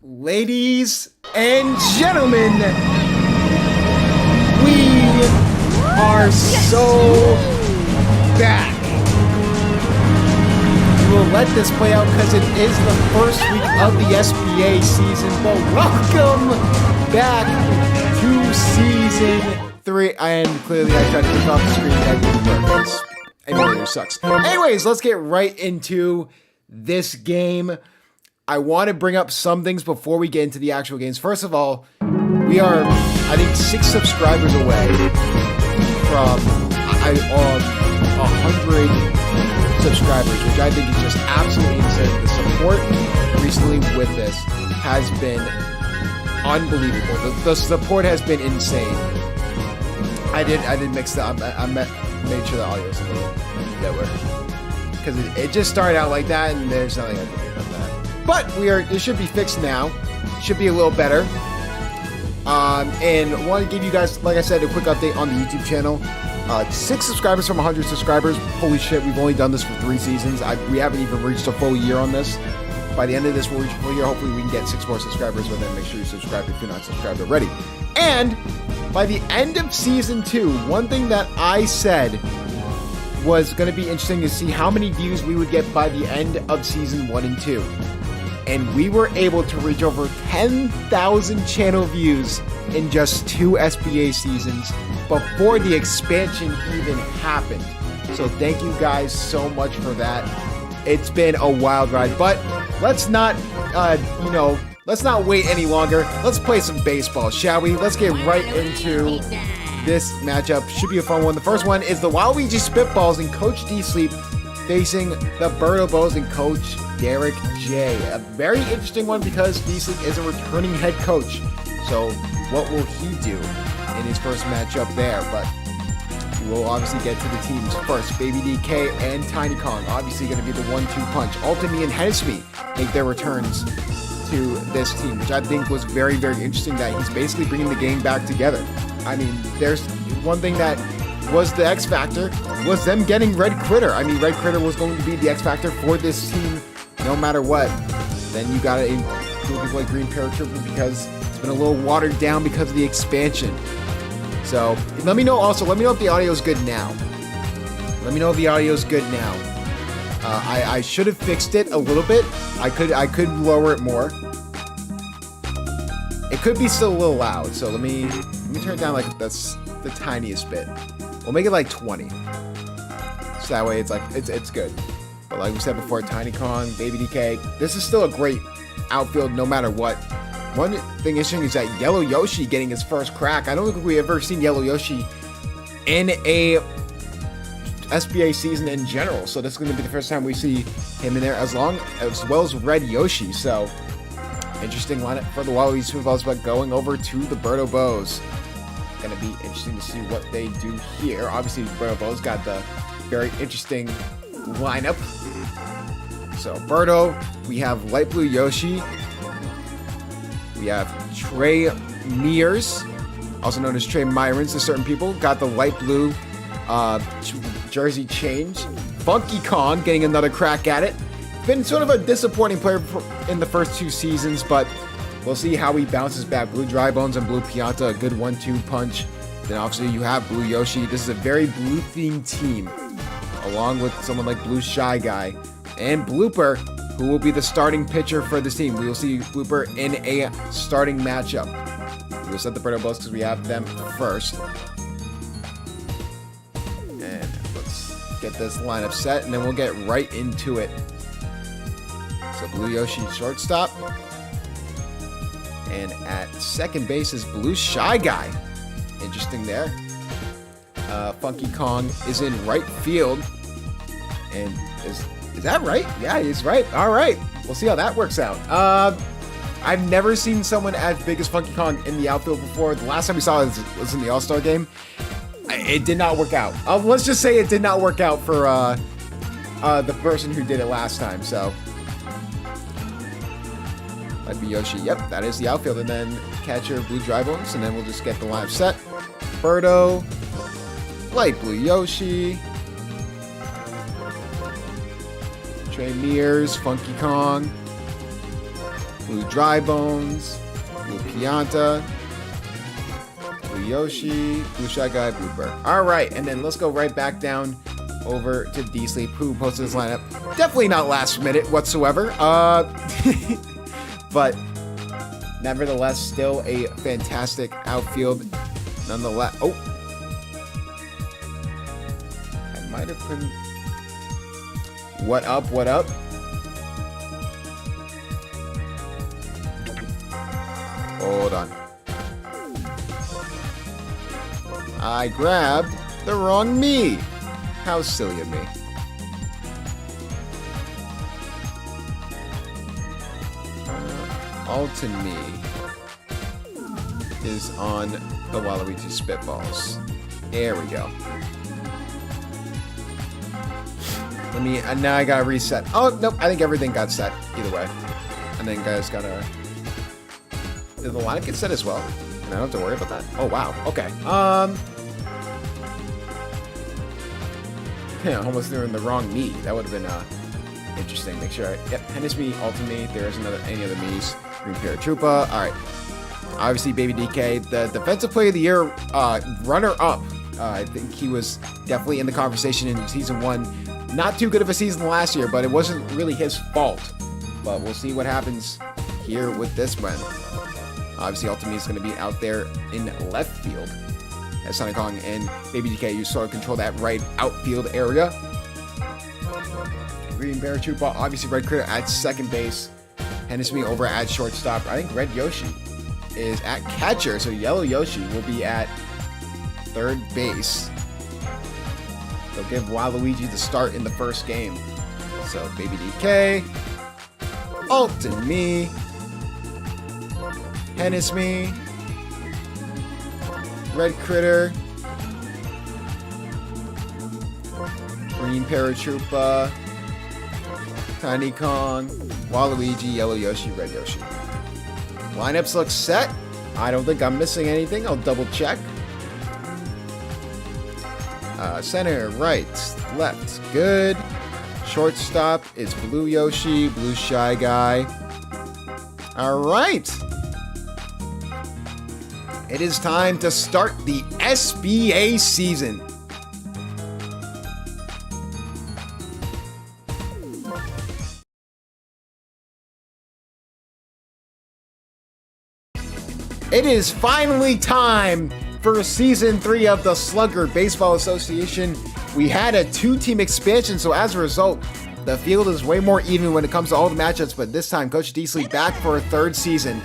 Ladies and gentlemen, we are so back. We will let this play out because it is the first week of the SBA season, but welcome back to season 3. And clearly I tried to click off the screen. That didn't work because emulator sucks. Anyways, let's get right into this game. I want to bring up some things before we get into the actual games. First of all, we are, I think, 6 subscribers away from 100 subscribers, which I think is just absolutely insane. The support recently with this has been unbelievable. The support has been insane. I did mix that. I made sure the audio was a little lower because it just started out like that, and there's nothing I can do about that. But it should be fixed now. Should be a little better. And I want to give you guys, like I said, a quick update on the YouTube channel. 6 subscribers from 100 subscribers. Holy shit, we've only done this for 3 seasons. We haven't even reached a full year on this. By the end of this, we'll reach a full year. Hopefully we can get 6 more subscribers with it. Make sure you subscribe if you're not subscribed already. And by the end of season 2, one thing that I said was going to be interesting to see how many views we would get by the end of season 1 and 2. And we were able to reach over 10,000 channel views in just 2 SBA seasons before the expansion even happened. So thank you guys so much for that. It's been a wild ride, but let's not, let's not wait any longer. Let's play some baseball, shall we? Let's get right into this matchup. Should be a fun one. The first one is the Waluigi Spitballs and Coach D Sleep facing the Birdo Bows and Coach Derek J. A very interesting one because D Sleep is a returning head coach. So what will he do in his first matchup there? But we'll obviously get to the teams first. Baby DK and Tiny Kong obviously going to be the 1-2 punch. Ultimate and Hennessy make their returns to this team, which I think was very, very interesting that he's basically bringing the game back together. I mean, there's one thing that was the X Factor was them getting Red Critter. I mean, Red Critter was going to be the X Factor for this team no matter what. Then you got to include people like Green Paratrooper because it's been a little watered down because of the expansion. So let me know if the audio is good now. Let me know if the audio is good now. I should have fixed it a little bit. I could lower it more. It could be still a little loud. So let me turn it down like that's the tiniest bit. We'll make it like 20. So that way it's like it's good. But like we said before, Tiny Kong, Baby DK, this is still a great outfield no matter what. One thing interesting is that Yellow Yoshi getting his first crack. I don't think we've ever seen Yellow Yoshi in a SBA season in general. So this is going to be the first time we see him in there as well as Red Yoshi. So interesting lineup for the Waluigi Spitballs, but going over to the Birdo Bows. Going to be interesting to see what they do here. Obviously, Birdo Bows got the very interesting lineup. So Birdo, we have Light Blue Yoshi. We have Trey Mears, also known as Trey Myrons to certain people. Got the light blue jersey change. Funky Kong getting another crack at it. Been sort of a disappointing player in the first 2 seasons, but we'll see how he bounces back. Blue Dry Bones and Blue Pianta, a good 1-2 punch. Then obviously you have Blue Yoshi. This is a very blue-themed team, along with someone like Blue Shy Guy. And Blooper, who will be the starting pitcher for this team. We will see Blooper in a starting matchup. We will set the Birdo Bows because we have them first. And let's get this lineup set, and then we'll get right into it. So Blue Yoshi shortstop. And at second base is Blue Shy Guy. Interesting there. Funky Kong is in right field. And is that right? Yeah, he's right. All right. We'll see how that works out. I've never seen someone as big as Funky Kong in the outfield before. The last time we saw it was in the All-Star game. It did not work out. Let's just say it did not work out for the person who did it last time. So might be Yoshi. Yep, that is the outfield. And then catcher Blue Dry Bones. And then we'll just get the lineup set. Birdo, Light Blue Yoshi, Trey Mears, Funky Kong, Blue Dry Bones, Blue Pianta, Blue Yoshi, Blue Shy Guy, Blue Burr. Alright, and then let's go right back down over to D-Sleep, who posted his lineup. Definitely not last minute whatsoever. But nevertheless, still a fantastic outfield. Nonetheless. Oh! I might have put... What up, what up? Hold on. I grabbed the wrong me. How silly of me. Alton Me is on the Waluigi Spitballs. There we go. Now I gotta reset. Oh, nope, I think everything got set either way. And then guys gotta... Did the lineup get set as well? And I don't have to worry about that? Oh, wow. Okay. Yeah, almost threw in the wrong me. That would have been interesting. Make sure I... Yep, Hennesme, Ultimate. There's any other me's. Green Paratroopa. Alright. Obviously, Baby DK, the Defensive Player of the Year runner-up. I think he was definitely in the conversation in Season 1. Not too good of a season last year, but it wasn't really his fault. But we'll see what happens here with this one. Obviously, Ultimate is going to be out there in left field. As Sonic Kong and Baby DK, you sort of control that right outfield area. Green Paratroopa, obviously Red Critter at second base. Hennesme over at shortstop. I think Red Yoshi is at catcher, so Yellow Yoshi will be at third base. They'll give Waluigi the start in the first game. So Baby DK, Alton Me, Hennesme, Red Critter, Green Paratroopa, Tiny Kong, Waluigi, Yellow Yoshi, Red Yoshi. Lineups look set. I don't think I'm missing anything. I'll double check. Center, right, left, good. Shortstop is Blue Yoshi, Blue Shy Guy. All right. It is time to start the SBA season. It is finally time for Season 3 of the Slugger Baseball Association. We had a 2-team expansion, so as a result, the field is way more even when it comes to all the matchups, but this time, Coach D-Sleep back for a third season.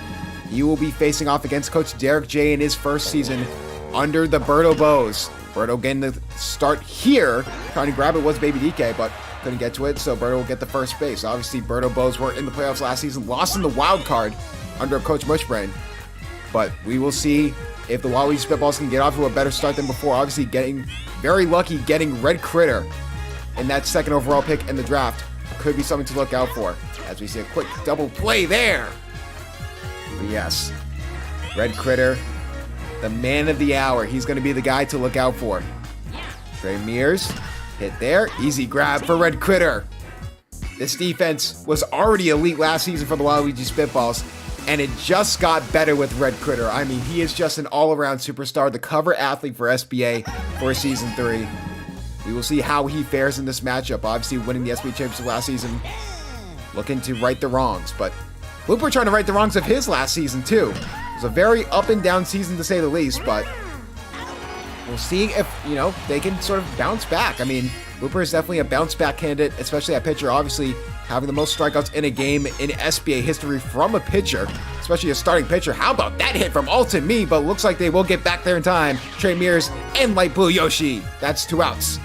He will be facing off against Coach Derek J in his first season under the Birdo Bows. Birdo getting the start here, trying to grab it was Baby DK, but couldn't get to it, so Birdo will get the first base. Obviously, Birdo Bows were in the playoffs last season, lost in the wild card under Coach Mushbrain. But we will see if the Waluigi Spitballs can get off to a better start than before. Obviously, getting very lucky getting Red Critter in that second overall pick in the draft could be something to look out for. As we see a quick double play there. But yes, Red Critter, the man of the hour. He's going to be the guy to look out for. Trey Mears, hit there. Easy grab for Red Critter. This defense was already elite last season for the Waluigi Spitballs. And it just got better with Red Critter. I mean, he is just an all-around superstar, the cover athlete for SBA for Season 3. We will see how he fares in this matchup. Obviously, winning the SBA Championship last season, looking to right the wrongs. But Looper trying to right the wrongs of his last season, too. It was a very up-and-down season, to say the least, but we'll see if, they can sort of bounce back. I mean, Looper is definitely a bounce-back candidate, especially at pitcher. Obviously, having the most strikeouts in a game in SBA history from a pitcher, especially a starting pitcher. How about that hit from Alton Me? But looks like they will get back there in time. Trey Mears and Light Blue Yoshi. That's 2 outs.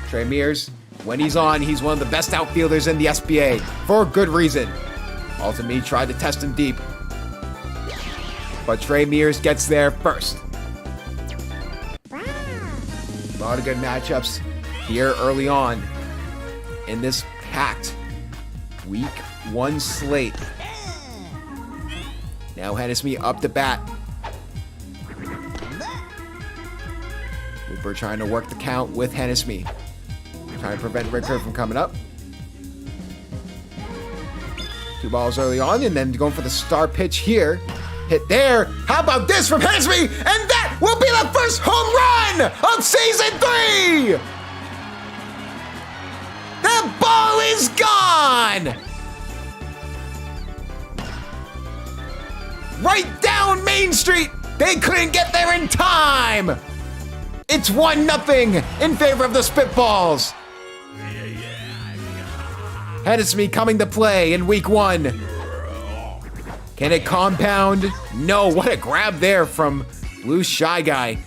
Trey Mears, when he's on, he's one of the best outfielders in the SBA for good reason. Alton Me tried to test him deep, but Trey Mears gets there first. A lot of good matchups here early on in this packed Week 1 slate. Now Hennesme up to bat. Looper trying to work the count with Hennesme. Trying to prevent Red Critter from coming up. 2 balls early on, and then going for the star pitch here. Hit there. How about this from Hensby? And that will be the first home run of season 3! The ball is gone! Right down Main Street. They couldn't get there in time. It's 1-0 in favor of the Spitballs. Hennessy coming to play in week 1. Can it compound? No, what a grab there from Blue Shy Guy.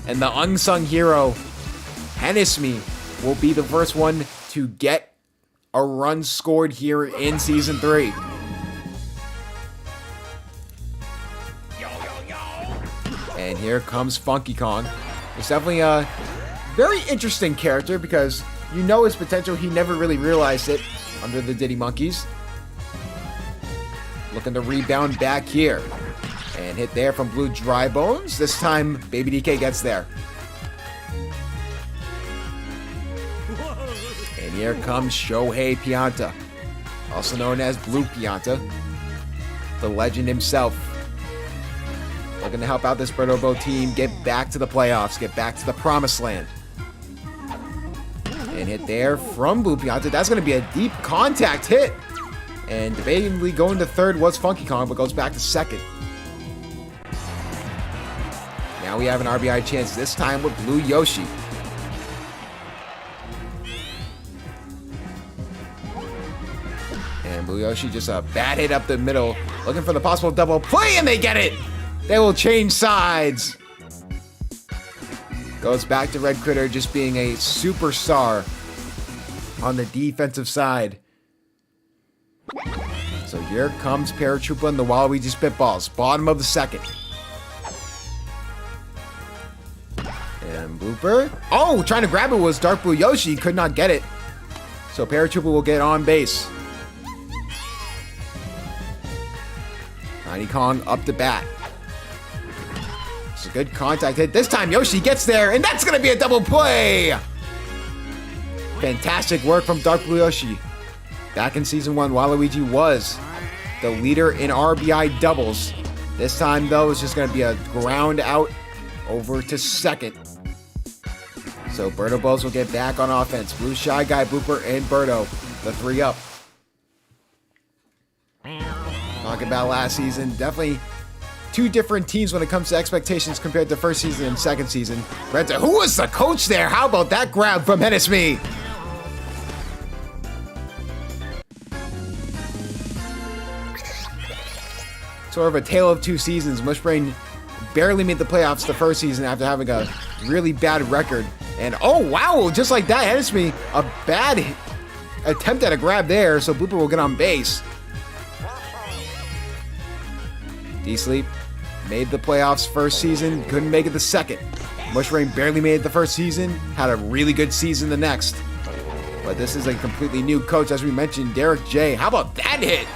And the unsung hero, Hennessy, will be the first one to get a run scored here in season 3. And here comes Funky Kong. It's definitely a very interesting character because you know his potential. He never really realized it under the Diddy Monkeys. Looking to rebound back here. And hit there from Blue Dry Bones. This time, Baby DK gets there. And here comes Shohei Pianta, also known as Blue Pianta, the legend himself. Looking to help out this Birdo Bow team get back to the playoffs, get back to the promised land. And hit there from Blue Pianta. That's going to be a deep contact hit. And debatably going to third was Funky Kong, but goes back to second. Now we have an RBI chance, this time with Blue Yoshi. And Blue Yoshi just a bad hit up the middle, looking for the possible double play, and they get it! They will change sides. Goes back to Red Critter just being a superstar on the defensive side. So here comes Paratroopa and the Waluigi Spitballs, bottom of the second. And Blooper. Oh, trying to grab it was Dark Blue Yoshi, could not get it. So Paratroopa will get on base. Tiny Kong up to bat. It's a good contact hit. This time Yoshi gets there, and that's going to be a double play. Fantastic work from Dark Blue Yoshi. Back in Season 1, Waluigi was the leader in RBI doubles. This time, though, it's just going to be a ground out over to second. So Birdo Bows will get back on offense. Blue Shy Guy, Blooper, and Birdo, the 3 up. Talking about last season, definitely 2 different teams when it comes to expectations compared to first season and second season. Who was the coach there? How about that grab from Hennessy? Sort of a tale of 2 seasons. Mushbrain barely made the playoffs the first season after having a really bad record. And oh wow, just like that, Hennessy, a bad attempt at a grab there, so Blooper will get on base. D-Sleep made the playoffs first season, couldn't make it the second. Mushbrain barely made it the first season, had a really good season the next. But this is a completely new coach, as we mentioned, Derek J. How about that hit?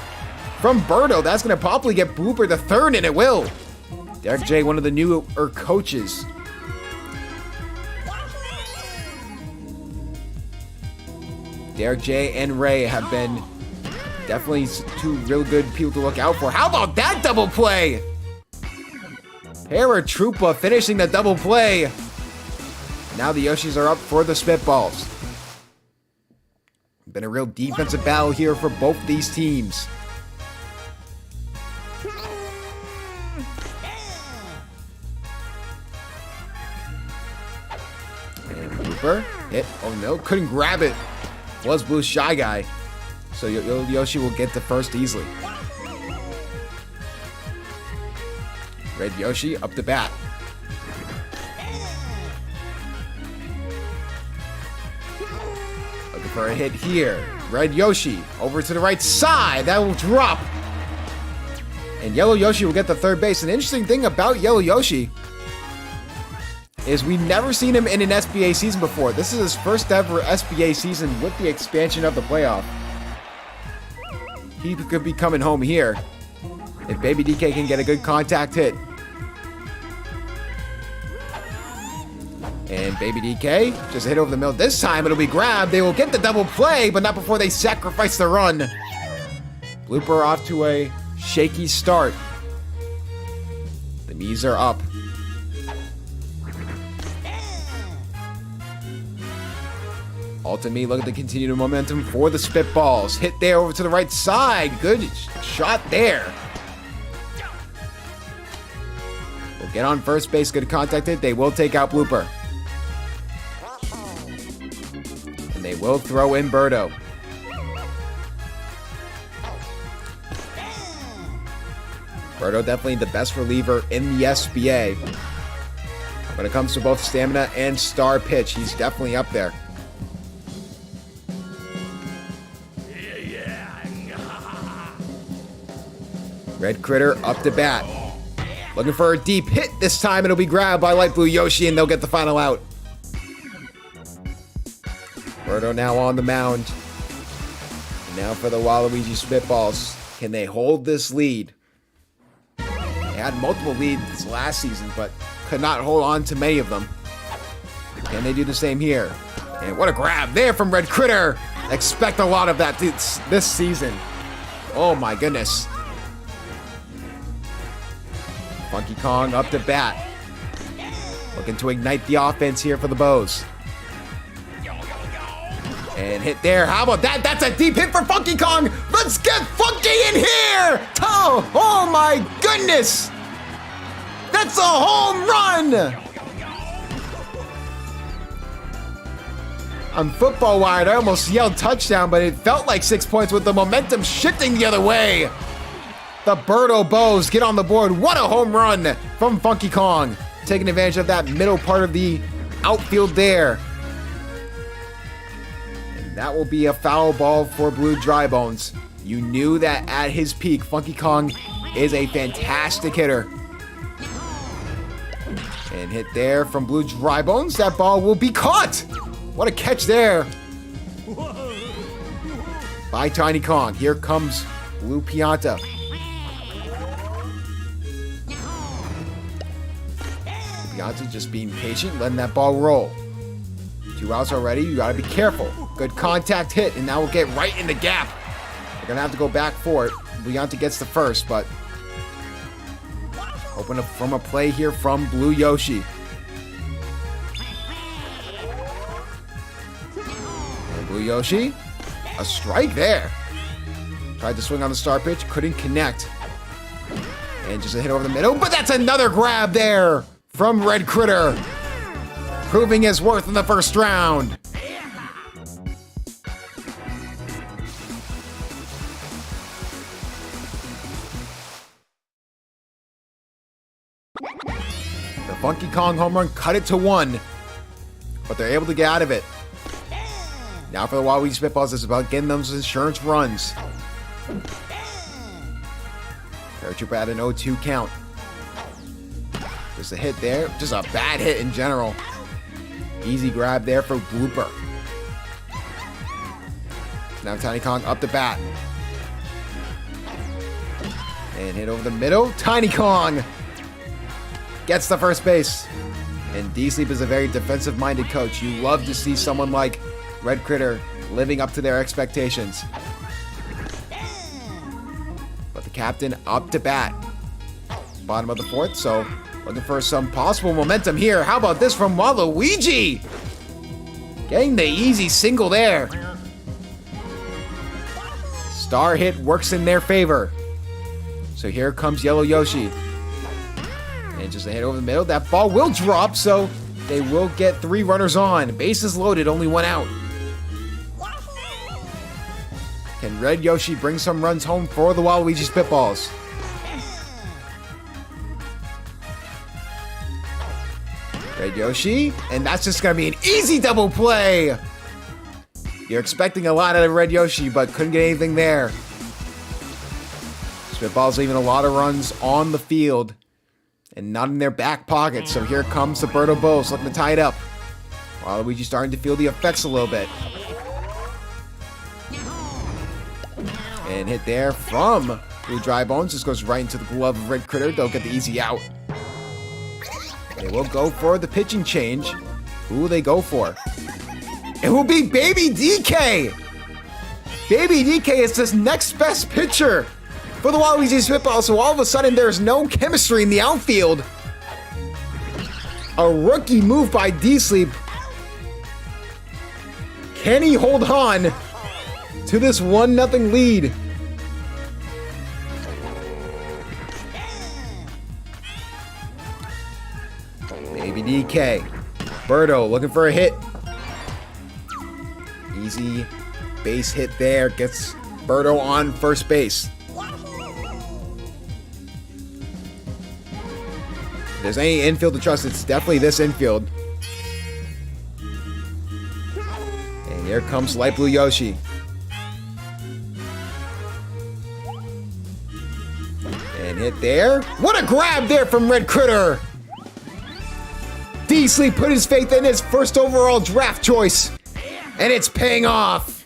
From Birdo, that's going to probably get Blooper the 3rd, and it will. Derek J, one of the newer coaches. Derek J and Ray have been definitely 2 real good people to look out for. How about that double play? Paratroopa finishing the double play. Now the Yoshis are up for the Spitballs. Been a real defensive battle here for both these teams. And Blooper hit. Oh no, couldn't grab it. Was Blue Shy Guy. So Yoshi will get the first easily. Red Yoshi up the bat. Looking for a hit here. Red Yoshi over to the right side. That will drop. And Yellow Yoshi will get the 3rd base. An interesting thing about Yellow Yoshi is we've never seen him in an SBA season before. This is his first ever SBA season with the expansion of the playoff. He could be coming home here if Baby DK can get a good contact hit. And Baby DK just hit over the middle. This time it'll be grabbed. They will get the double play, but not before they sacrifice the run. Blooper off to a shaky start. The knees are up. Ultimately, look at the continued momentum for the Spitballs. Hit there over to the right side. Good shot there. We'll get on first base. Good contact hit. They will take out Blooper. And they will throw in Birdo. Birdo definitely the best reliever in the SBA. When it comes to both stamina and star pitch, he's definitely up there. Red Critter up to bat. Looking for a deep hit this time. It'll be grabbed by Light Blue Yoshi and they'll get the final out. Birdo now on the mound. And now for the Waluigi Spitballs. Can they hold this lead? They had multiple leads last season, but could not hold on to many of them. Can they do the same here? And what a grab there from Red Critter. Expect a lot of that this season. Oh my goodness. Funky Kong up to bat. Looking to ignite the offense here for the Bows. And hit there. How about that? That's a deep hit for Funky Kong. Let's get funky in here. Oh my goodness. That's a home run. On Football Wired, I almost yelled touchdown, but it felt like 6 points with the momentum shifting the other way. The Birdo Bows get on the board. What a home run from Funky Kong. Taking advantage of that middle part of the outfield there. And that will be a foul ball for Blue Drybones. You knew that at his peak, Funky Kong is a fantastic hitter. And hit there from Blue Drybones. That ball will be caught. What a catch there by Tiny Kong. Here comes Blue Pianta. Pianta just being patient, letting that ball roll. 2 outs already. You gotta be careful. Good contact hit, and now we'll get right in the gap. We're gonna have to go back for it. Pianta gets the first, but hoping from a play here from Blue Yoshi. And Blue Yoshi, a strike there. Tried to swing on the star pitch, couldn't connect. And just a hit over the middle, but that's another grab there from Red Critter, proving his worth in the first round. The Funky Kong home run cut it to 1, but they're able to get out of it. Now for the Waluigi Spitballs, it's about getting those insurance runs. Paratrooper at an 0-2 count. Just a hit there. Just a bad hit in general. Easy grab there for Blooper. Now Tiny Kong up the bat. And hit over the middle. Tiny Kong gets the first base. And D-Sleep is a very defensive-minded coach. You love to see someone like Red Critter living up to their expectations. But the captain up to bat. Bottom of the 4th, so looking for some possible momentum here. How about this from Waluigi? Getting the easy single there. Star hit works in their favor. So here comes Yellow Yoshi. And just a hit over the middle. That ball will drop, so they will get 3 runners on. Bases loaded, only 1 out. Can Red Yoshi bring some runs home for the Waluigi Spitballs? Red Yoshi, and that's just going to be an easy double play. You're expecting a lot out of Red Yoshi, but couldn't get anything there. Spitballs leaving a lot of runs on the field and not in their back pocket. So here comes the Birdo Bows looking to tie it up. Waluigi starting to feel the effects a little bit. And hit there from Blue Drybones. This goes right into the glove of Red Critter. They'll get the easy out. They will go for the pitching change. Who will they go for? It will be Baby DK! Baby DK is this next best pitcher for the Waluigi Spitball, so all of a sudden there's no chemistry in the outfield. A rookie move by D-Sleep. Can he hold on to this 1-0 lead? Baby DK. Birdo looking for a hit. Easy base hit there. Gets Birdo on first base. If there's any infield to trust, it's definitely this infield. And here comes Light Blue Yoshi. And hit there. What a grab there from Red Critter! D-Sleep put his faith in his first overall draft choice, and it's paying off.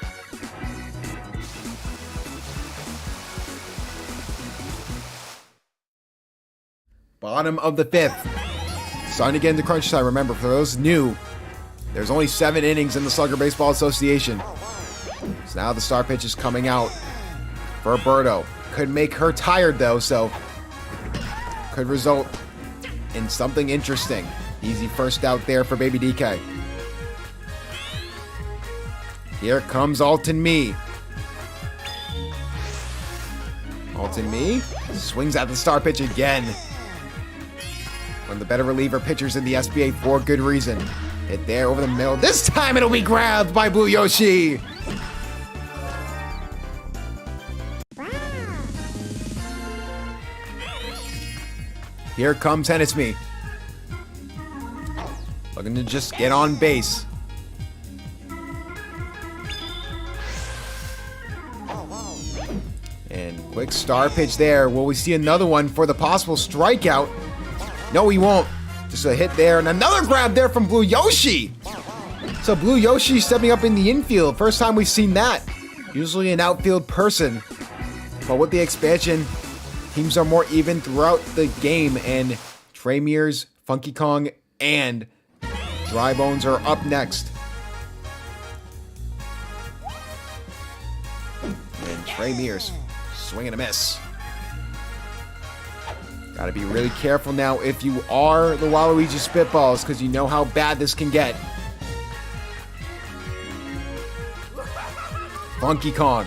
Bottom of the 5th. Starting to get into crunch time. Remember, for those new, there's only 7 innings in the Slugger Baseball Association. So now the star pitch is coming out for Birdo. Could make her tired though, so could result in something interesting. Easy first out there for Baby DK. Here comes Alton Me. Alton Me swings at the star pitch again. One of the better reliever pitchers in the SBA for good reason. Hit there over the middle. This time it'll be grabbed by Blue Yoshi. Here comes Hennesme. Looking to just get on base. And quick star pitch there. Will we see another one for the possible strikeout? No, we won't. Just a hit there and another grab there from Blue Yoshi. So Blue Yoshi stepping up in the infield. First time we've seen that. Usually an outfield person. But with the expansion, teams are more even throughout the game. And Trey Mears, Funky Kong, and Dry Bones are up next. And Trey Mears, swing and a miss. Gotta be really careful now if you are the Waluigi Spitballs, because you know how bad this can get. Funky Kong.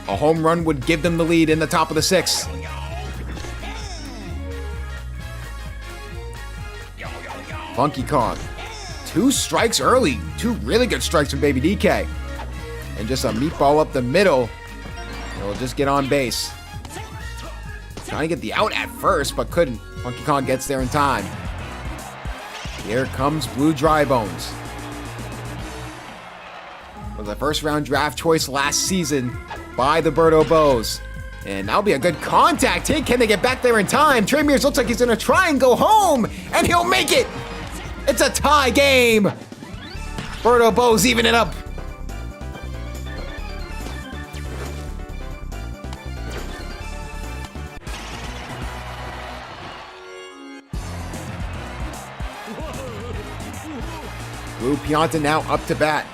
A home run would give them the lead in the top of the 6th. Funky Kong. 2 strikes early. 2 really good strikes from Baby DK. And just a meatball up the middle. It'll just get on base. Trying to get the out at first, but couldn't. Funky Kong gets there in time. Here comes Blue Dry Bones. Was a first round draft choice last season by the Birdo Bows. And that'll be a good contact hit. Can they get back there in time? Trey Mears looks like he's gonna try and go home, and he'll make it. It's a tie game. Birdo Bows even it up. Blue Pianta now up to bat.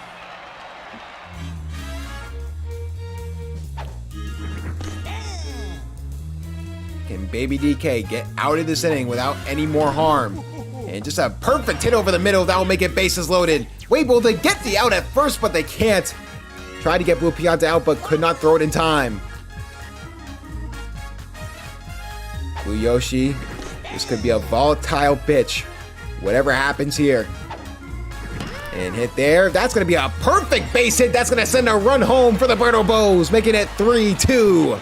Can Baby DK get out of this inning without any more harm? And just a perfect hit over the middle. That will make it bases loaded. Wait, will they get the out at first, but they can't. Tried to get Blue Pianta out, but could not throw it in time. Blue Yoshi, this could be a volatile pitch. Whatever happens here. And hit there. That's going to be a perfect base hit. That's going to send a run home for the Birdo Bows, making it 3-2.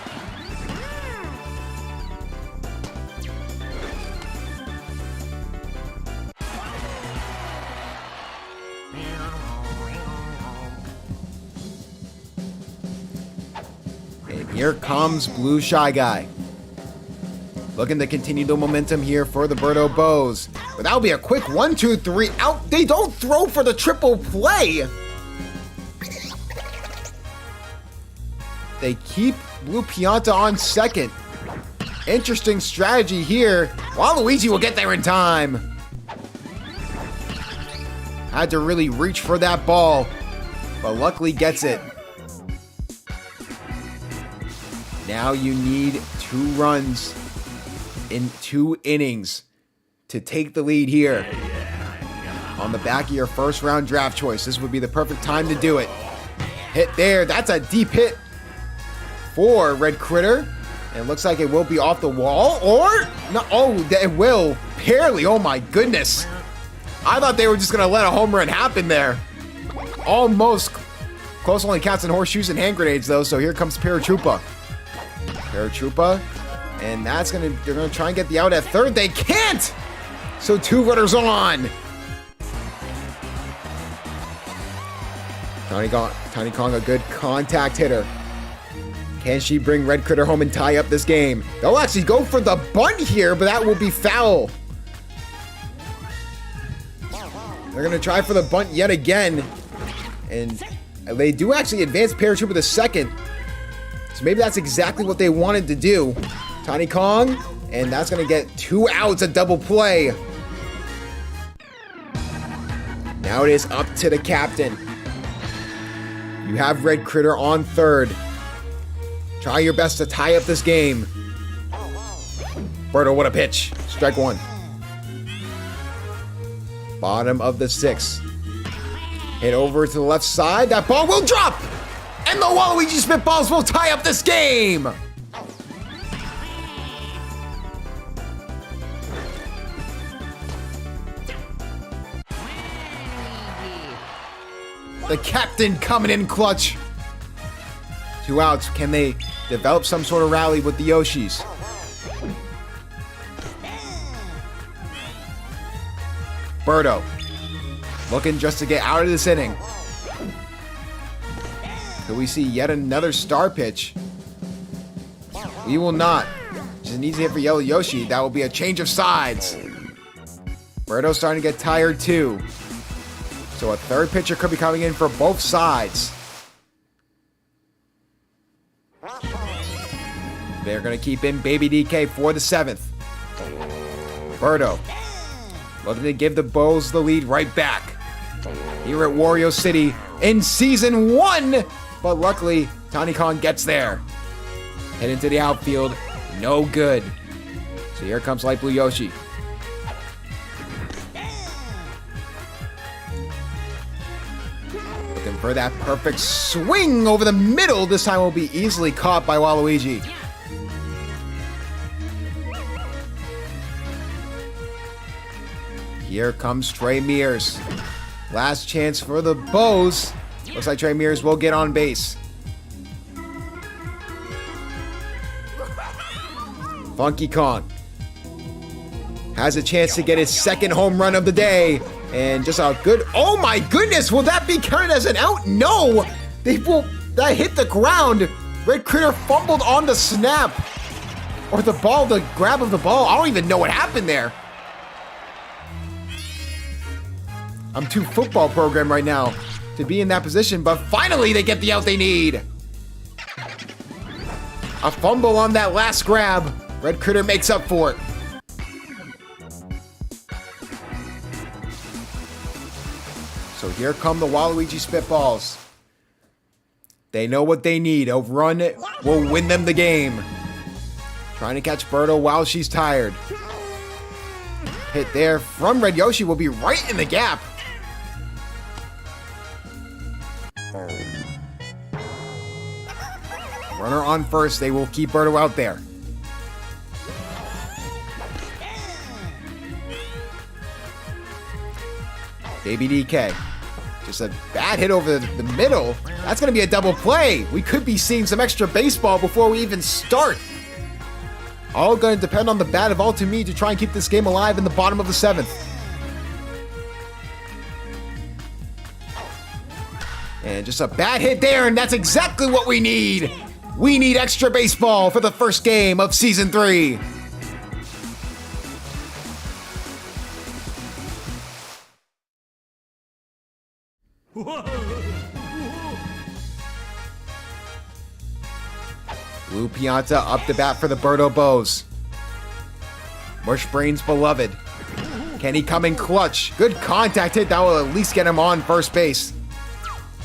And here comes Blue Shy Guy. Looking to continue the momentum here for the Birdo Bows. But that'll be a quick 1-2-3 out. They don't throw for the triple play. They keep Blue Pianta on second. Interesting strategy here. Waluigi will get there in time. Had to really reach for that ball, but luckily gets it. Now you need 2 runs in 2 innings to take the lead here. On the back of your first round draft choice, this would be the perfect time to do it. Hit there. That's a deep hit for Red Critter. And it looks like it will be off the wall, or no? Oh, it will. Barely. Oh my goodness. I thought they were just gonna let a home run happen there. Almost. Close only counts in horseshoes and hand grenades though. So here comes Paratroopa. And they're gonna try and get the out at third. They can't. So 2 runners on. Tiny Kong, a good contact hitter. Can she bring Red Critter home and tie up this game? They'll actually go for the bunt here, but that will be foul. They're going to try for the bunt yet again. And they do actually advance Paratrooper to second. So maybe that's exactly what they wanted to do. Tiny Kong, and that's going to get 2 outs, a double play. Now it is up to the captain. You have Red Critter on third. Try your best to tie up this game. Birdo, what a pitch. Strike 1. Bottom of the 6th. Hit over to the left side. That ball will drop! And the Waluigi Spitballs will tie up this game! The captain coming in clutch. 2 outs. Can they develop some sort of rally with the Yoshis? Birdo looking just to get out of this inning. Could we see yet another star pitch? We will not. Just an easy hit for Yellow Yoshi. That will be a change of sides. Birdo's starting to get tired too. So a third pitcher could be coming in for both sides. They're going to keep in Baby DK for the 7th. Birdo looking to give the Bows the lead right back. Here at Wario City in Season 1. But luckily, Tiny Kong gets there. Head into the outfield. No good. So here comes Light Blue Yoshi. Looking for that perfect swing over the middle. This time will be easily caught by Waluigi. Here comes Trey Mears. Last chance for the Bows. Looks like Trey Mears will get on base. Funky Kong has a chance to get his 2nd home run of the day. And just a good, oh my goodness, will that be counted as an out? No, that hit the ground. Red Critter fumbled on the snap. Or the ball, the grab of the ball. I don't even know what happened there. I'm too football programmed right now to be in that position, but finally they get the out they need. A fumble on that last grab. Red Critter makes up for it. So here come the Waluigi Spitballs. They know what they need. A run will win them the game. Trying to catch Birdo while she's tired. Hit there from Red Yoshi will be right in the gap. Runner on first. They will keep Birdo out there. Baby DK. Just a bad hit over the middle. That's going to be a double play. We could be seeing some extra baseball before we even start. All going to depend on the bat of All-To-Me to try and keep this game alive in the bottom of the 7th. And just a bad hit there, and that's exactly what we need. We need extra baseball for the first game of Season 3. Blue Pianta up to bat for the Birdo Bows. Mushbrain's beloved. Can he come in clutch? Good contact hit. That will at least get him on first base.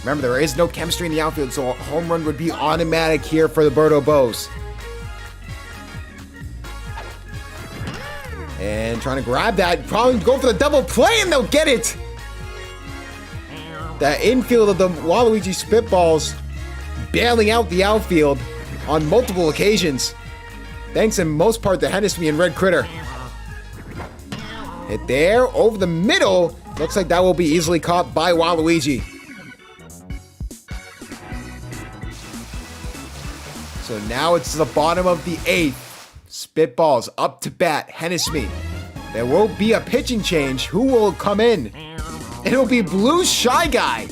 Remember, there is no chemistry in the outfield, so a home run would be automatic here for the Birdo Bows. And trying to grab that. Probably go for the double play and they'll get it. The infield of the Waluigi Spitballs bailing out the outfield on multiple occasions. Thanks in most part to Hennesme and Red Critter. Hit there, over the middle. Looks like that will be easily caught by Waluigi. So now it's the bottom of the 8th. Spitballs up to bat, Hennesme. There will be a pitching change. Who will come in? It'll be Blue Shy Guy.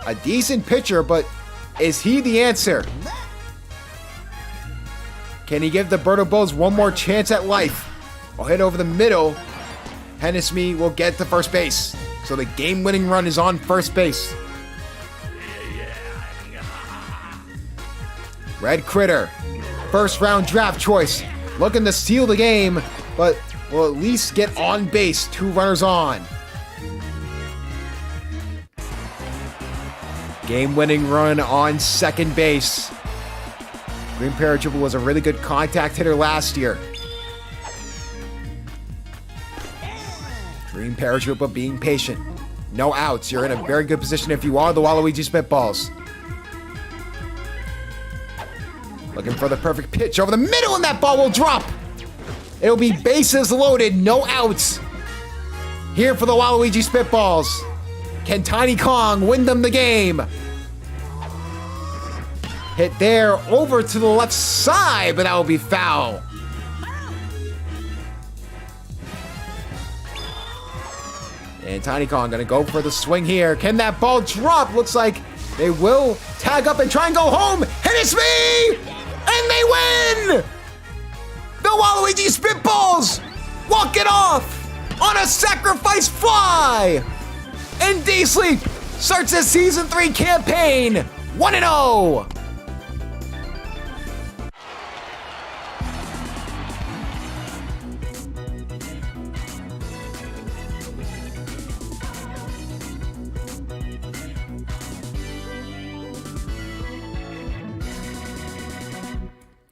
A decent pitcher, but is he the answer? Can he give the Birdo Bulls one more chance at life? I'll hit over the middle. Hennesme will get to first base. So the game-winning run is on first base. Red Critter, first round draft choice. Looking to seal the game, but will at least get on base. 2 runners on. Game-winning run on second base. Green Paratrooper was a really good contact hitter last year. Green Paratrooper being patient. No outs. You're in a very good position if you are the Waluigi Spitballs. Looking for the perfect pitch over the middle, and that ball will drop. It'll be bases loaded, no outs. Here for the Waluigi Spitballs. Can Tiny Kong win them the game? Hit there, over to the left side, but that will be foul. And Tiny Kong gonna go for the swing here. Can that ball drop? Looks like they will tag up and try and go home. Hennesme! And they win! The Waluigi Spitballs walk it off on a sacrifice fly! And D-Sleep starts his Season 3 campaign 1-0!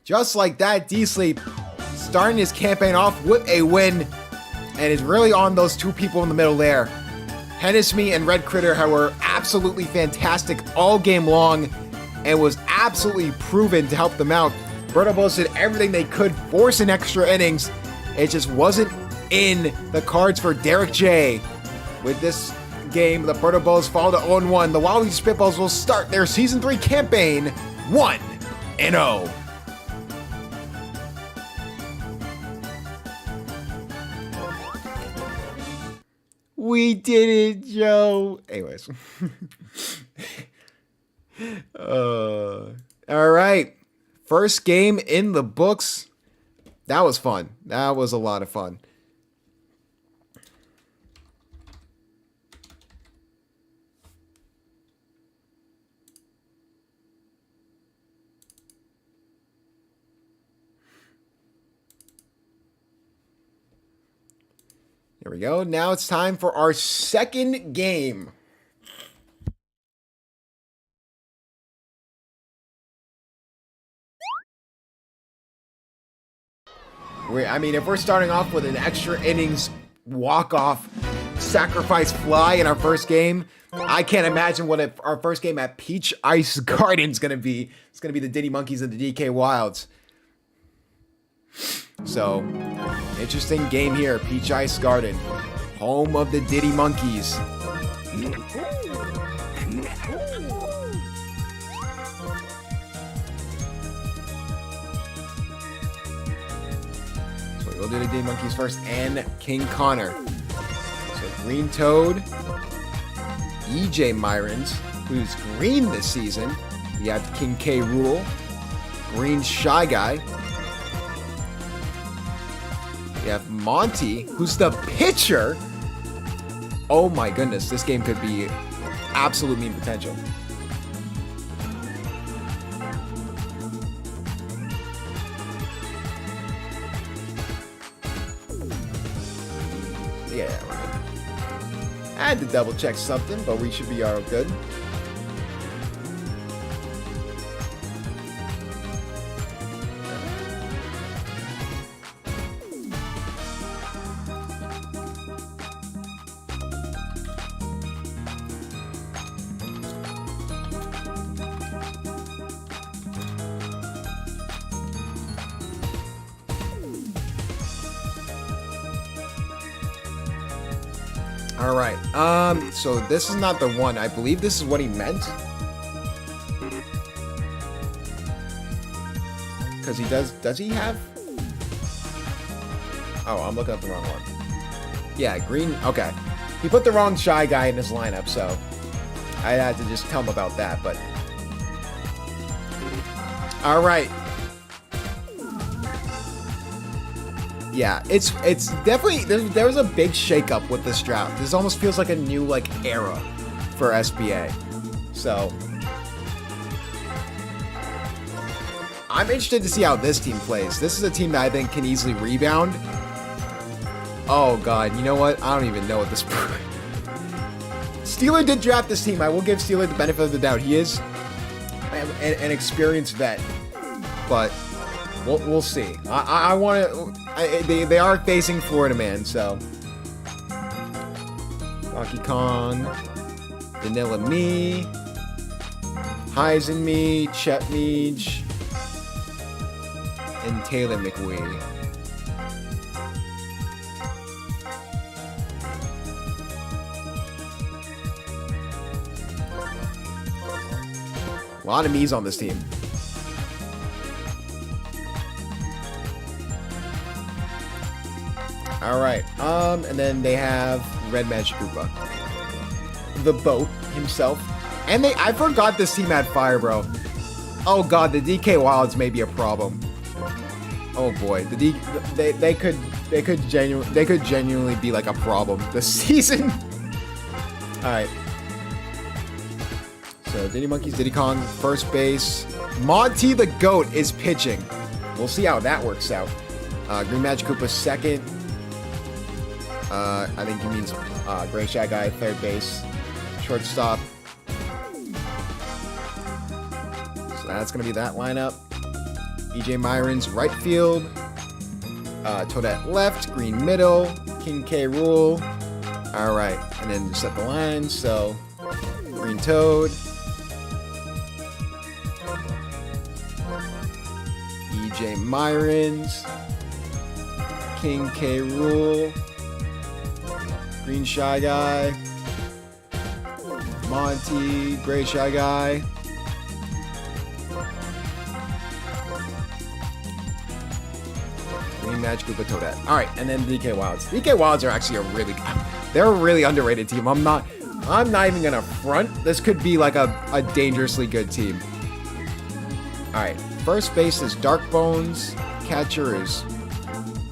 Just like that, D-Sleep starting his campaign off with a win and is really on those 2 people in the middle there. Hennesme and Red Critter were absolutely fantastic all game long and was absolutely proven to help them out. Birdo Bulls did everything they could, forcing extra innings. It just wasn't in the cards for Derek J. With this game, the Birdo Bulls fall to 0-1. The Waluigi Spitballs will start their Season 3 campaign 1-0. We did it, Joe. Anyways. All right. First game in the books. That was fun. That was a lot of fun. There we go. Now it's time for our second game. If we're starting off with an extra innings walk-off sacrifice fly in our first game, I can't imagine what our first game at Peach Ice Garden's going to be. It's going to be the Diddy Monkeys and the DK Wilds. So, interesting game here, Peach Ice Garden, home of the Diddy Monkeys. So we'll do the Diddy Monkeys first and King Connor. So Green Toad, EJ Myrons, who's green this season. We have King K. Rool, Green Shy Guy. We have Monty, who's the pitcher. Oh my goodness, this game could be absolute mean potential. Yeah, I had to double check something, but we should be all good. All right. So this is not the one. I believe this is what he meant. Because he does he have? Oh, I'm looking at the wrong one. Yeah, green. Okay. He put the wrong Shy Guy in his lineup, so I had to just tell him about that, but. All right. Yeah, it's definitely, there was a big shakeup with this draft. This almost feels like a new, like, era for SBA. So, I'm interested to see how this team plays. This is a team that I think can easily rebound. Oh, God, you know what? I don't even know what this... Steeler did draft this team. I will give Steeler the benefit of the doubt. He is an experienced vet, but we'll see. I want to... They are facing Florida Man, so Donkey Kong, Vanilla Me, Heisen Me, Chet Meej, and Taylor McWee. A lot of me's on this team. All right, and then they have Red Magic Koopa, the boat himself, and I forgot this team had fire, bro. Oh God, the DK Wilds may be a problem. Oh boy, they could genuinely be like a problem this season. All right, so Diddy Monkeys, Diddy Kong, first base. Monty the Goat is pitching. We'll see how that works out. Green Magic Koopa second. I think he means Gray Shy Guy, third base, shortstop. So that's going to be that lineup. EJ Myron's right field. Toadette left, Green middle, King K Rule. All right, and then set the lines. So Green Toad. EJ Myron's, King K Rule. Green Shy Guy, Monty, Gray Shy Guy, Green Magic Koopa Toadette. All right, and then DK Wilds. DK Wilds are actually they're a really underrated team. I'm not even gonna front. This could be like a dangerously good team. All right, first base is Dark Bones. Catcher is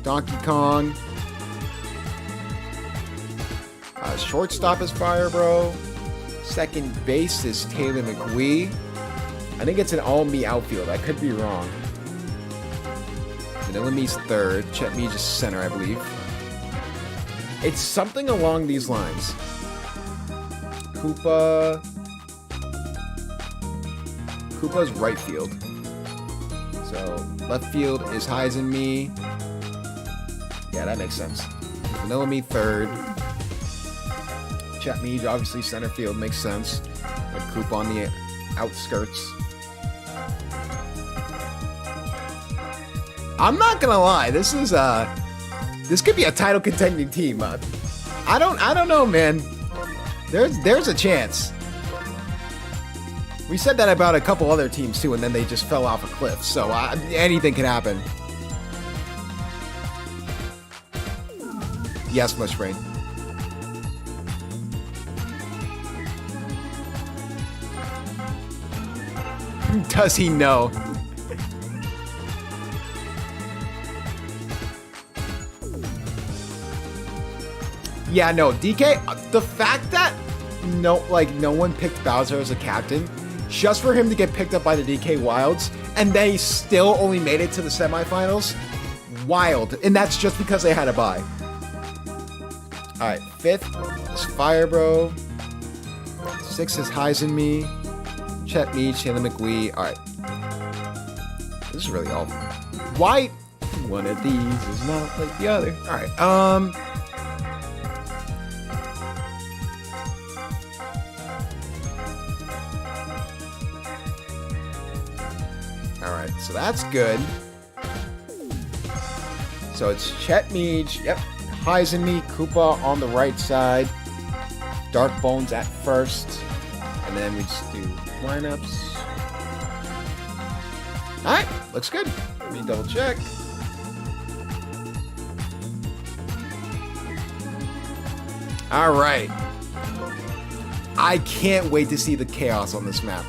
Donkey Kong. Shortstop is Fire Bro. Second base is Taylor McWee. I think it's an all-me outfield. I could be wrong. Vanilla Me's third. Chet Meej is center, I believe. It's something along these lines. Koopa's right field. So left field is Heisen Me. Yeah, that makes sense. Vanilla Me third. Chet Meej, obviously center field, makes sense. With Koopa on the outskirts. I'm not gonna lie, this could be a title contending team. I don't know, man. There's a chance. We said that about a couple other teams too, and then they just fell off a cliff. So anything can happen. Yes, Mushbrain. Does he know? Yeah, no, DK, the fact that no one picked Bowser as a captain, just for him to get picked up by the DK Wilds, and they still only made it to the semifinals, wild. And that's just because they had a bye. All right, fifth is Fire Bro. Sixth is Heisen Me. Chet Meej, Taylor McWee. All right. This is really all. Why one of these is not like the other? All right. All right. So that's good. So it's Chet Meej. Yep. Heisen Me, Koopa on the right side. Dark Bones at first. And then we just do lineups. Alright, looks good. Let me double check. Alright. I can't wait to see the chaos on this map.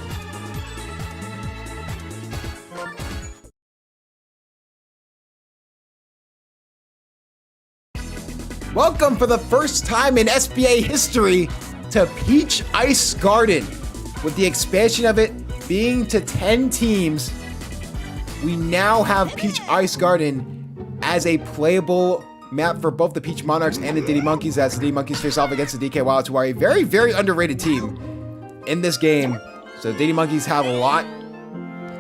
Welcome for the first time in SBA history to Peach Ice Garden. With the expansion of it being to 10 teams, we now have Peach Ice Garden as a playable map for both the Peach Monarchs and the Diddy Monkeys, as the Diddy Monkeys face off against the DK Wilds, who are a very, very underrated team in this game. So the Diddy Monkeys have a lot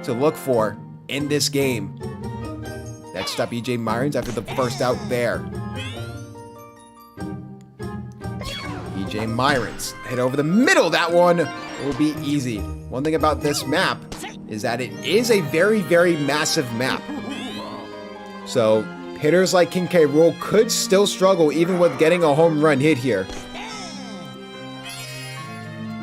to look for in this game. Next up, EJ Myrons after the first out there. EJ Myrons hit over the middle. That one will be easy. One thing about this map is that it is a very, very massive map. So hitters like King K. Rool could still struggle even with getting a home run hit here.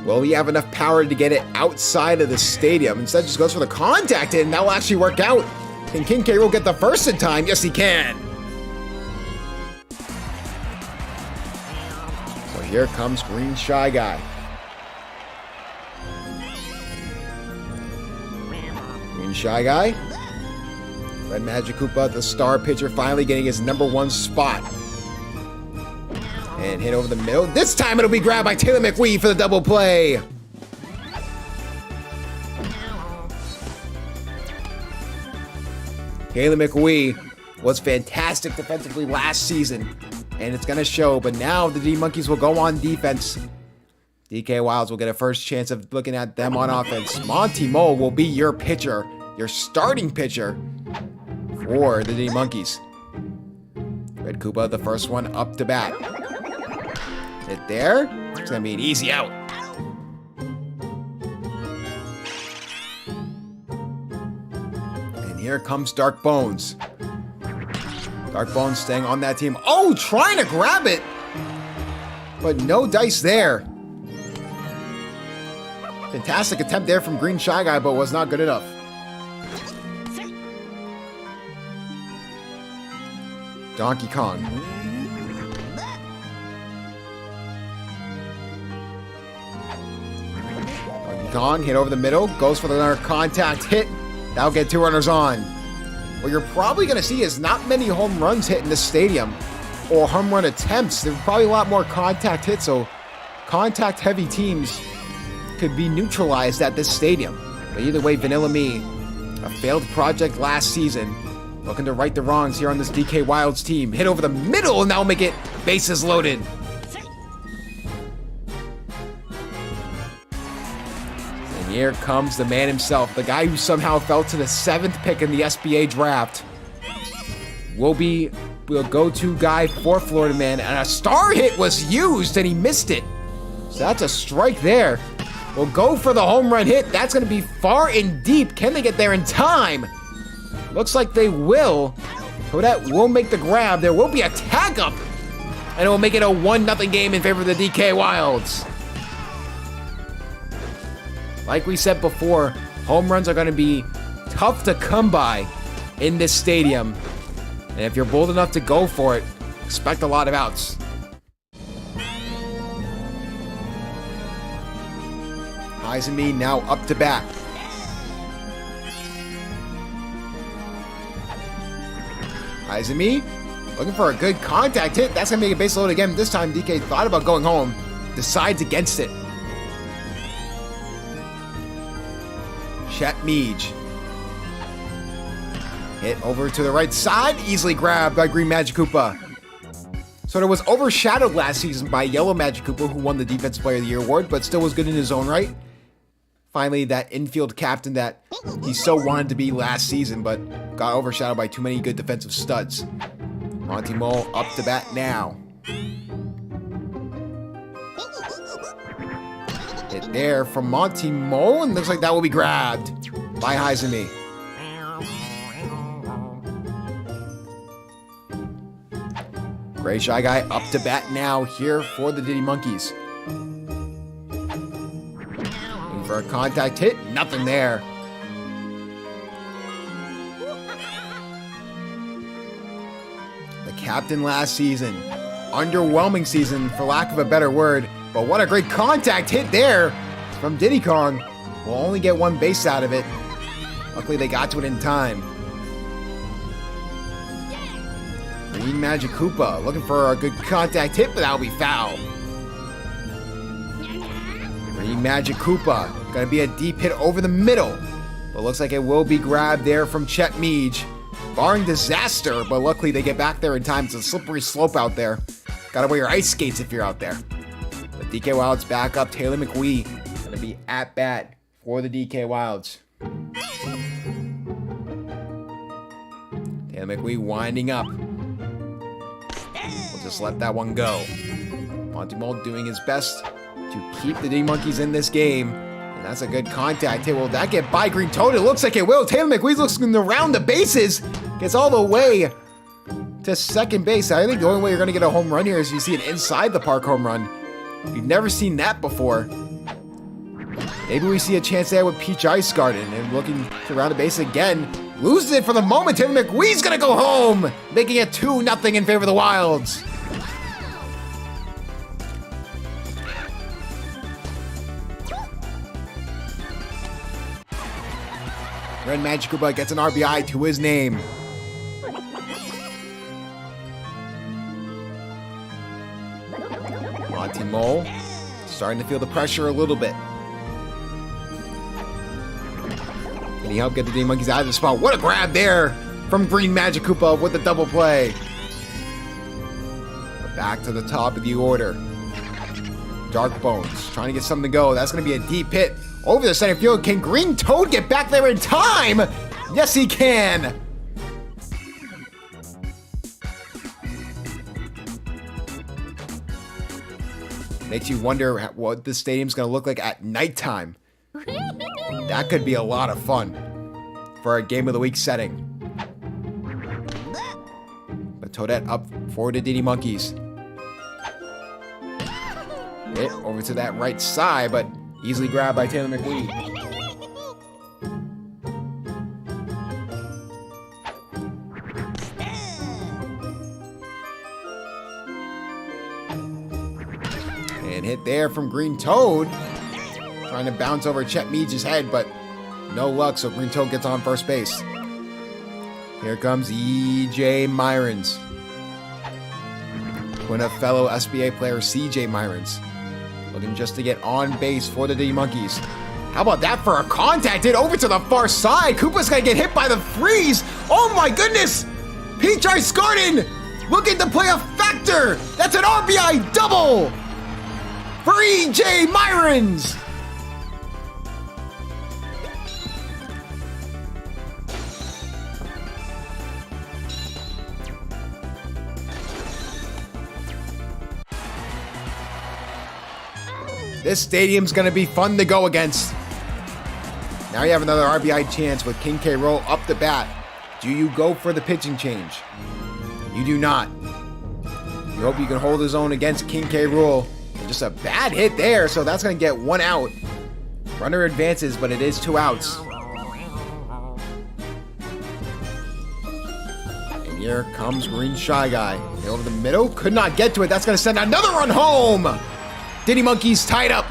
Will he have enough power to get it outside of the stadium? Instead, just goes for the contact hit, and that will actually work out. Can King K. Rool get the first in time? Yes, he can. So here comes Green Shy Guy. Green Shy Guy. Red Magic Koopa, the star pitcher, finally getting his #1 spot. And hit over the middle. This time it'll be grabbed by Taylor McWee for the double play. Taylor McWee was fantastic defensively last season, and it's going to show. But now the D Monkeys will go on defense. DK Wilds will get a first chance of looking at them on offense. Monty Mole will be your pitcher, your starting pitcher for the D Monkeys. Red Koopa, the first one up to bat. Hit there. It's going to be an easy out. And here comes Dark Bones. Dark Bones staying on that team. Oh, trying to grab it. But no dice there. Fantastic attempt there from Green Shy Guy, but was not good enough. Donkey Kong. Donkey Kong hit over the middle, goes for another contact hit. That'll get 2 runners on. What you're probably going to see is not many home runs hit in this stadium, or home run attempts. There's probably a lot more contact hits, so contact heavy teams could be neutralized at this stadium. But either way, Vanilla Me, a failed project last season, looking to right the wrongs here on this DK Wilds team. Hit over the middle, and that'll make it bases loaded. And here comes the man himself, the guy who somehow fell to the 7th pick in the SBA draft. Will be the go-to guy for Florida Man, and a star hit was used, and he missed it. So that's a strike there. We'll go for the home run hit. That's going to be far and deep. Can they get there in time? Looks like they will. Kodet will make the grab. There will be a tag up, and it will make it a 1-0 game in favor of the DK Wilds. Like we said before, home runs are going to be tough to come by in this stadium. And if you're bold enough to go for it, expect a lot of outs. Izumi now up to bat. Izumi looking for a good contact hit. That's going to make a base load again. This time DK thought about going home. Decides against it. Chet Meej. Hit over to the right side. Easily grabbed by Green Magic Koopa. Sort of was overshadowed last season by Yellow Magic Koopa, who won the Defensive Player of the Year award, but still was good in his own right. Finally, that infield captain that he so wanted to be last season, but got overshadowed by too many good defensive studs. Monty Mole up to bat now. Hit there from Monty Mole, and looks like that will be grabbed by Izumi. Gray Shy Guy up to bat now here for the Diddy Monkeys. for a contact hit. Nothing there. The captain last season. Underwhelming season, for lack of a better word. But what a great contact hit there from Diddy Kong. We'll only get one base out of it. Luckily, they got to it in time. Green Magic Koopa looking for a good contact hit, but that'll be foul. Green Magic Koopa. Gonna be a deep hit over the middle. But looks like it will be grabbed there from Chet Meej. Barring disaster, but luckily they get back there in time. It's a slippery slope out there. Gotta wear your ice skates if you're out there. The DK Wilds back up. Taylor McWee gonna be at bat for the DK Wilds. Taylor McWee winding up. We'll just let that one go. Monty Mole doing his best to keep the D-Monkeys in this game. And that's a good contact hit. Will that get by Green Toad? It looks like it will. Taylor McWee's looking around the bases. Gets all the way to second base. I think the only way you're going to get a home run here is you see an inside the park home run. You've never seen that before. Maybe we see a chance there with Peach Ice Garden. And looking to round the base again. Loses it for the moment. Taylor McWee's going to go home. Making it 2-0 in favor of the Wilds. Red Magic Koopa gets an RBI to his name. Monty Mole starting to feel the pressure a little bit. Can he help get the D-Monkeys out of the spot? What a grab there from Green Magic Koopa with the double play. But back to the top of the order. Dark Bones trying to get something to go. That's going to be a deep hit over the center field. Can Green Toad get back there in time? Yes, he can. Makes you wonder what the stadium's going to look like at nighttime. That could be a lot of fun for a game of the week setting. But Toadette up for the Diddy Monkeys. Hit over to that right side, but easily grabbed by Taylor McWee. And hit there from Green Toad. Trying to bounce over Chet Meej's head, but no luck, so Green Toad gets on first base. Here comes E.J. Myrons. Twin of fellow SBA player C.J. Myrons. Looking just to get on base for the D-Monkeys. How about that for a contact hit over to the far side? Koopa's gonna get hit by the freeze. Oh my goodness! Peach Ice Garden looking to play a factor. That's an RBI double for E.J. Myrons. This stadium's going to be fun to go against. Now you have another RBI chance with King K. Rool up the bat. Do you go for the pitching change? You do not. You hope you can hold his own against King K. Rool. Just a bad hit there, so that's going to get one out. Runner advances, but it is 2 outs. And here comes Green Shy Guy. Hit over the middle, could not get to it. That's going to send another run home. Diddy Monkeys tied up.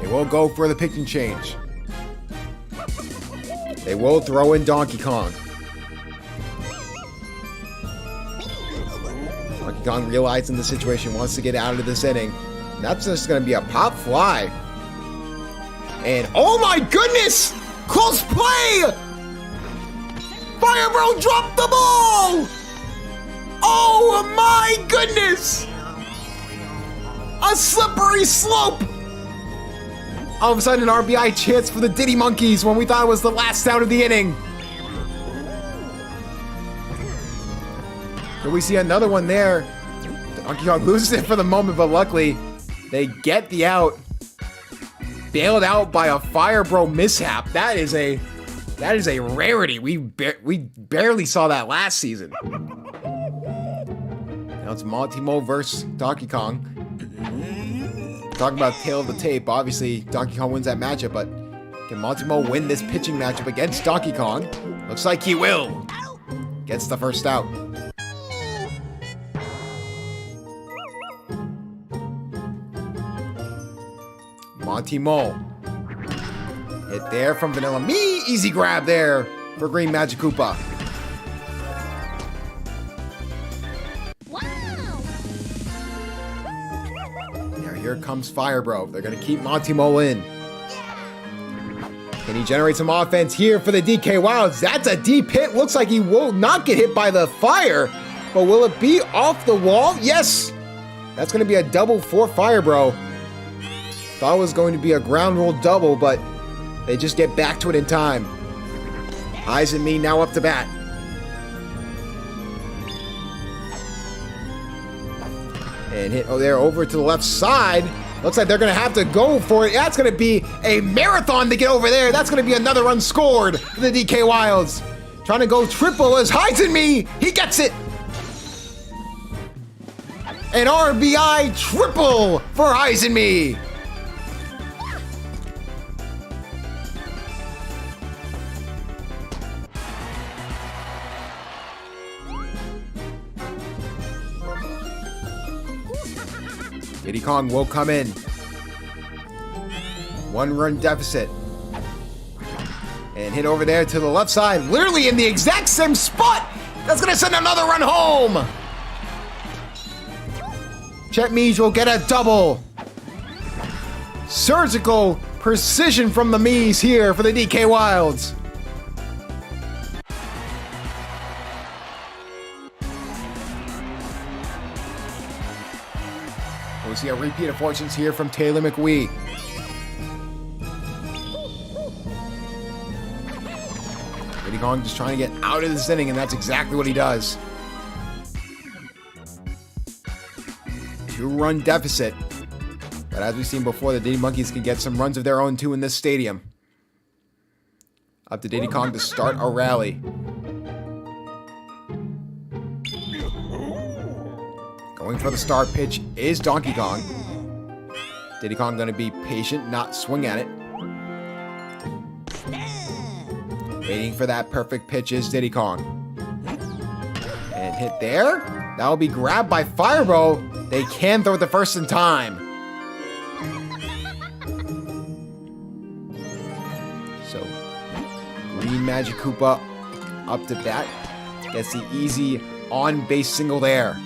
They will go for the pitching change. They will throw in Donkey Kong. Donkey Kong realizing the situation, wants to get out of this inning. That's just going to be a pop fly. And oh my goodness! Close play! Fire Bro dropped the ball! Oh my goodness! A slippery slope! All of a sudden, an RBI chance for the Diddy Monkeys when we thought it was the last out of the inning. Here we see another one there. Donkey Kong loses it for the moment, but luckily, they get the out. Bailed out by a Fire Bro mishap. That is a That is a rarity. We barely saw that last season. Now it's Monty Mo versus Donkey Kong. Talking about tail of the tape. Obviously, Donkey Kong wins that matchup, but can Monty Mo win this pitching matchup against Donkey Kong? Looks like he will. Gets the first out. Monty Mo. Hit there from Vanilla Me. Easy grab there for Green Magic Koopa. Now here comes Fire Bro. They're going to keep Monty Mo in. Can he generate some offense here for the DK Wilds? That's a deep hit. Looks like he will not get hit by the fire. But will it be off the wall? Yes. That's going to be a double for Fire Bro. Thought it was going to be a ground rule double, but they just get back to it in time. Eyes and Me now up to bat. And hit there over to the left side. Looks like they're going to have to go for it. That's going to be a marathon to get over there. That's going to be another run scored for the DK Wilds. Trying to go triple as Hides and Me. He gets it. An RBI triple for Hides and Me. Diddy Kong will come in. 1-run deficit. And hit over there to the left side, literally in the exact same spot. That's going to send another run home. Chet Meej will get a double. Surgical precision from the Mees here for the DK Wilds. We see a repeat of fortunes here from Taylor McWee. Diddy Kong just trying to get out of this inning, and that's exactly what he does. 2-run deficit. But as we've seen before, the Diddy Monkeys can get some runs of their own too in this stadium. Up to Diddy Kong to start a rally. Going for the start pitch is Donkey Kong. Diddy Kong going to be patient, not swing at it. Waiting for that perfect pitch is Diddy Kong. And hit there. That will be grabbed by Fire Bro. They can throw it the first in time. So, Green Magic Koopa up to bat. Gets the easy on-base single there.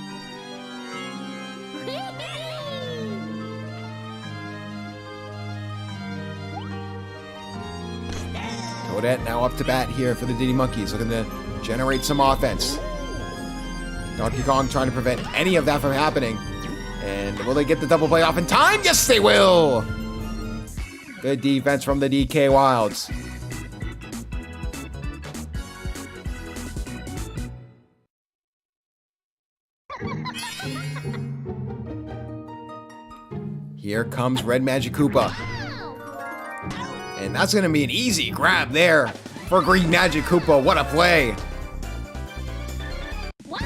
Toadette now up to bat here for the Diddy Monkeys, looking to generate some offense. Donkey Kong trying to prevent any of that from happening. And will they get the double play off in time? Yes, they will! Good defense from the DK Wilds. Here comes Red Magic Koopa. And that's going to be an easy grab there for Green Magic Koopa. What a play. Wow.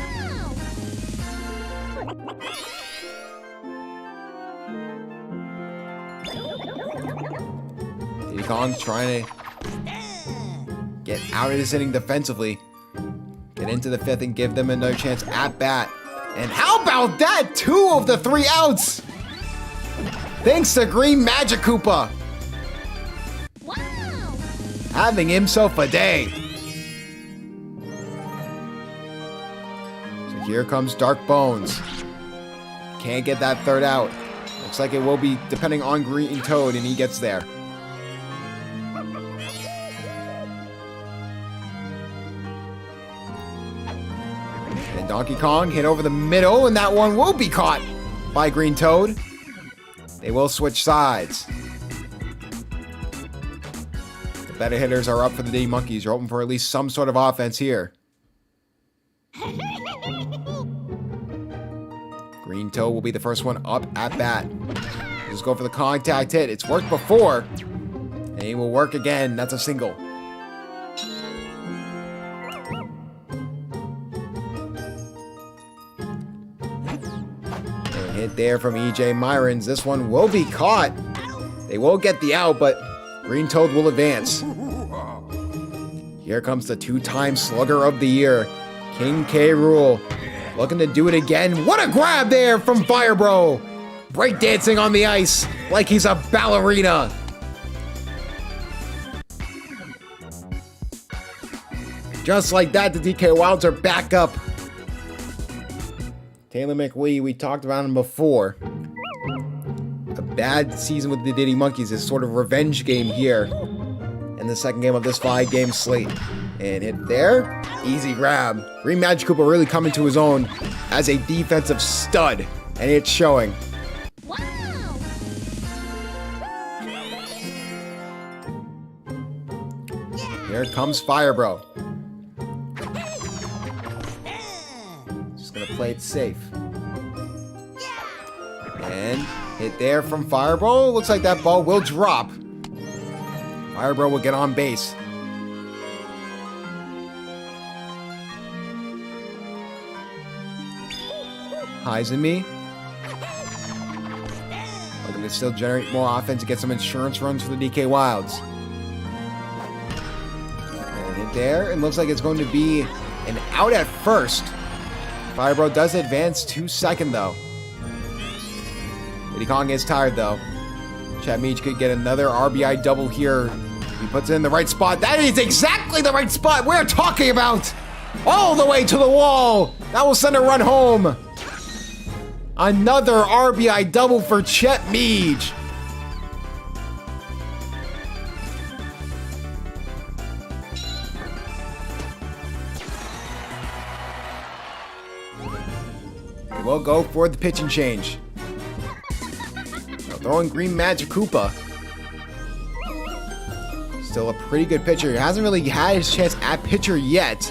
Diddy Kong trying to get out of this inning defensively. Get into the fifth and give them another chance at bat. And how about that? 2 of the 3 outs. Thanks to Green Magic Koopa. Having himself a day. So here comes Dark Bones. Can't get that third out. Looks like it will be depending on Green Toad, and he gets there. And Donkey Kong hit over the middle, and that one will be caught by Green Toad. They will switch sides. Better hitters are up for the Diddy Monkeys. You're hoping for at least some sort of offense here. Green Toe will be the first one up at bat. Just go for the contact hit. It's worked before. And he will work again. That's a single. Hit there from EJ Myrons. This one will be caught. They will get the out, but Green Toad will advance. Here comes the two-time Slugger of the Year, King K. Rool. Looking to do it again. What a grab there from Firebro. Breakdancing on the ice like he's a ballerina. Just like that, the DK Wilds are back up. Taylor McLee, we talked about him before. A bad season with the Diddy Monkeys is sort of revenge game here in the second game of this 5-game slate. And hit there, easy grab. Green Magic Koopa really coming to his own as a defensive stud, and it's showing. Wow. Here comes Firebro. Just gonna play it safe. And hit there from Firebro. Looks like that ball will drop. Firebro will get on base. Heisemi. Looking to still generate more offense to get some insurance runs for the DK Wilds. And hit there. It looks like it's going to be an out at first. Firebro does advance to second, though. Diddy Kong is tired, though. Chad Meach could get another RBI double here. He puts it in the right spot. That is exactly the right spot we're talking about. All the way to the wall. That will send a run home. Another RBI double for Chet Meach. They will go for the pitching change. Throwing Green Magic Koopa. Still a pretty good pitcher. He hasn't really had his chance at pitcher yet.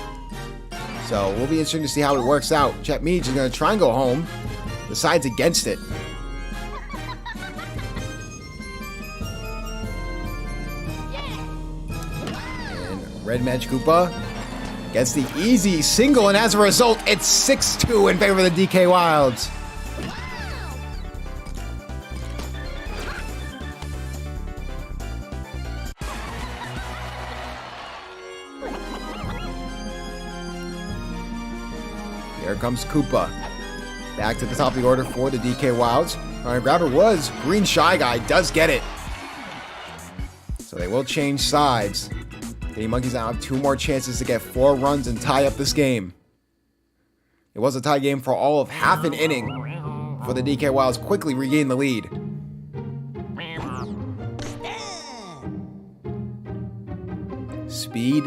So we'll be interesting to see how it works out. Chet Meach is going to try and go home. Decides against it. And Red Magic Koopa gets the easy single, and as a result, it's 6-2 in favor of the DK Wilds. Here comes Koopa. Back to the top of the order for the DK Wilds. Our grabber was Green Shy Guy. Does get it. So they will change sides. The Monkeys now have 2 more chances to get 4 runs and tie up this game. It was a tie game for all of half an inning for the DK Wilds quickly regain the lead. Speed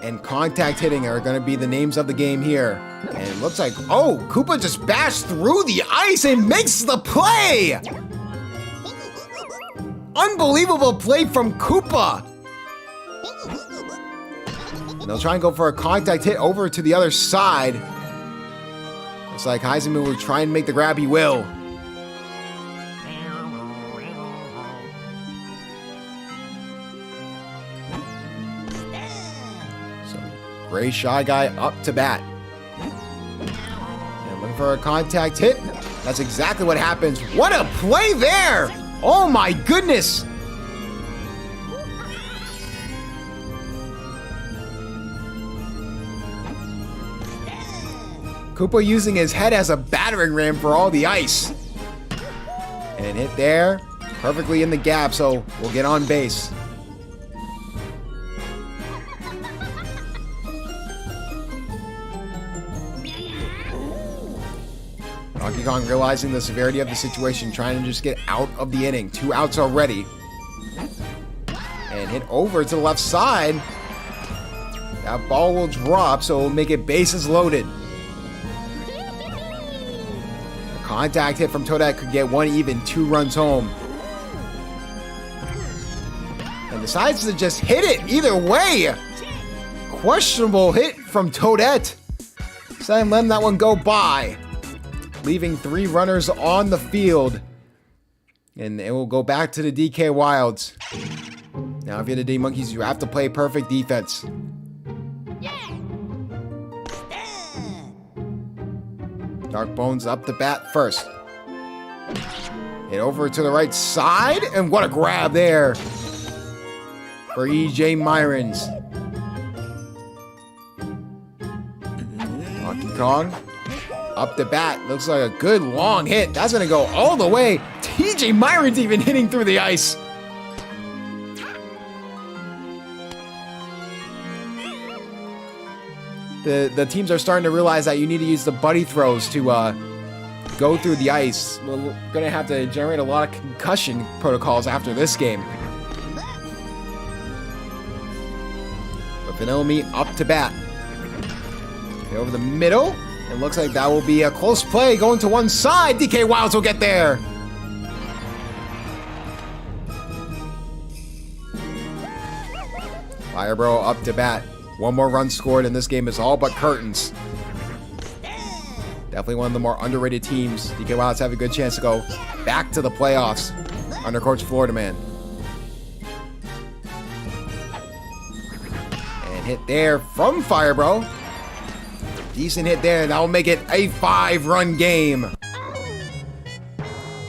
and contact hitting are going to be the names of the game here. And it looks like, oh, Koopa just bashed through the ice and makes the play! Unbelievable play from Koopa! And they'll try and go for a contact hit over to the other side. Looks like Heisman will try and make the grab. He will. So, Gray Shy Guy up to bat. And looking for a contact hit. That's exactly what happens. What a play there! Oh my goodness! Koopa using his head as a battering ram for all the ice. And hit there, perfectly in the gap, so we'll get on base. Donkey Kong realizing the severity of the situation, trying to just get out of the inning. 2 outs already. And hit over to the left side. That ball will drop, so we'll make it bases loaded. Contact hit from Toadette could get 1 even, 2 runs home. And decides to just hit it either way. Questionable hit from Toadette. Letting that one go by. Leaving 3 runners on the field. And it will go back to the DK Wilds. Now, if you're the D Monkeys, you have to play perfect defense. Dark Bones up to bat first. And over to the right side. And what a grab there for EJ Myrons. Donkey Kong up the bat. Looks like a good long hit. That's going to go all the way. EJ Myrons even hitting through the ice. The teams are starting to realize that you need to use the buddy throws to go through the ice. We're going to have to generate a lot of concussion protocols after this game. But Vanilla Meat up to bat. Okay, over the middle. It looks like that will be a close play going to one side. DK Wilds will get there. Firebro up to bat. One more run scored, and this game is all but curtains. Definitely one of the more underrated teams. DK Wilds have a good chance to go back to the playoffs under Coach Florida Man. And hit there from Firebro. Decent hit there. That will make it a 5-run game.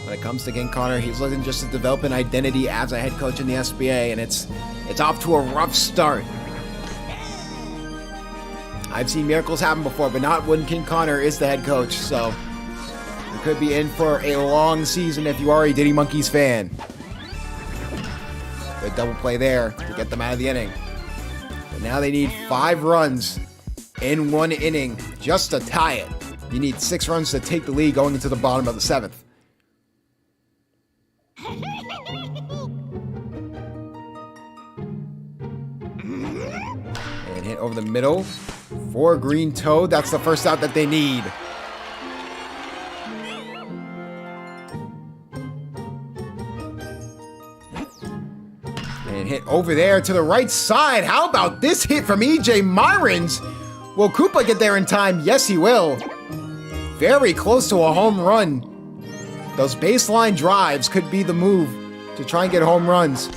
When it comes to King Connor, he's looking just to develop an identity as a head coach in the SBA, and it's off to a rough start. I've seen miracles happen before, but not when King Connor is the head coach, so you could be in for a long season if you are a Diddy Monkeys fan. Good double play there to get them out of the inning. But now they need 5 runs in 1 inning just to tie it. You need 6 runs to take the lead going into the bottom of the 7th. And hit over the middle for Green Toad. That's the first out that they need. And hit over there to the right side. How about this hit from EJ Myrons? Will Koopa get there in time? Yes, he will. Very close to a home run. Those baseline drives could be the move to try and get home runs.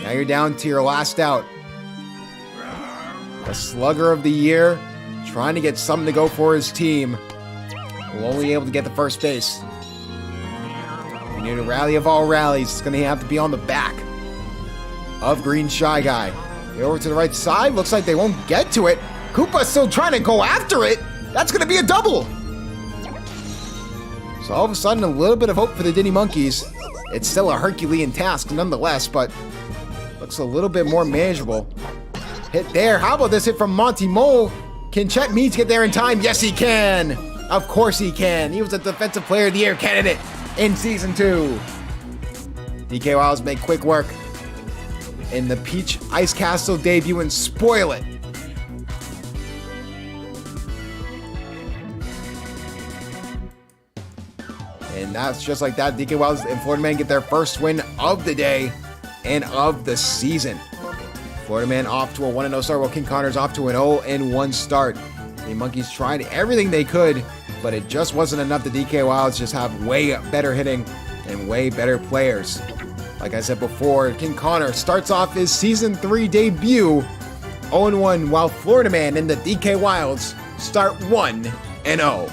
Now you're down to your last out. The slugger of the year, trying to get something to go for his team. Will only be able to get the first base. You need a rally of all rallies. It's going to have to be on the back of Green Shy Guy. Get over to the right side. Looks like they won't get to it. Koopa's still trying to go after it. That's going to be a double. So all of a sudden, a little bit of hope for the Diddy Monkeys. It's still a Herculean task nonetheless, but looks a little bit more manageable. Hit there. How about this hit from Monty Mole? Can Chet Meads get there in time? Yes, he can. Of course he can. He was a Defensive Player of the Year candidate in Season 2. DK Wilds make quick work in the Peach Ice Castle debut and spoil it. And that's just like that. DK Wilds and Florida Man get their first win of the day and of the season. Florida Man off to a 1-0 start, while King Connor's off to an 0-1 start. The Monkeys tried everything they could, but it just wasn't enough. The DK Wilds just have way better hitting and way better players. Like I said before, King Connor starts off his Season 3 debut 0-1, while Florida Man and the DK Wilds start 1-0.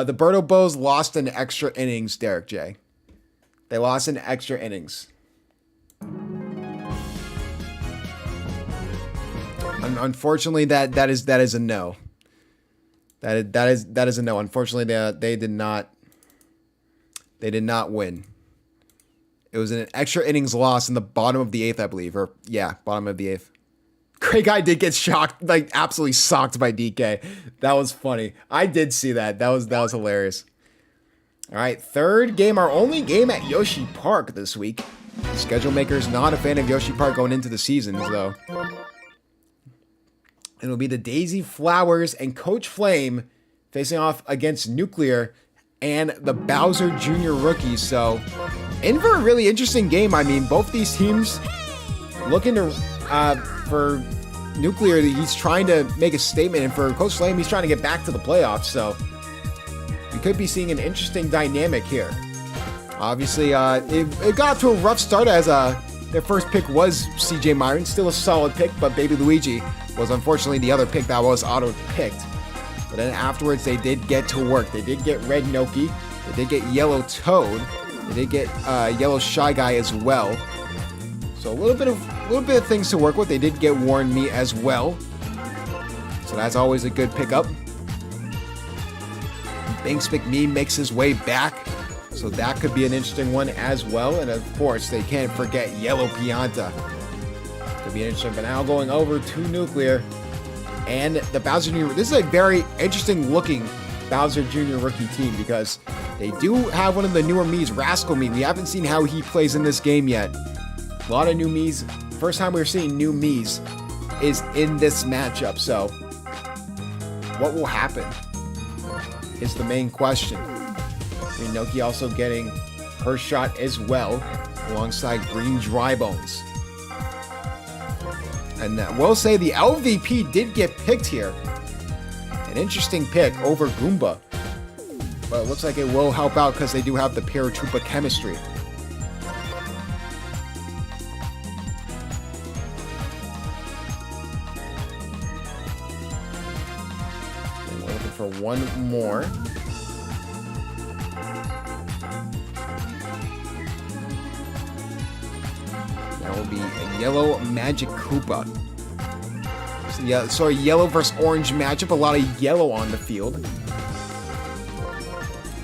The Birdo Bows lost in extra innings, Derek J. They lost in extra innings. Unfortunately, that is a no. That is a no. Unfortunately, they did not win. It was an extra innings loss in the bottom of the 8th, I believe, or yeah, bottom of the 8th. Craig Guy did get shocked, like absolutely socked by DK. That was funny. I did see that. That was hilarious. All right, third game, our only game at Yoshi Park this week. The schedule maker's not a fan of Yoshi Park going into the season, though. It'll be the Daisy Flowers and Coach Flame facing off against Nuclear and the Bowser Jr. rookies. So, in for a really interesting game. I mean, both these teams looking to for Nuclear, he's trying to make a statement, and for Coach Flame, he's trying to get back to the playoffs. So we could be seeing an interesting dynamic here. Obviously, it got to a rough start as their first pick was CJ Myron, still a solid pick, but Baby Luigi was unfortunately the other pick that was auto-picked. But then afterwards, they did get to work. They did get Red Noki. They did get Yellow Toad. They did get Yellow Shy Guy as well. So a little bit of things to work with. They did get Warn Me as well. So that's always a good pickup. Binks McMee makes his way back. So that could be an interesting one as well. And of course, they can't forget Yellow Pianta. Could be interesting. But now going over to Nuclear and the Bowser Jr. This is a very interesting looking Bowser Jr. rookie team because they do have one of the newer Miis, Rascal Mii. We haven't seen how he plays in this game yet. A lot of new Miis. First time we're seeing new Miis is in this matchup. So what will happen is the main question. Noki also getting her shot as well, alongside Green Dry Bones. And we'll say the LVP did get picked here. An interesting pick over Goomba. But it looks like it will help out because they do have the Paratroopa chemistry. And we're looking for one more. That will be a Yellow Magic Koopa. So yeah, sorry, yellow versus orange matchup. A lot of yellow on the field.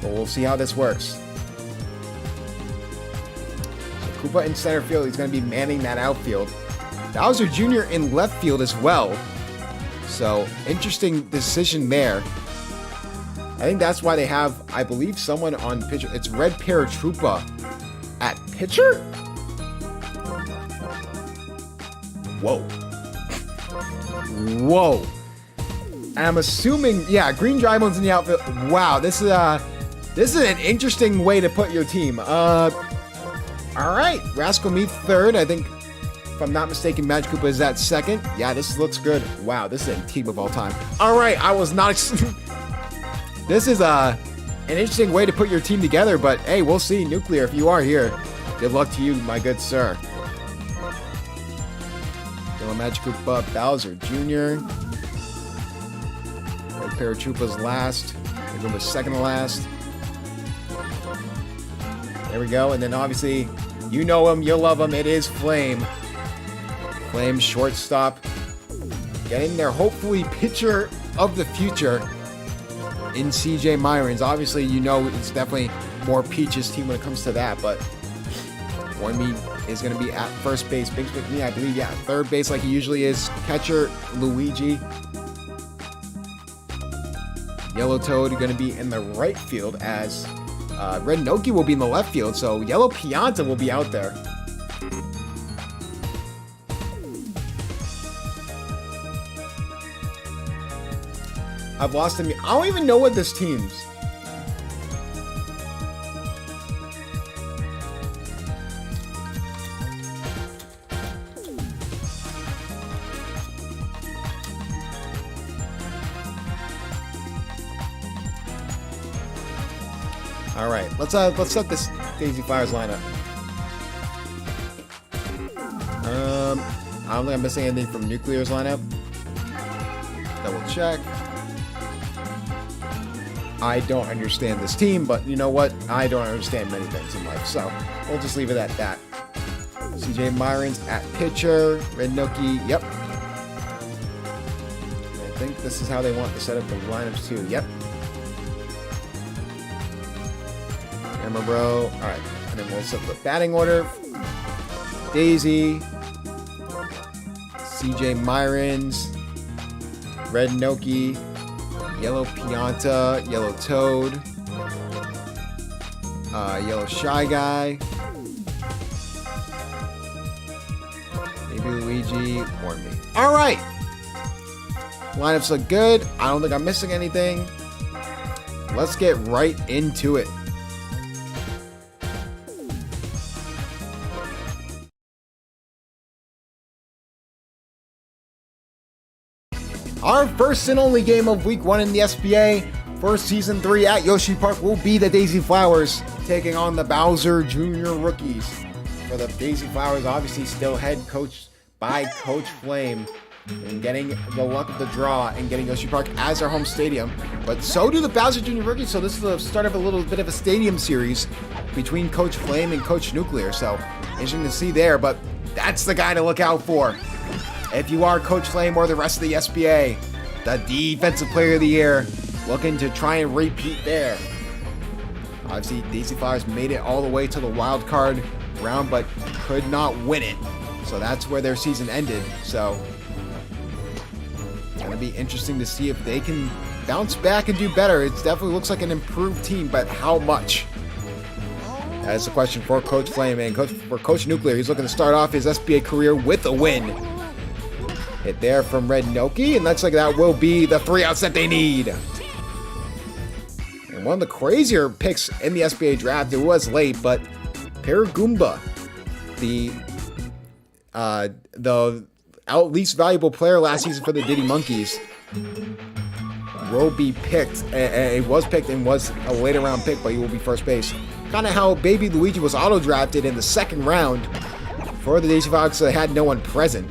But we'll see how this works. So Koopa in center field. He's going to be manning that outfield. Bowser Jr. in left field as well. So interesting decision there. I think that's why they have, I believe, someone on pitcher. It's Red Paratroopa at pitcher? Whoa. Whoa. I'm assuming, yeah, Green Dry Bones in the outfield. Wow, this is an interesting way to put your team. All right, Rascal Mii third. I think, if I'm not mistaken, Magic Koopa is at second. Yeah, this looks good. Wow, this is a team of all time. All right, I was not. This is an interesting way to put your team together, but hey, we'll see. Nuclear, if you are here, good luck to you, my good sir. Yellow Magic Koopa, Bowser Jr. Red Paratroopa's last. Goomba's second to last. There we go. And then obviously, you know him, you love him. It is Flame. Flame, shortstop. Getting there, hopefully, pitcher of the future in CJ Myron's. Obviously, you know it's definitely more Peach's team when it comes to that, but Warn Me is going to be at first base. Binks McMee, I believe, yeah, third base like he usually is. Catcher, Luigi. Yellow Toad going to be in the right field as Red Noki will be in the left field. So Yellow Pianta will be out there. I've lost him. I don't even know what this team's. All right, let's set this Daisy Flyers lineup. I don't think I'm missing anything from Nuclear's lineup. Double check. I don't understand this team, but you know what? I don't understand many things in life, so we'll just leave it at that. CJ Myron's at pitcher. Red Noki, yep. I think this is how they want to set up the lineups too. Yep. Camera Bro. All right, and then we'll set the batting order. Daisy, CJ Myron's, Red Noki, Yellow Pianta, Yellow Toad, Yellow Shy Guy, maybe Luigi, Warn Me. All right, lineups look good. I don't think I'm missing anything. Let's get right into it. Our first and only game of Week 1 in the SBA for Season 3 at Yoshi Park will be the Daisy Flowers taking on the Bowser Jr. rookies. For the Daisy Flowers, obviously still head coached by Coach Flame. and getting the luck of the draw and getting Yoshi Park as our home stadium. But so do the Bowser Jr. rookies. So this is the start of a little bit of a stadium series between Coach Flame and Coach Nuclear. So interesting to see there, but that's the guy to look out for. If you are Coach Flame or the rest of the SBA, the Defensive Player of the Year, looking to try and repeat there. Obviously, Daisy Flowers made it all the way to the wild card round, but could not win it. So that's where their season ended. So it's going to be interesting to see if they can bounce back and do better. It definitely looks like an improved team, but how much? That is the question for Coach Flame. And for Coach Nuclear, he's looking to start off his SBA career with a win. Hit there from Red Noki, and looks like that will be the 3 outs that they need. And one of the crazier picks in the SBA draft, it was late, but Paragoomba, the least valuable player last season for the Diddy Monkeys, will be picked. It was picked and was a later round pick, but he will be first base. Kind of how Baby Luigi was auto drafted in the second round for the Daisy Fox. They had no one present.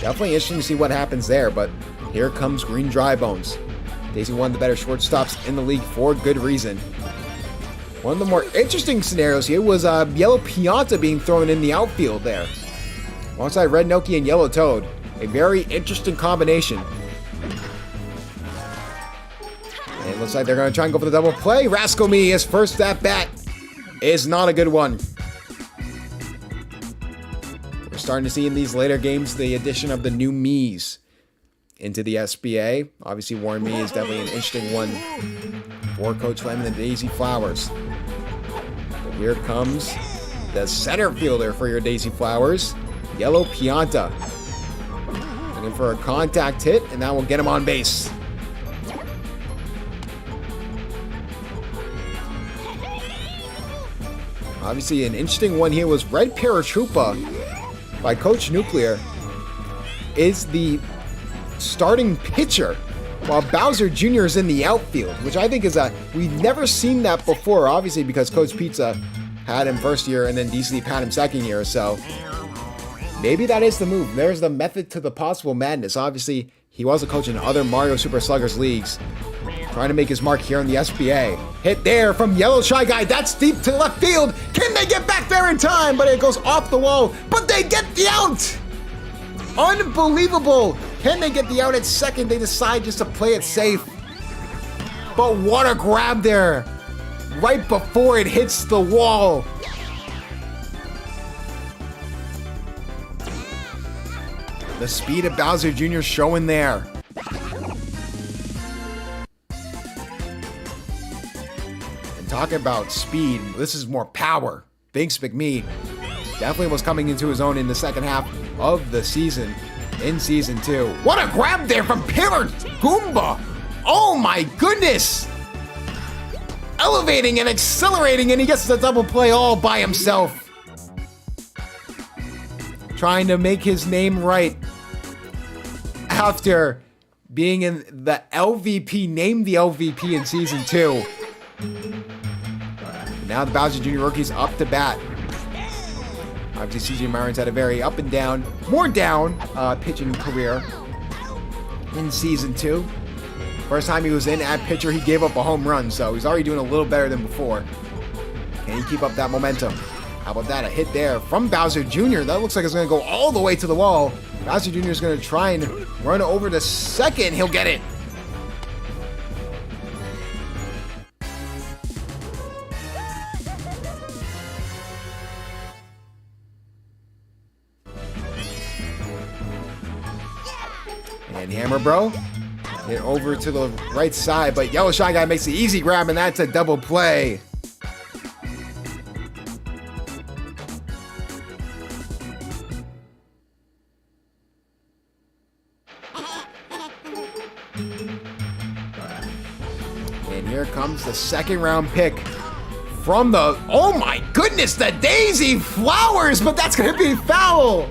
Definitely interesting to see what happens there, but here comes Green Dry Bones. Daisy, one of the better shortstops in the league for good reason. One of the more interesting scenarios here was Yellow Pianta being thrown in the outfield there, alongside Red Noki and Yellow Toad. A very interesting combination. And it looks like they're going to try and go for the double play. Rascal Me, his first at bat is not a good one. We're starting to see in these later games the addition of the new Miis into the SBA. Obviously, Warren Mee is definitely an interesting one for Coach Flame and the Daisy Flowers. But here comes the center fielder for your Daisy Flowers, Yellow Pianta. Looking for a contact hit, and that will get him on base. Obviously, an interesting one here was Red Paratroopa by Coach Nuclear is the starting pitcher, while Bowser Jr. is in the outfield, which I think is we've never seen that before, obviously because Coach Pizza had him first year and then D-Sleep had him second year, so maybe that is the move. There's the method to the possible madness. Obviously, he was a coach in other Mario Super Sluggers leagues, trying to make his mark here in the SBA. Hit there from Yellow Shy Guy, that's deep to left field. Can they get back there in time? But it goes off the wall, but they get the out! Unbelievable! Can they get the out at second? They decide just to play it safe. But what a grab there! Right before it hits the wall. The speed of Bowser Jr. showing there. And talking about speed, this is more power. Vince McMee definitely was coming into his own in the second half of the season. In Season 2. What a grab there from Paragoomba! Oh my goodness! Elevating and accelerating, and he gets the double play all by himself. Trying to make his name right after being in the LVP, named the LVP in Season 2. Now the Bowser Jr. rookie's up to bat. Obviously, CJ Myron's had a very up and down, more down pitching career in Season 2. First time he was in at pitcher, he gave up a home run, so he's already doing a little better than before. Can he keep up that momentum? How about that? A hit there from Bowser Jr. That looks like it's going to go all the way to the wall. Bowser Jr. is going to try and run over to second. He'll get it. And Hammer Bro hit over to the right side, but Yellow Shy Guy makes the easy grab, and that's a double play. And here comes the second round pick from the, oh my goodness, the Daisy Flowers, but that's going to be foul.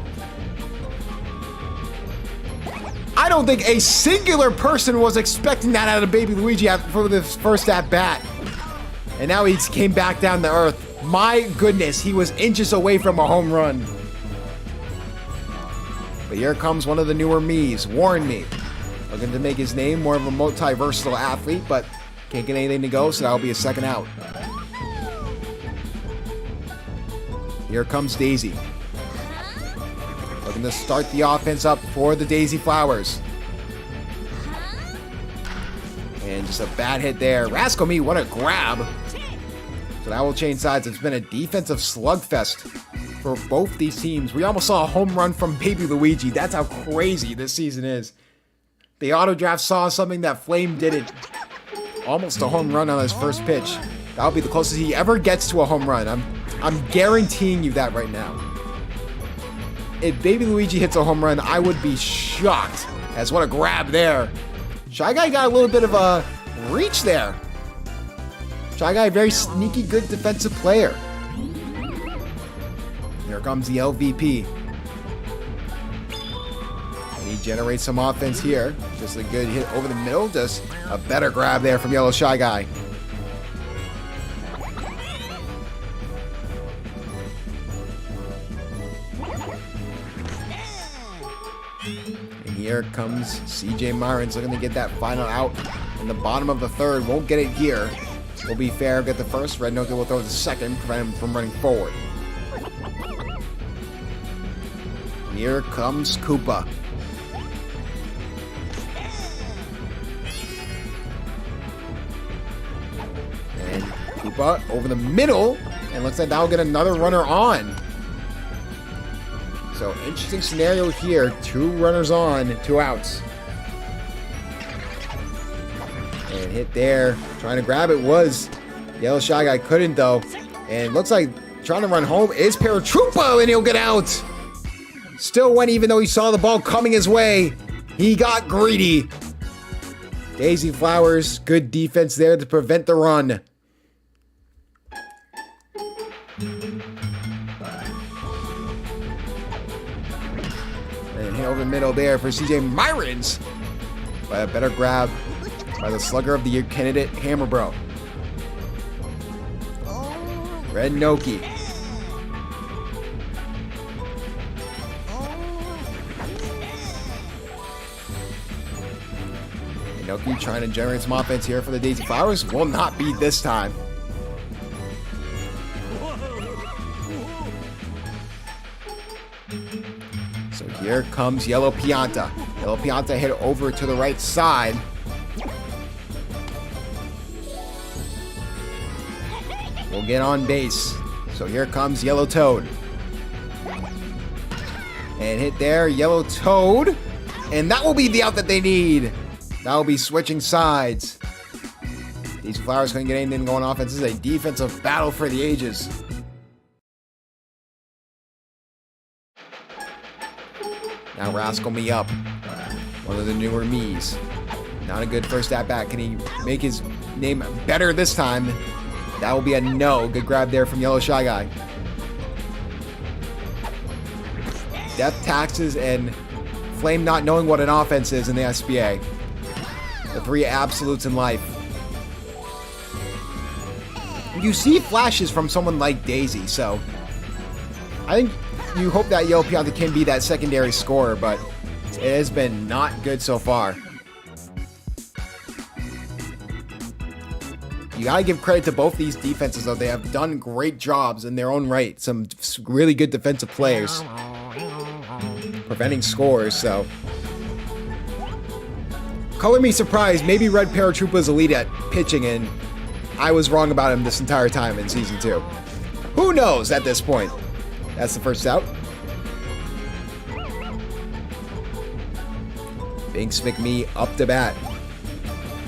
I don't think a singular person was expecting that out of Baby Luigi for this first at bat. And now he came back down to earth. My goodness, he was inches away from a home run. But here comes one of the newer me's, Warren Me. Looking to make his name more of a multi-versatile athlete, but can't get anything to go, so that'll be a second out. Here comes Daisy. Looking to start the offense up for the Daisy Flowers. And just a bad hit there. Rascal Me, what a grab. So that will change sides. It's been a defensive slugfest for both these teams. We almost saw a home run from Baby Luigi. That's how crazy this season is. The auto draft saw something that Flame didn't. Almost a home run on his first pitch. That'll be the closest he ever gets to a home run. I'm guaranteeing you that right now. If Baby Luigi hits a home run, I would be shocked. As what a grab there. Shy Guy got a little bit of a reach there. Shy Guy, very sneaky, good defensive player. Here comes the LVP. And he generates some offense here. Just a good hit over the middle. Just a better grab there from Yellow Shy Guy. And here comes CJ Myron's looking to get that final out in the bottom of the third. Won't get it here. Will be fair, get the first. Red Nokia will throw the second, prevent him from running forward. Here comes Koopa. And Koopa over the middle. And looks like that'll get another runner on. So, interesting scenario here. 2 runners on, 2 outs. And hit there. Trying to grab it was Yellow Shy Guy. Couldn't though. And looks like trying to run home is Paratroopa, and he'll get out. Still went even though he saw the ball coming his way. He got greedy. Daisy Flowers, good defense there to prevent the run. And hit over the middle there for CJ Myron's. But a better grab by the slugger of the year candidate, Hammer Bro. Red Noki. Noki trying to generate some offense here for the Daisy Flowers. Will not be this time. So here comes Yellow Pianta. Yellow Pianta hit over to the right side. We'll get on base. So here comes Yellow Toad. And hit there, Yellow Toad. And that will be the out that they need. That will be switching sides. These Flowers couldn't get anything going on offense. This is a defensive battle for the ages. Now Rascal Me up. One of the newer me's. Not a good first at bat. Can he make his name better this time? That will be a no. Good grab there from Yellow Shy Guy. Death taxes and Flame not knowing what an offense is in the SBA. The 3 absolutes in life. You see flashes from someone like Daisy, so I think you hope that Yellow Pianta can be that secondary scorer, but it has been not good so far. You gotta give credit to both these defenses, though. They have done great jobs in their own right. Some really good defensive players preventing scores, so color me surprised. Maybe Red Paratroopa is elite at pitching, and I was wrong about him this entire time in Season 2. Who knows at this point? That's the first out. Binks McMee up to bat.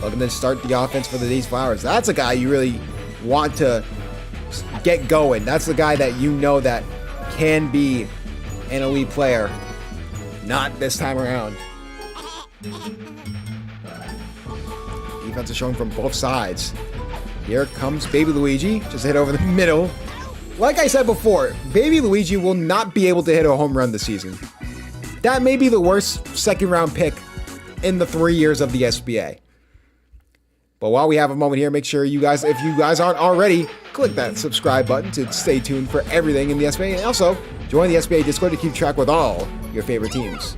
Looking to start the offense for the Daisy Flowers. That's a guy you really want to get going. That's the guy that you know that can be an elite player. Not this time around. Defense is showing from both sides. Here comes Baby Luigi. Just hit over the middle. Like I said before, Baby Luigi will not be able to hit a home run this season. That may be the worst second round pick in the 3 years of the SBA. But while we have a moment here, make sure you guys, if you guys aren't already, click that subscribe button to stay tuned for everything in the SBA. And also, Join the SBA Discord to keep track with all your favorite teams.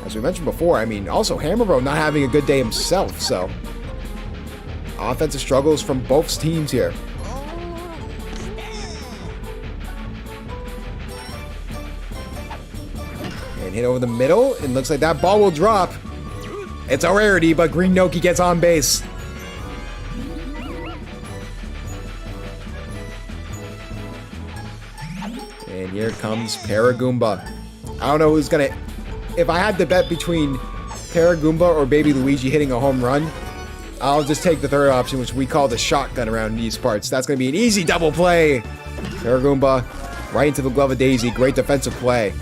As we mentioned before, I mean, also Hammerbro not having a good day himself, so offensive struggles from both teams here. And hit over the middle. It looks like that ball will drop. It's a rarity, but Green Noki gets on base. And here comes Paragoomba. I don't know who's gonna... If I had to bet between Paragoomba or Baby Luigi hitting a home run, I'll just take the third option, which we call the shotgun around these parts. That's gonna be an easy double play. Paragoomba right into the glove of Daisy. Great defensive play.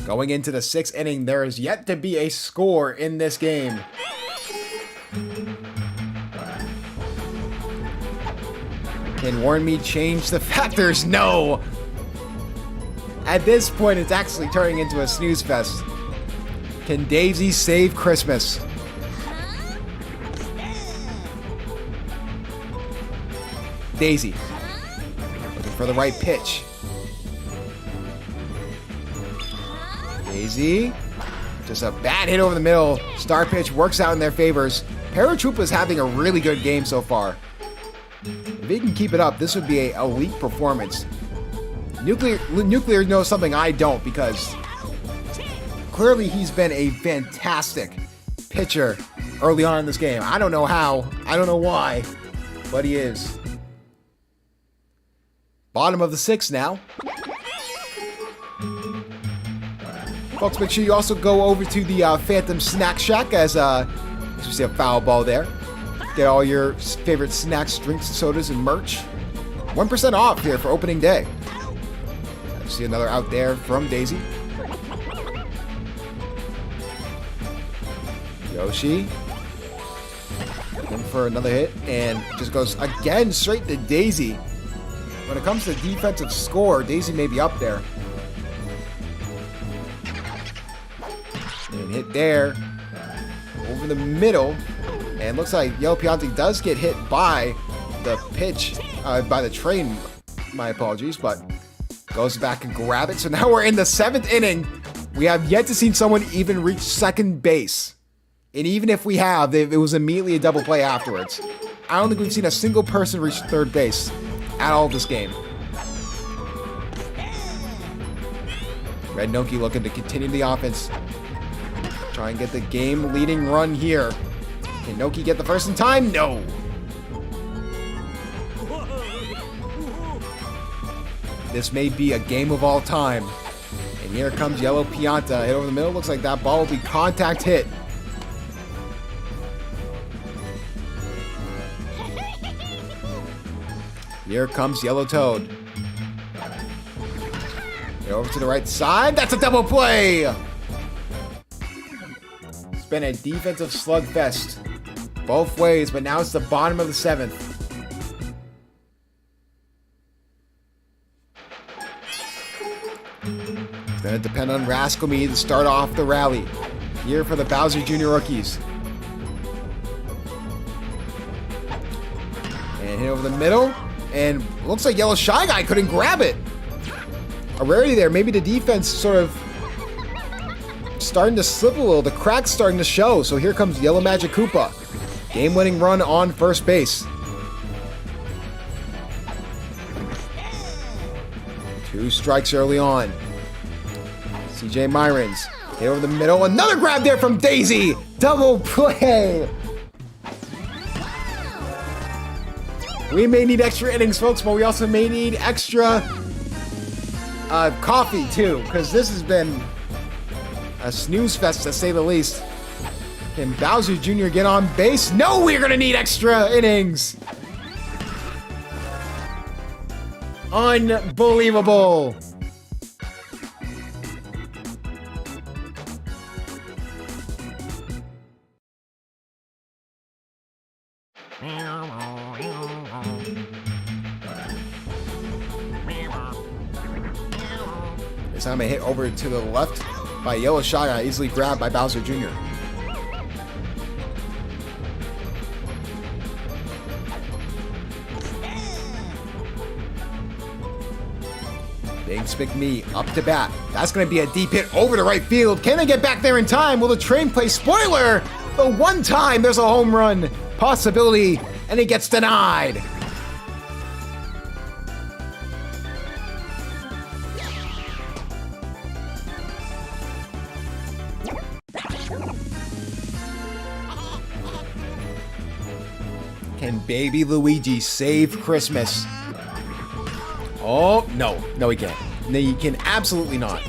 Going into the 6th inning, there is yet to be a score in this game. Can Warren Mead change the factors? No! At this point, it's actually turning into a snooze fest. Can Daisy save Christmas? Daisy. Looking for the right pitch. Daisy. Just a bad hit over the middle. Star pitch works out in their favors. Paratroopa's having a really good game so far. If he can keep it up, this would be an elite performance. Nuclear knows something I don't, because clearly he's been a fantastic pitcher early on in this game. I don't know how. I don't know why, but he is. Bottom of the 6th now. Folks, make sure you also go over to the Phantom Snack Shack as we see a foul ball there. Get all your favorite snacks, drinks, sodas, and merch. 1% off here for opening day. I see another out there from Daisy. Yoshi. Looking for another hit, and just goes again straight to Daisy. When it comes to defensive score, Daisy may be up there. And hit there. Over the middle. And looks like Yellow Piante does get hit by the pitch, by the train. My apologies, but goes back and grab it. So now we're in the 7th inning. We have yet to see someone even reach second base. And even if we have, it was immediately a double play afterwards. I don't think we've seen a single person reach third base at all this game. Red Noki looking to continue the offense. Try and get the game-leading run here. Can Noki get the first in time? No. This may be a game of all time. And here comes Yellow Pianta. Hit over the middle. Looks like that ball will be contact hit. Here comes Yellow Toad. Get over to the right side. That's a double play. It's been a defensive slugfest both ways, but now it's the bottom of the 7th. It's going to depend on Rascal Me to start off the rally. Here for the Bowser Jr. rookies. And hit over the middle. And looks like Yellow Shy Guy couldn't grab it. A rarity there. Maybe the defense sort of starting to slip a little. The crack's starting to show. So here comes Yellow Magic Koopa. Game-winning run on first base. 2 strikes early on. CJ Myrons. Hit over the middle. Another grab there from Daisy. Double play. We may need extra innings, folks, but we also may need extra coffee, too, because this has been a snooze fest, to say the least. Can Bowser Jr. get on base? No, we're going to need extra innings. Unbelievable. This time a hit over to the left by Yellow Shy Guy, easily grabbed by Bowser Jr. Binks McMee up to bat. That's going to be a deep hit over to right field. Can they get back there in time? Will the train play spoiler? The one time there's a home run possibility, and he gets denied. Can baby Luigi save Christmas? Oh, no, he can't. No, he can absolutely not.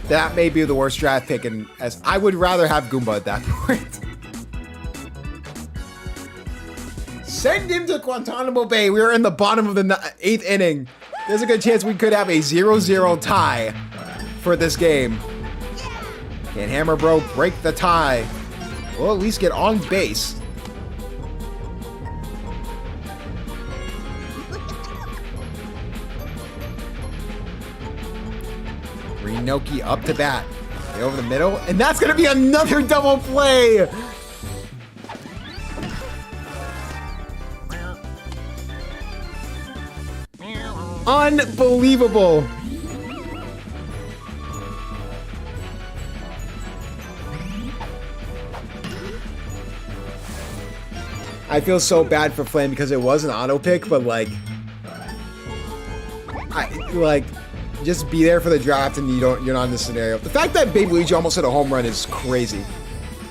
That may be the worst draft pick, and as I would rather have Goomba at that point. Send him to Guantanamo Bay. We are in the bottom of the 8th inning. There's a good chance we could have a 0-0 tie for this game. Can Hammer Bro break the tie? Well, at least get on base. Noki up to bat. Over the middle, and that's going to be another double play. Unbelievable. I feel so bad for Flynn because it was an auto pick, but just be there for the draft and you're not in this scenario. The fact that Baby Luigi almost hit a home run is crazy.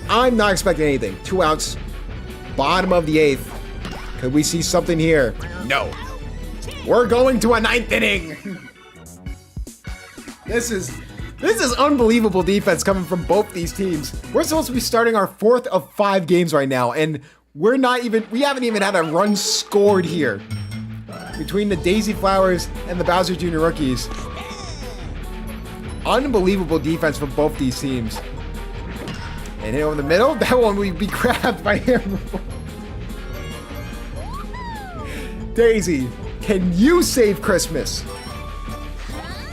I'm not expecting anything. 2 outs, bottom of the 8th. Could we see something here? No. We're going to a 9th inning. This is unbelievable defense coming from both these teams. We're supposed to be starting our 4th of 5 games right now, and we haven't even had a run scored here. Between the Daisy Flowers and the Bowser Jr. rookies. Unbelievable defense from both these teams. And hit over the middle. That one will be grabbed by him. Daisy, can you save Christmas?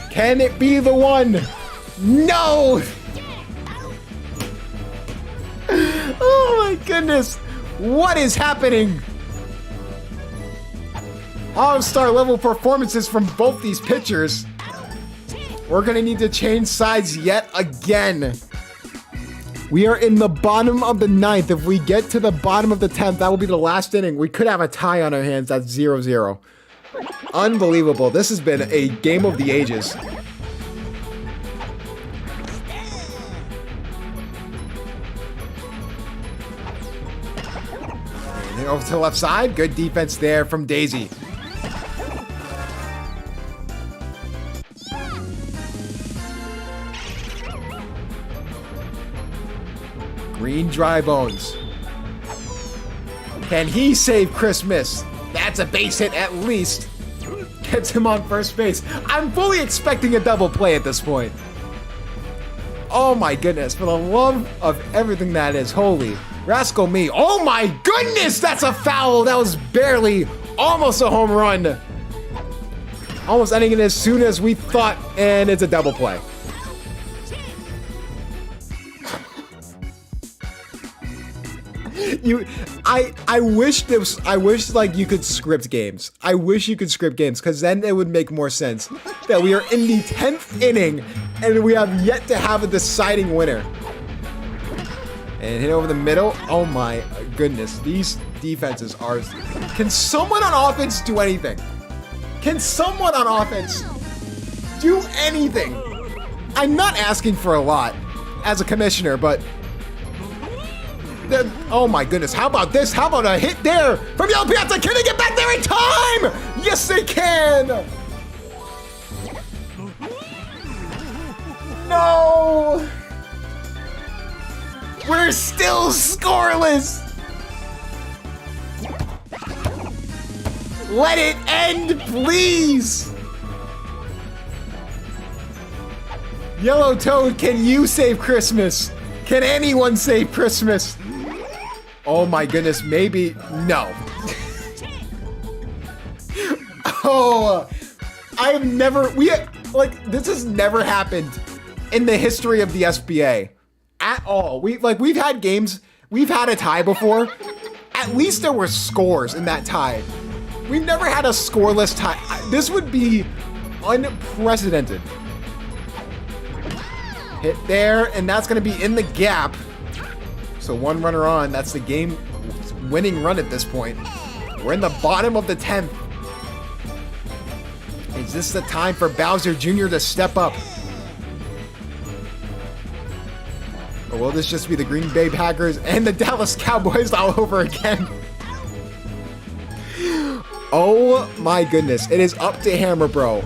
Can it be the one? No! Oh my goodness. What is happening? All-star level performances from both these pitchers. We're going to need to change sides yet again. We are in the bottom of the 9th. If we get to the bottom of the 10th, that will be the last inning. We could have a tie on our hands. That's 0-0. Unbelievable. This has been a game of the ages. And over to the left side. Good defense there from Daisy. Green Dry Bones. Can he save Christmas? That's a base hit at least. Gets him on first base. I'm fully expecting a double play at this point. Oh my goodness, for the love of everything that is holy. Rascal me. Oh my goodness, that's a foul. That was barely almost a home run. Almost ending it as soon as we thought, and it's a double play. I wish like you could script games. I wish you could script games because then it would make more sense that we are in the 10th inning and we have yet to have a deciding winner. And hit over the middle. Oh my goodness. These defenses are... Can someone on offense do anything? Can someone on offense do anything? I'm not asking for a lot as a commissioner, but... Oh my goodness, how about this? How about a hit there from Yellow Piazza? Can they get back there in time? Yes, they can! No! We're still scoreless! Let it end, please! Yellow Toad, can you save Christmas? Can anyone save Christmas? Oh my goodness, maybe, no. Oh, I have never, this has never happened in the history of the SBA at all. We've had games, we've had a tie before. At least there were scores in that tie. We've never had a scoreless tie. This would be unprecedented. Hit there, and that's going to be in the gap. So one runner on. That's the game-winning run at this point. We're in the bottom of the 10th. Is this the time for Bowser Jr. to step up? Or will this just be the Green Bay Packers and the Dallas Cowboys all over again? Oh my goodness. It is up to Hammer Bro.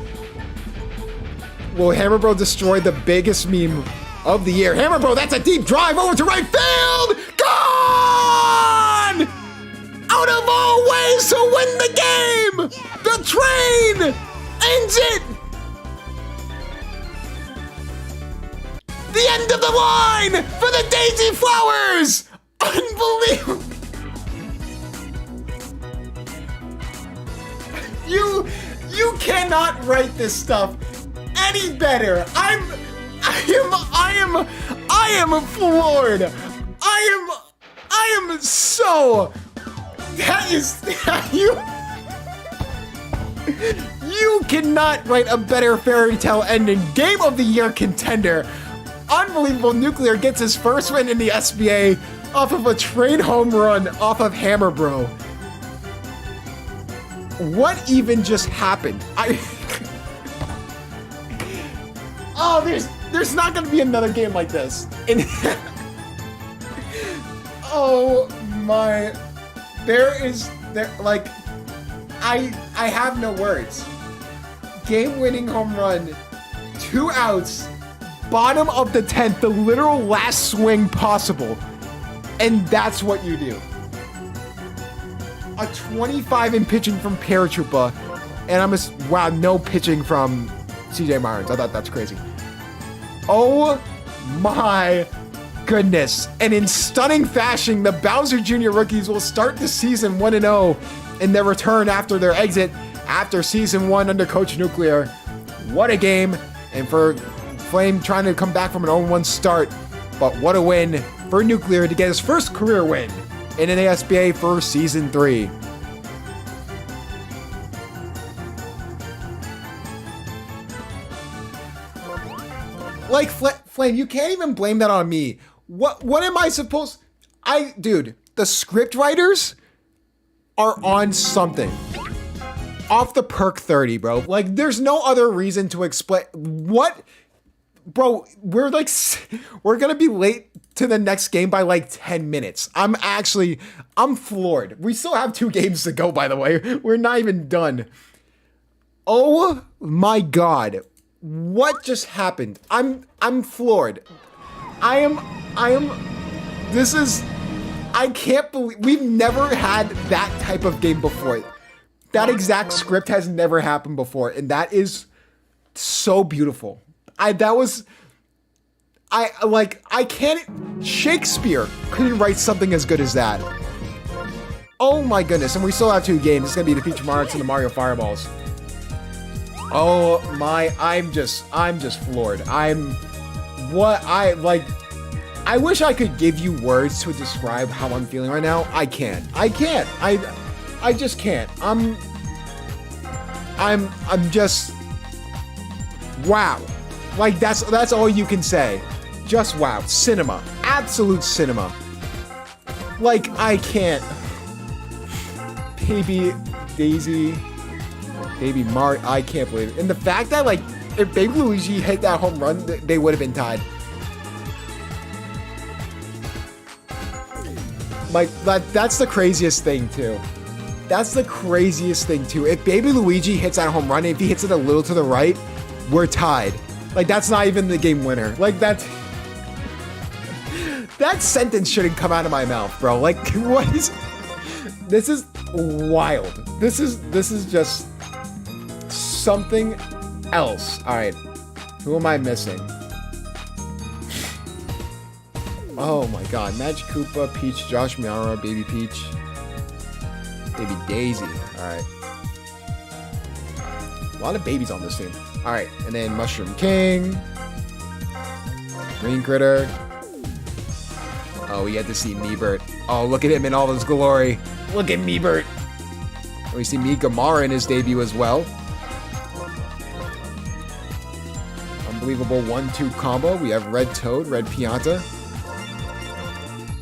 Will Hammer Bro destroy the biggest meme of the year? Hammer Bro, that's a deep drive over to right field! Gone! Out of all ways to win the game! The train ends it! The end of the line for the Daisy Flowers! Unbelievable! You cannot write this stuff any better. I am floored. I am so. That is you cannot write a better fairy tale ending. Game of the year contender. Unbelievable. Nuclear gets his first win in the SBA off of a train home run off of Hammer Bro. What even just happened? Oh, there's not gonna be another game like this. Oh my, I have no words. Game-winning home run, 2 outs, bottom of the 10th, the literal last swing possible, and that's what you do. A 25 in pitching from Paratroopa, and wow, no pitching from CJ Myrons. I thought that's crazy. Oh my goodness. And in stunning fashion, the Bowser Jr. rookies will start the season 1-0 in their return after their exit after season 1 under Coach Nuclear. What a game. And for Flame trying to come back from an 0-1 start, but what a win for Nuclear to get his first career win in an ASBA for season 3. Like, Flame, you can't even blame that on me. What am I supposed... Dude, the script writers are on something. Off the perk 30, bro. Like, there's no other reason to explain... What? Bro, we're gonna be late to the next game by like 10 minutes. I'm floored. We still have 2 games to go, by the way. We're not even done. Oh my God. What just happened? I'm floored. I can't believe we've never had that type of game before. That exact script has never happened before, and that is so beautiful. Shakespeare couldn't write something as good as that. Oh my goodness, and we still have 2 games. It's gonna be the Peach Marks and the Mario Fireballs. Oh my, I'm just floored. I wish I could give you words to describe how I'm feeling right now. I can't. I just can't. I'm just, wow. Like, that's all you can say. Just wow. Cinema. Absolute cinema. Like, I can't. Baby Daisy, Baby Mark, I can't believe it. And the fact that, like, if Baby Luigi hit that home run, they would have been tied. Like, that's the craziest thing, too. That's the craziest thing, too. If Baby Luigi hits that home run, if he hits it a little to the right, we're tied. Like, that's not even the game winner. Like, that sentence shouldn't come out of my mouth, bro. Like, what is... This is wild. This is just something else. All right. Who am I missing? Oh my God. Magic Koopa, Peach, Josh Miara, Baby Peach, Baby Daisy. All right. A lot of babies on this team. All right. And then Mushroom King, Green Critter. Oh, we had to see Meebert. Oh, look at him in all his glory. Look at Meebert. We see Gamara in his debut as well. unbelievable 1-2 combo. We have Red Toad, Red Pianta.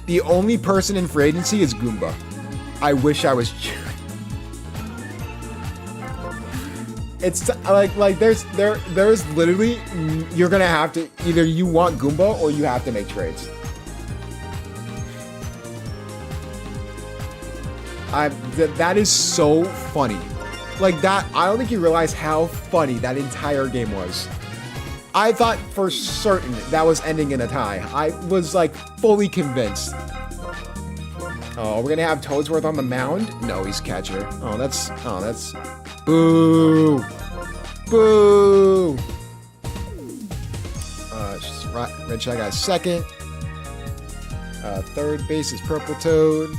The only person in free agency is Goomba. I wish I was. It's like there's literally, you're gonna have to, either you want Goomba or you have to make trades. That is so funny. Like that, I don't think you realize how funny that entire game was. I thought for certain that was ending in a tie. I was like fully convinced. Oh, we're gonna have Toadsworth on the mound? No, he's catcher. Oh, that's boo. Boo. Red Shy Guy second. Third base is Purple Toad.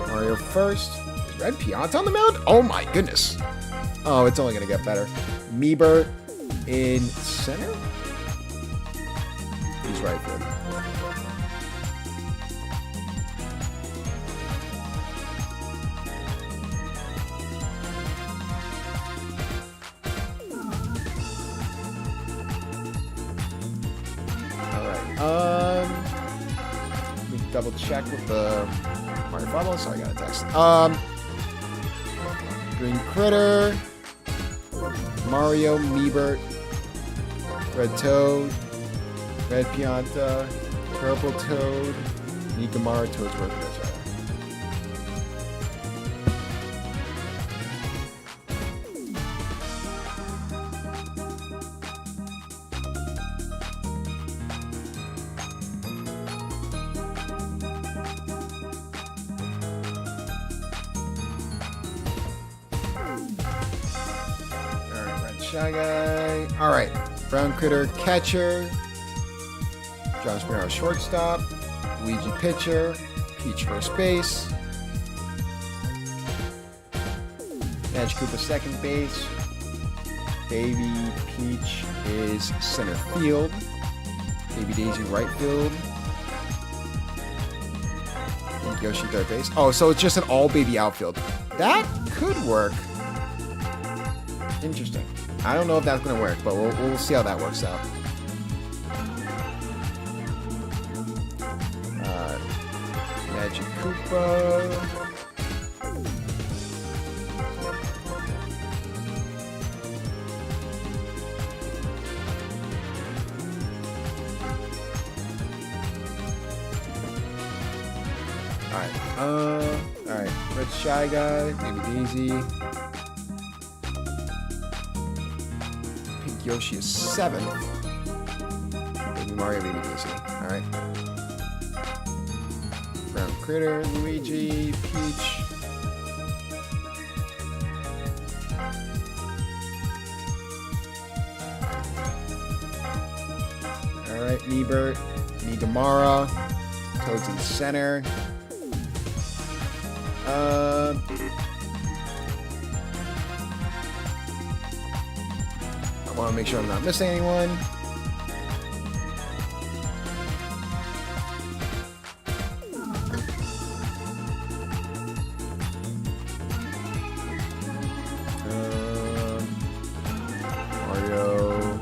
Mario first. Is Red Pianta on the mound? Oh my goodness. Oh, it's only gonna get better. Meebert in center? He's right field. Alright, let me double check with the Mario Bubble. Sorry, I got a text. Green Critter, Mario, Meebert, Red Toad, Red Pianta, Purple Toad, Nikamara, Toadsworth, Red Shy. Shy Guy. Alright. Brown Critter, catcher. John Spinaro, shortstop. Luigi, pitcher. Peach, first base. Magic Koopa, second base. Baby Peach is center field. Baby Daisy, right field. And Yoshi, third base. Oh, so it's just an all-baby outfield. That could work. Interesting. I don't know if that's going to work, but we'll see how that works out. Magic Koopa. Alright. Red Shy Guy, Baby Daisy. Yoshi is 7th. Baby Mario, Baby Daisy. Alright. Brown Critter, Luigi, Peach. Alright, Meebert, Nigamara. Toad's in center. I want to make sure I'm not missing anyone. Mario,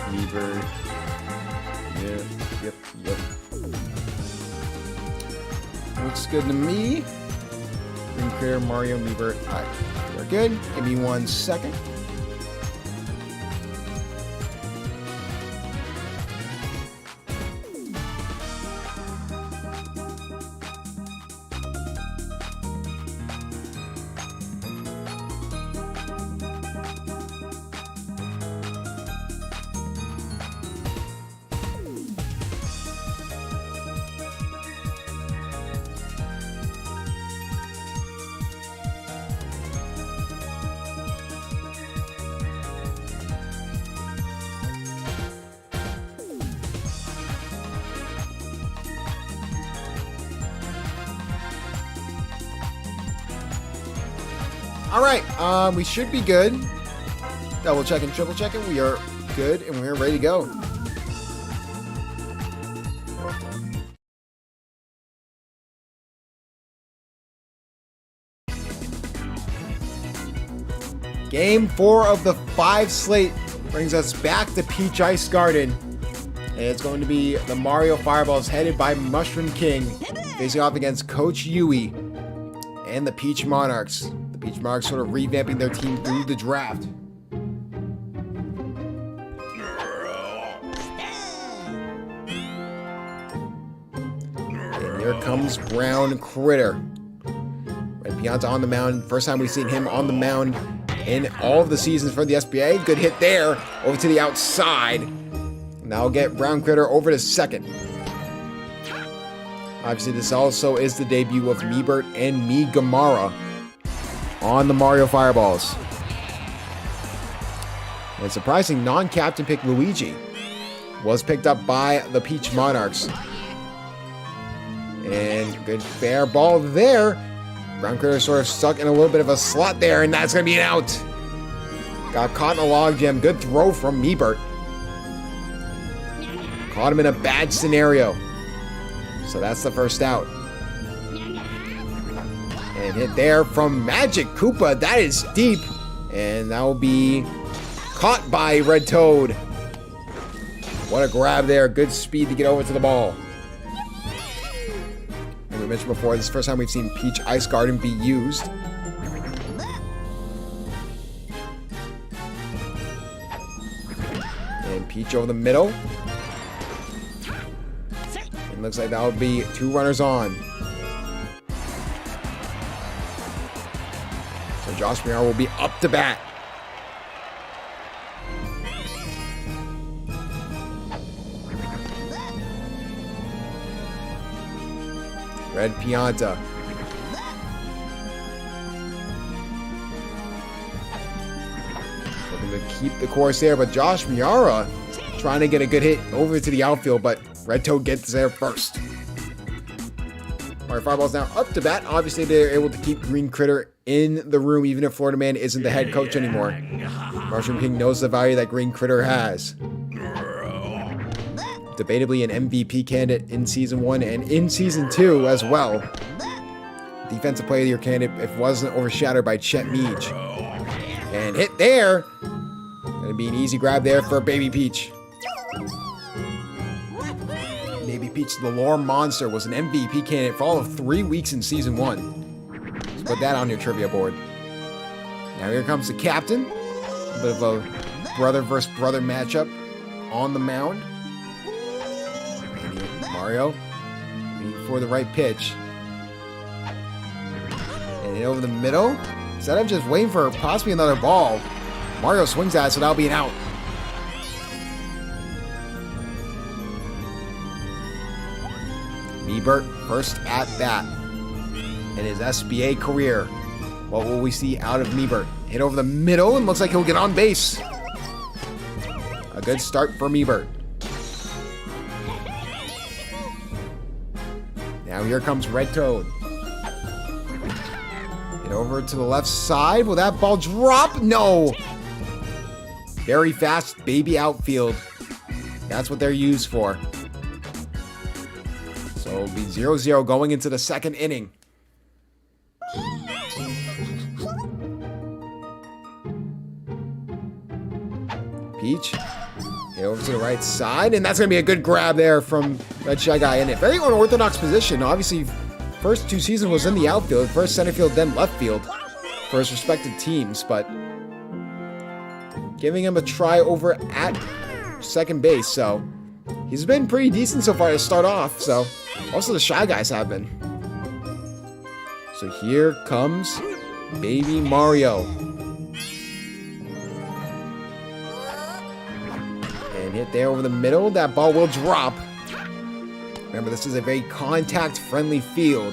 Meebert. Yep. Looks good to me. Green Critter, Mario, Meebert. Alright, we're good. Give me 1 second. All right, we should be good. Double checking, triple checking. We are good, and we're ready to go. Game 4 of the 5 slate brings us back to Peach Ice Garden. And it's going to be the Mario Fireballs headed by Mushroom King, facing off against Coach Yui and the Peach Monarchs. The Peach Monarchs sort of revamping their team through the draft. And here comes Brown Critter. Red Pianta on the mound. First time we've seen him on the mound in all of the seasons for the SBA. Good hit there. Over to the outside. Now get Brown Critter over to second. Obviously, this also is the debut of Miebert and Gamara on the Mario Fireballs. And surprising, non-captain pick Luigi was picked up by the Peach Monarchs. And good fair ball there. Brown Critter sort of stuck in a little bit of a slot there, and that's going to be an out. Got caught in a logjam. Good throw from Miebert. Caught him in a bad scenario. So that's the first out. And hit there from Magic Koopa. That is deep. And that will be caught by Red Toad. What a grab there. Good speed to get over to the ball. And we mentioned before, this is the first time we've seen Peach Ice Garden be used. And Peach over the middle. And looks like that will be 2 runners on. So Josh Miar will be up to bat. Red Pianta. Looking to keep the course there, but Josh Miara trying to get a good hit over to the outfield, but Red Toad gets there first. Mario Fireball's now up to bat. Obviously, they're able to keep Green Critter in the room, even if Florida Man isn't the head coach anymore. Mushroom King knows the value that Green Critter has. Debatably an MVP candidate in Season 1 and in Season 2 as well. Defensive Player of the Year candidate if it wasn't overshadowed by Chet Meege. And hit there. Gonna be an easy grab there for Baby Peach. Baby Peach, the lore monster, was an MVP candidate for all of 3 weeks in Season 1. Let's put that on your trivia board. Now here comes the captain. A bit of a brother versus brother matchup on the mound. Mario waiting for the right pitch. And hit over the middle. Instead of just waiting for possibly another ball, Mario swings at it, so that'll be an out. Miebert first at bat in his SBA career. What will we see out of Miebert? Hit over the middle and looks like he'll get on base. A good start for Miebert. Now here comes Red Toad. Hit over to the left side. Will that ball drop? No. Very fast baby outfield. That's what they're used for. So it'll be 0-0 going into the second inning. Peach. Hit over to the right side, and that's going to be a good grab there from Red Shy Guy in it. Very unorthodox position. Obviously, first 2 seasons was in the outfield. First center field, then left field for his respective teams, but giving him a try over at second base. So he's been pretty decent so far to start off. So also the Shy Guys have been. So here comes Baby Mario. Hit there over the middle. That ball will drop. Remember, this is a very contact-friendly field.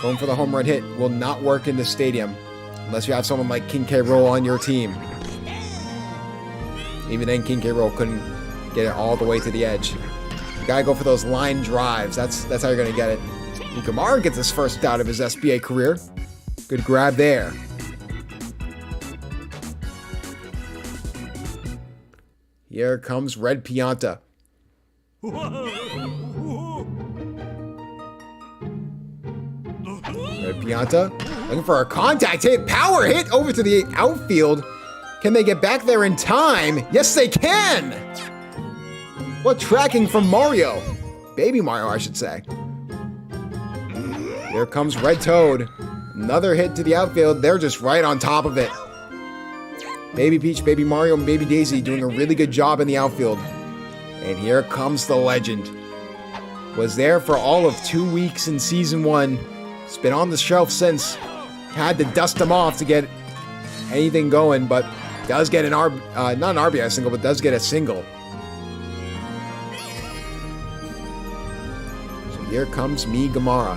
Going for the home run hit will not work in this stadium unless you have someone like King K. Rool on your team. Even then, King K. Rool couldn't get it all the way to the edge. You gotta go for those line drives. That's how you're gonna get it. Gamara gets his first out of his SBA career. Good grab there. Here comes Red Pianta. Red Pianta looking for a contact hit. Power hit over to the outfield. Can they get back there in time? Yes, they can! What tracking from Mario? Baby Mario, I should say. Here comes Red Toad. Another hit to the outfield. They're just right on top of it. Baby Peach, Baby Mario, and Baby Daisy doing a really good job in the outfield. And here comes the legend. Was there for all of 2 weeks in Season 1. It's been on the shelf since. Had to dust him off to get anything going, but does get not an RBI single, but does get a single. So here comes me, Gamara.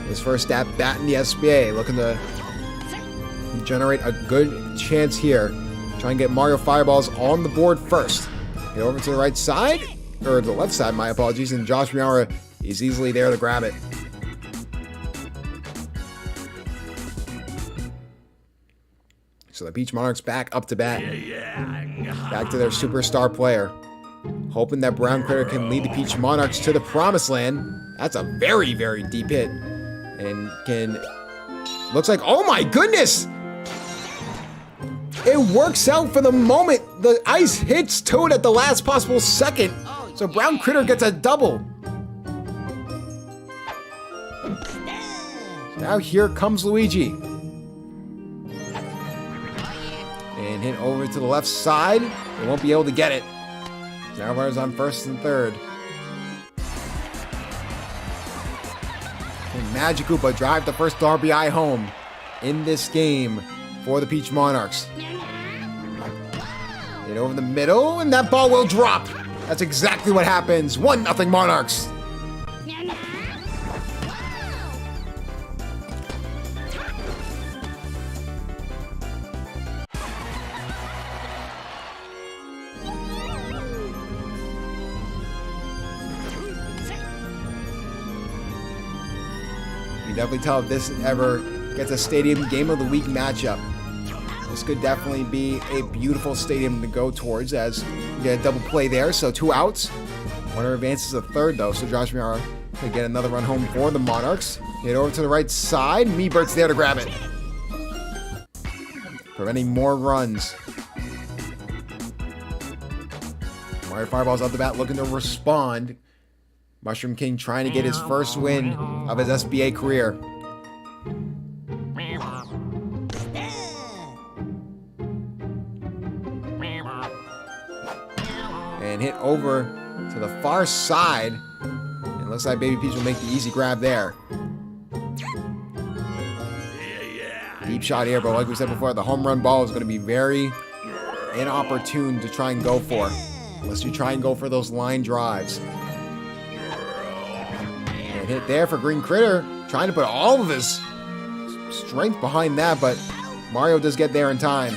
His first at bat in the SBA, looking to generate a good chance here. Try and get Mario Fireballs on the board first. Get over to the right side, or the left side, my apologies, and Josh Miara is easily there to grab it. So the Peach Monarchs back up to bat. Back to their superstar player. Hoping that Brown Critter can lead the Peach Monarchs to the promised land. That's a very, very deep hit. And can... Looks like... Oh my goodness! It works out for the moment. The ice hits Toad at the last possible second. So Brown Critter gets a double. Now here comes Luigi. And hit over to the left side. They won't be able to get it. Now runners on first and third. Can Magic Koopa drive the first RBI home in this game for the Peach Monarchs? Hit over the middle, and that ball will drop. That's exactly what happens. 1-0 Monarchs. You definitely tell if this ever gets a Stadium Game of the Week matchup. This could definitely be a beautiful stadium to go towards, as you get a double play there, so 2 outs. Runner advances a third, though, so Josh Miara can get another run home for the Monarchs. Hit over to the right side. Meebert's there to grab it. Preventing more runs. Mario Fireball's up the bat looking to respond. Mushroom King trying to get his first win of his SBA career. And hit over to the far side. And looks like Baby Peach will make the easy grab there. Deep shot here, but like we said before, the home run ball is going to be very inopportune to try and go for. Unless you try and go for those line drives. And hit there for Green Critter. Trying to put all of his strength behind that, but Mario does get there in time.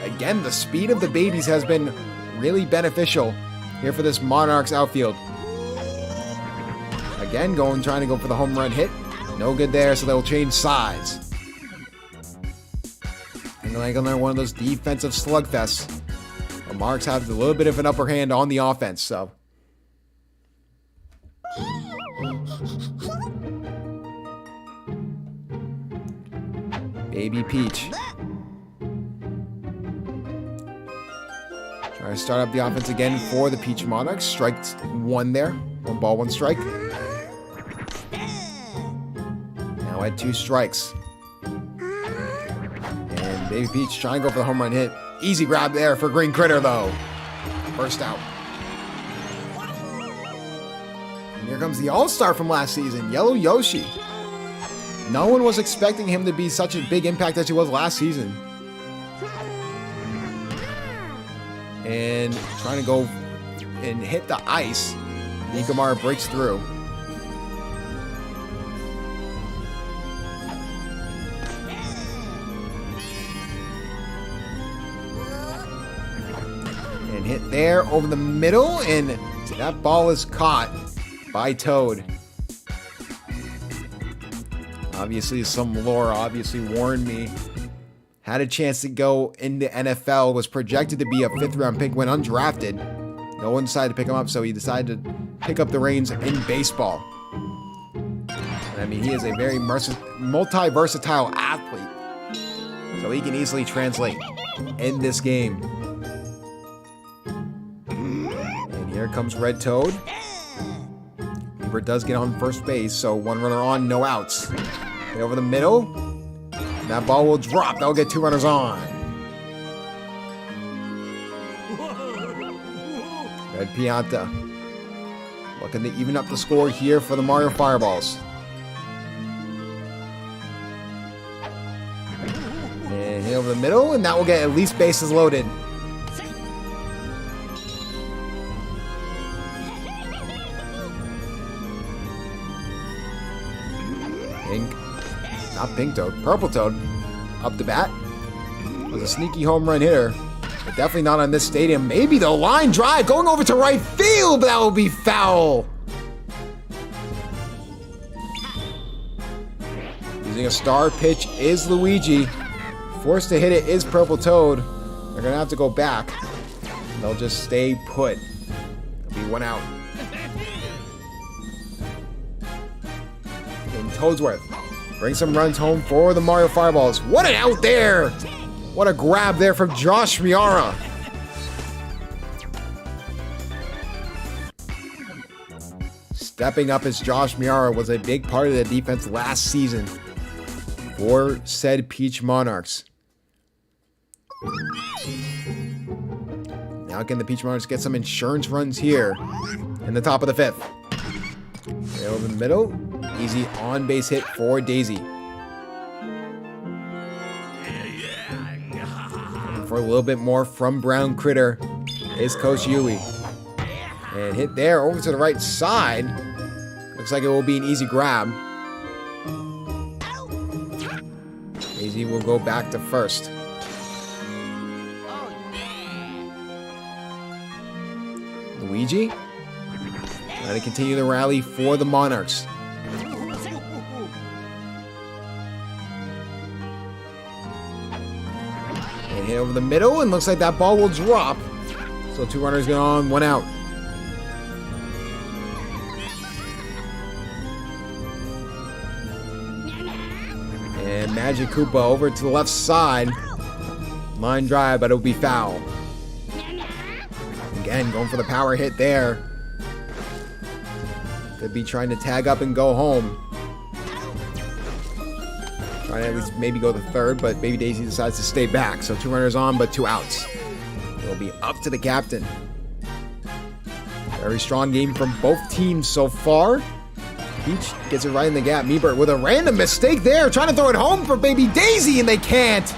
Again, the speed of the babies has been really beneficial here for this Monarchs outfield. Again, trying to go for the home run hit. No good there, so they'll change sides. And like another one of those defensive slugfests. The Monarchs have a little bit of an upper hand on the offense, so. Baby Peach. Trying to start up the offense again for the Peach Monarchs. Strike 1 there. 1 ball, 1 strike. Now at 2 strikes. And Baby Peach trying to go for the home run hit. Easy grab there for Green Critter, though. First out. And here comes the All-Star from last season, Yellow Yoshi. No one was expecting him to be such a big impact as he was last season. And trying to go and hit the ice. Nikamara breaks through. And hit there over the middle, and that ball is caught by Toad. Obviously, some lore obviously warned me. Had a chance to go into NFL, was projected to be a 5th round pick, went undrafted. No one decided to pick him up, so he decided to pick up the reins in baseball. And I mean, he is a very multi-versatile athlete. So So he can easily translate in this game. And here comes Red Toad. Bieber does get on first base, so one runner on, no outs. Get over the middle. That ball will drop. That'll get 2 runners on. Red Pianta looking to even up the score here for the Mario Fireballs. And hit over the middle, and that will get at least bases loaded. Pink, not Pink Toad, Purple Toad up the bat. Was a sneaky home run hitter. But definitely not on this stadium. Maybe the line drive going over to right field, but that will be foul. Using a star pitch is Luigi. Forced to hit it is Purple Toad. They're going to have to go back. They'll just stay put. There'll be 1 out. And Toadsworth brings some runs home for the Mario Fireballs. What an out there! What a grab there from Josh Miara. Stepping up as Josh Miara was a big part of the defense last season for said Peach Monarchs. Now can the Peach Monarchs get some insurance runs here in the top of the 5th. Right over the middle. Easy on-base hit for Daisy. For a little bit more from Brown Critter is Coach Yui. And hit there over to the right side. Looks like it will be an easy grab. Daisy will go back to first. Luigi trying to continue the rally for the Monarchs. And hit over the middle, and looks like that ball will drop. So 2 runners get on, 1 out. And Magic Koopa over to the left side. Line drive, but it'll be foul. Again, going for the power hit there. Could be trying to tag up and go home. Trying to at least maybe go to third, but Baby Daisy decides to stay back. So 2 runners on, but 2 outs. It'll be up to the captain. Very strong game from both teams so far. Peach gets it right in the gap. Meebert with a random mistake there, trying to throw it home for Baby Daisy, and they can't.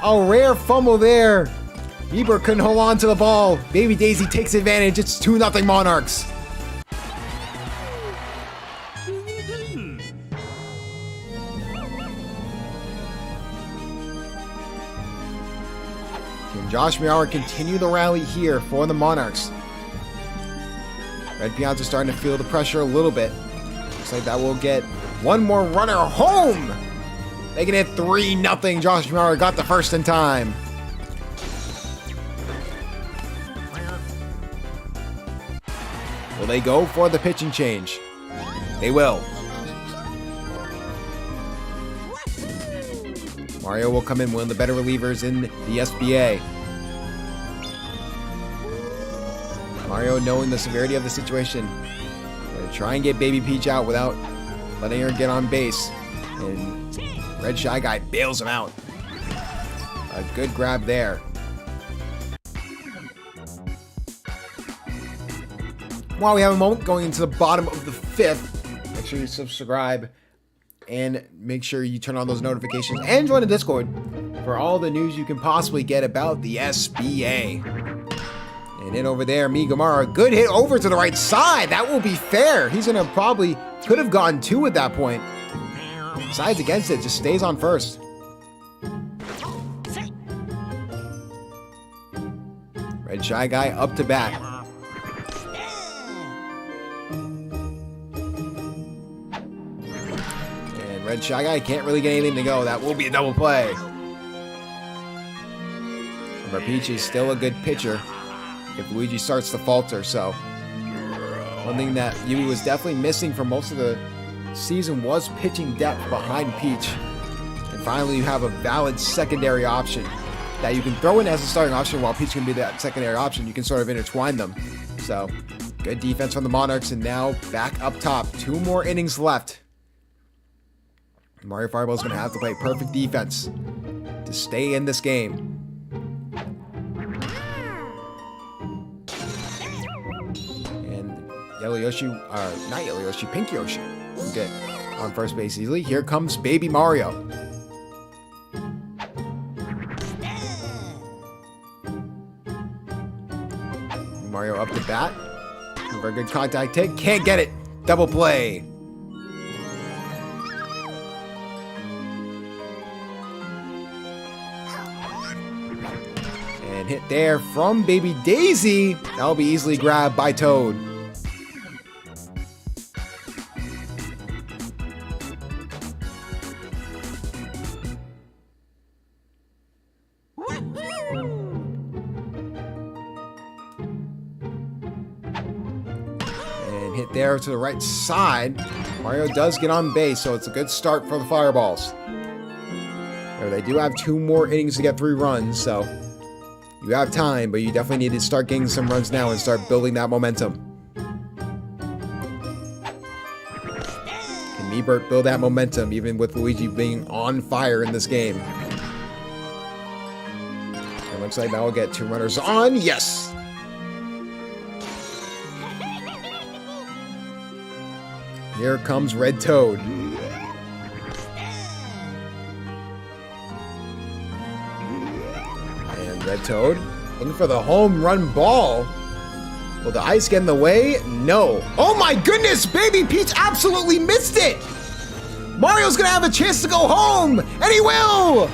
A rare fumble there. Meebert couldn't hold on to the ball. Baby Daisy takes advantage. It's 2-0 Monarchs. Can Josh Miara continue the rally here for the Monarchs? Red Pianta starting to feel the pressure a little bit. Looks like that will get 1 more runner home. Making it 3-0. Josh Miara got the first in time. Will they go for the pitching change? They will. Mario will come in, one of the better relievers in the SBA. Mario, knowing the severity of the situation, gonna try and get Baby Peach out without letting her get on base. And Red Shy Guy bails him out. A good grab there. While we have a moment, going into the bottom of the 5th, make sure you subscribe and make sure you turn on those notifications and join the Discord for all the news you can possibly get about the SBA. And in over there, Migamara, good hit over to the right side. That will be fair. He's gonna probably could have gotten 2 at that point. Decides against it, just stays on first. Red Shy Guy up to bat. Red Shy Guy can't really get anything to go. That will be a double play. Remember, Peach is still a good pitcher if Luigi starts to falter. So one thing that Yui was definitely missing for most of the season was pitching depth behind Peach. And And finally, you have a valid secondary option that you can throw in as a starting option while Peach can be that secondary option. You can sort of intertwine them. So, good defense from the Monarchs, and now back up top. 2 more innings left. Mario Fireball is going to have to play perfect defense to stay in this game. And Yellow Yoshi, not Yellow Yoshi, Pink Yoshi will get on first base easily. Here comes Baby Mario. Mario up to bat. Very good contact take. Can't get it. Double play. And hit there from Baby Daisy. That'll be easily grabbed by Toad. And hit there to the right side. Mario does get on base, so it's a good start for the Fireballs. They do have 2 more innings to get 3 runs, so you have time, but you definitely need to start getting some runs now and start building that momentum. Can Miebert build that momentum even with Luigi being on fire in this game? It looks like that will get 2 runners on. Yes! Here comes Red Toad. And Red Toad looking for the home run ball. Will the ice get in the way? No. Oh my goodness! Baby Peach absolutely missed it! Mario's gonna have a chance to go home! And he will!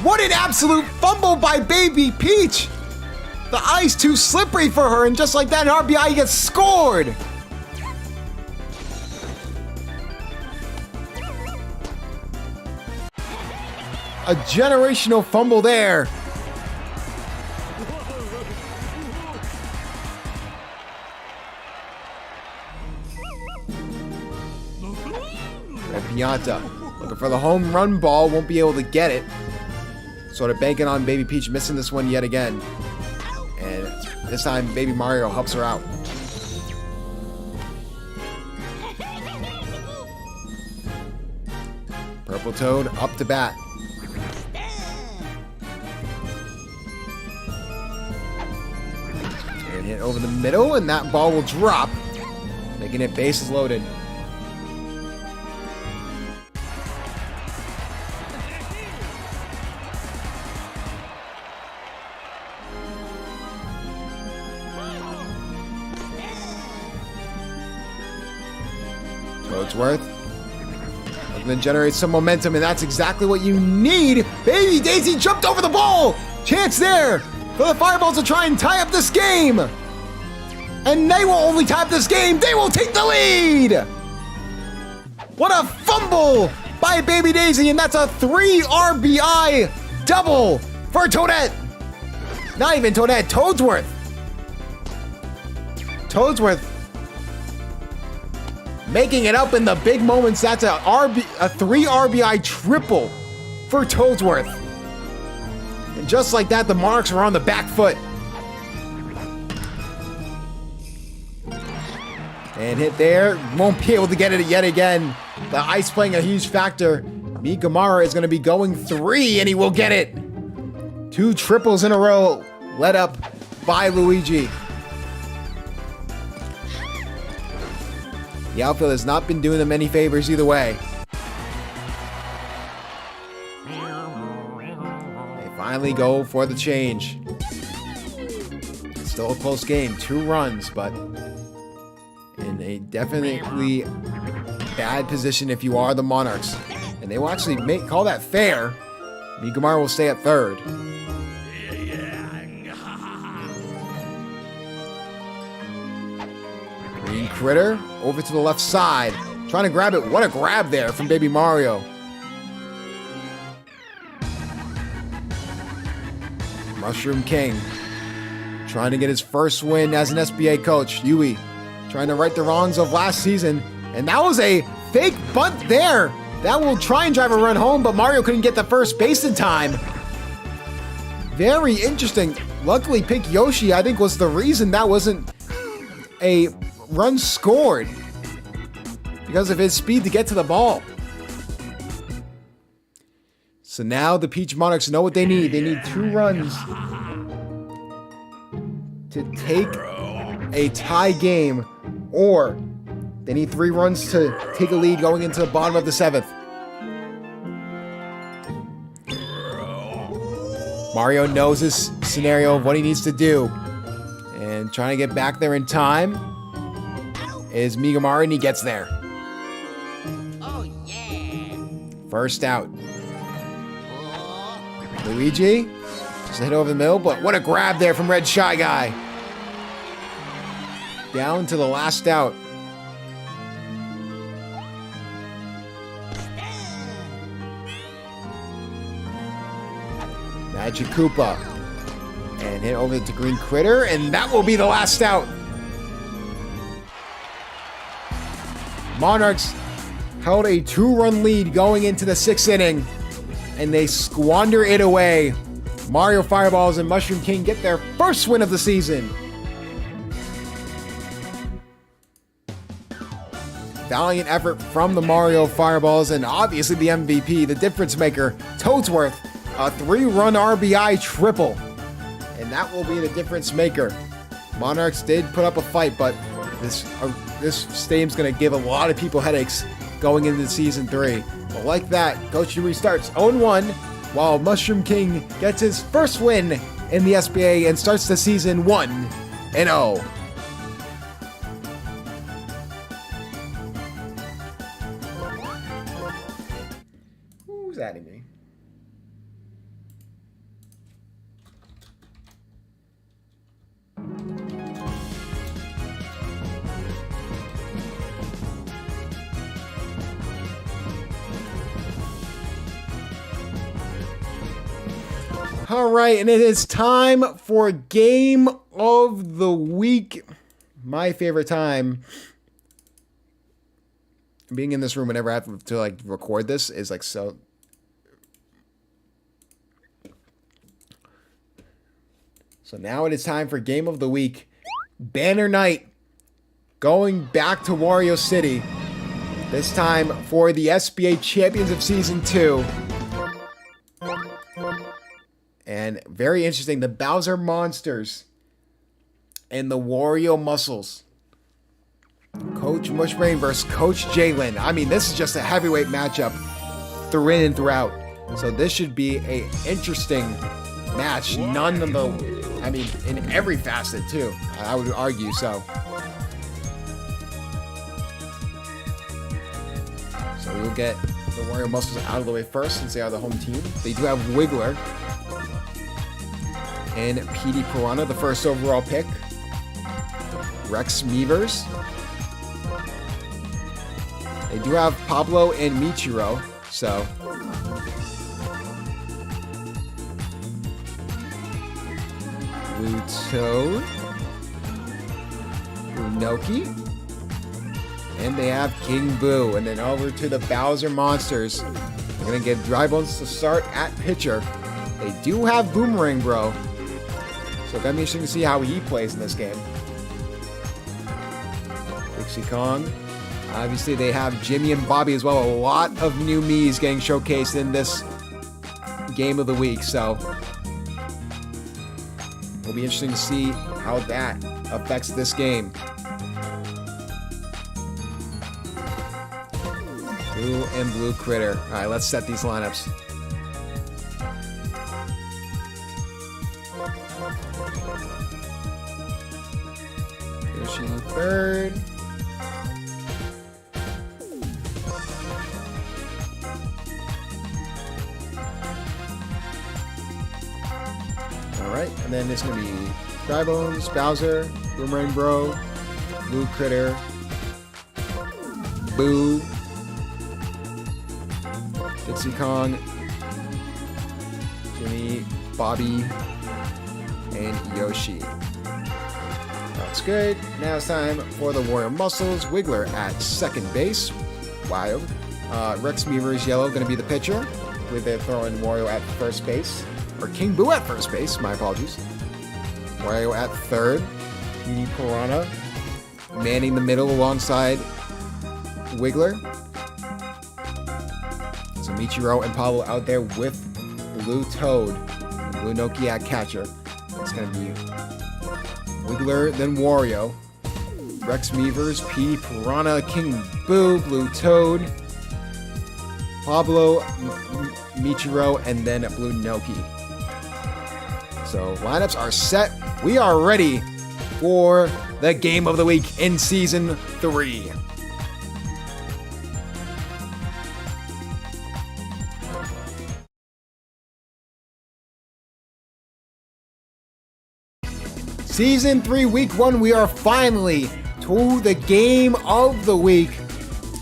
What an absolute fumble by Baby Peach! The ice too slippery for her, and just like that, an RBI gets scored! A generational fumble there. And Pianta looking for the home run ball, won't be able to get it. Sort of banking on Baby Peach missing this one yet again. And this time Baby Mario helps her out. Purple Toad up to bat. And hit over the middle, and that ball will drop, making it bases loaded. Toadsworth looking to generate some momentum, and that's exactly what you need. Baby Daisy jumped over the ball. Chance there for the Fireballs to try and tie up this game. And they will only tie up this game. They will take the lead. What a fumble by Baby Daisy, and that's a 3 RBI double for Toadette. Not even Toadette, Toadsworth. Toadsworth making it up in the big moments. That's a 3 RBI triple for Toadsworth. And just like that, the Monarchs are on the back foot. And hit there. Won't be able to get it yet again. The ice playing a huge factor. Mikamara is going to be going 3, and he will get it. 2 triples in a row led up by Luigi. The outfield has not been doing them any favors either way. They finally go for the change. It's still a close game, 2 runs, but in a definitely bad position if you are the Monarchs. And they will actually call that fair. Mikamara will stay at third. Green Critter over to the left side. Trying to grab it. What a grab there from Baby Mario. Mushroom King trying to get his first win as an SBA coach. Yui trying to right the wrongs of last season. And that was a fake bunt there That will try and drive a run home, but Mario couldn't get the first base in time. Very interesting. Luckily, Pick Yoshi, I think, was the reason that wasn't a run scored because of his speed to get to the ball. So now the Peach Monarchs know what they need. They need 2 runs to take a tie game, or they need 3 runs to take a lead going into the bottom of the 7th. Mario knows this scenario of what he needs to do. And trying to get back there in time is Migamari, and he gets there. Oh, yeah. First out. Luigi just hit over the middle, but what a grab there from Red Shy Guy. Down to the last out. Magic Koopa. And hit over to Green Critter, and that will be the last out. Monarchs held a 2-run lead going into the 6th inning, and they squander it away. Mario Fireballs and Mushroom King get their first win of the season. Valiant effort from the Mario Fireballs, and obviously the MVP, the difference maker, Toadsworth, a 3-run RBI triple. And that will be the difference maker. Monarchs did put up a fight, but this stadium's going to give a lot of people headaches going into season 3. But like that, Coach Yuri starts 0-1, while Mushroom King gets his first win in the SBA and starts the season 1-0. Who's adding me? All right, and it is time for Game of the Week. My favorite time being in this room whenever I have to like record this is like so. So now it is time for Game of the Week. Banner Night going back to Wario City. This time for the SBA Champions of Season 2. And very interesting, the Bowser Monsters and the Wario Muscles. Coach Mushbrain versus Coach Jalen. I mean, this is just a heavyweight matchup through in and throughout. So this should be a interesting match. None of the, I mean, in every facet too, I would argue so. So we'll get the Wario Muscles out of the way first since they are the home team. They do have Wiggler and PD Piranha, the first overall pick. Rex Meavers. They do have Pablo and Michiro, so. Blue Toad. Unoki. And they have King Boo. And then over to the Bowser Monsters. They're going to get Dry Bones to start at pitcher. They do have Boomerang Bro. So it's going to be interesting to see how he plays in this game. Dixie Kong. Obviously, they have Jimmy and Bobby as well. A lot of new Miis getting showcased in this Game of the Week. So it'll be interesting to see how that affects this game. Blue and Blue Critter. All right, let's set these lineups. Yoshi third. Alright, and then it's going to be Dry Bones, Bowser, Boomerang Bro, Blue Critter, Boo, Dixie Kong, Jimmy, Bobby, and Yoshi. That's good. Now it's time for the Wario Muscles. Wiggler at second base. Wild. Rex Meaver's yellow going to be the pitcher. I believe they're throwing Wario at first base. Or King Boo at first base. My apologies. Wario at third. Petey Piranha manning the middle alongside Wiggler. So Michiro and Pablo out there with Blue Toad. And Blue Noki at catcher. It's going to be Wiggler, then Wario. Rex Meavers, Petey Piranha, King Boo, Blue Toad, Pablo, Michiro, and then Blue Noki. So lineups are set. We are ready for the game of the week in Season 3. Season 3, Week 1, we are finally to the game of the week.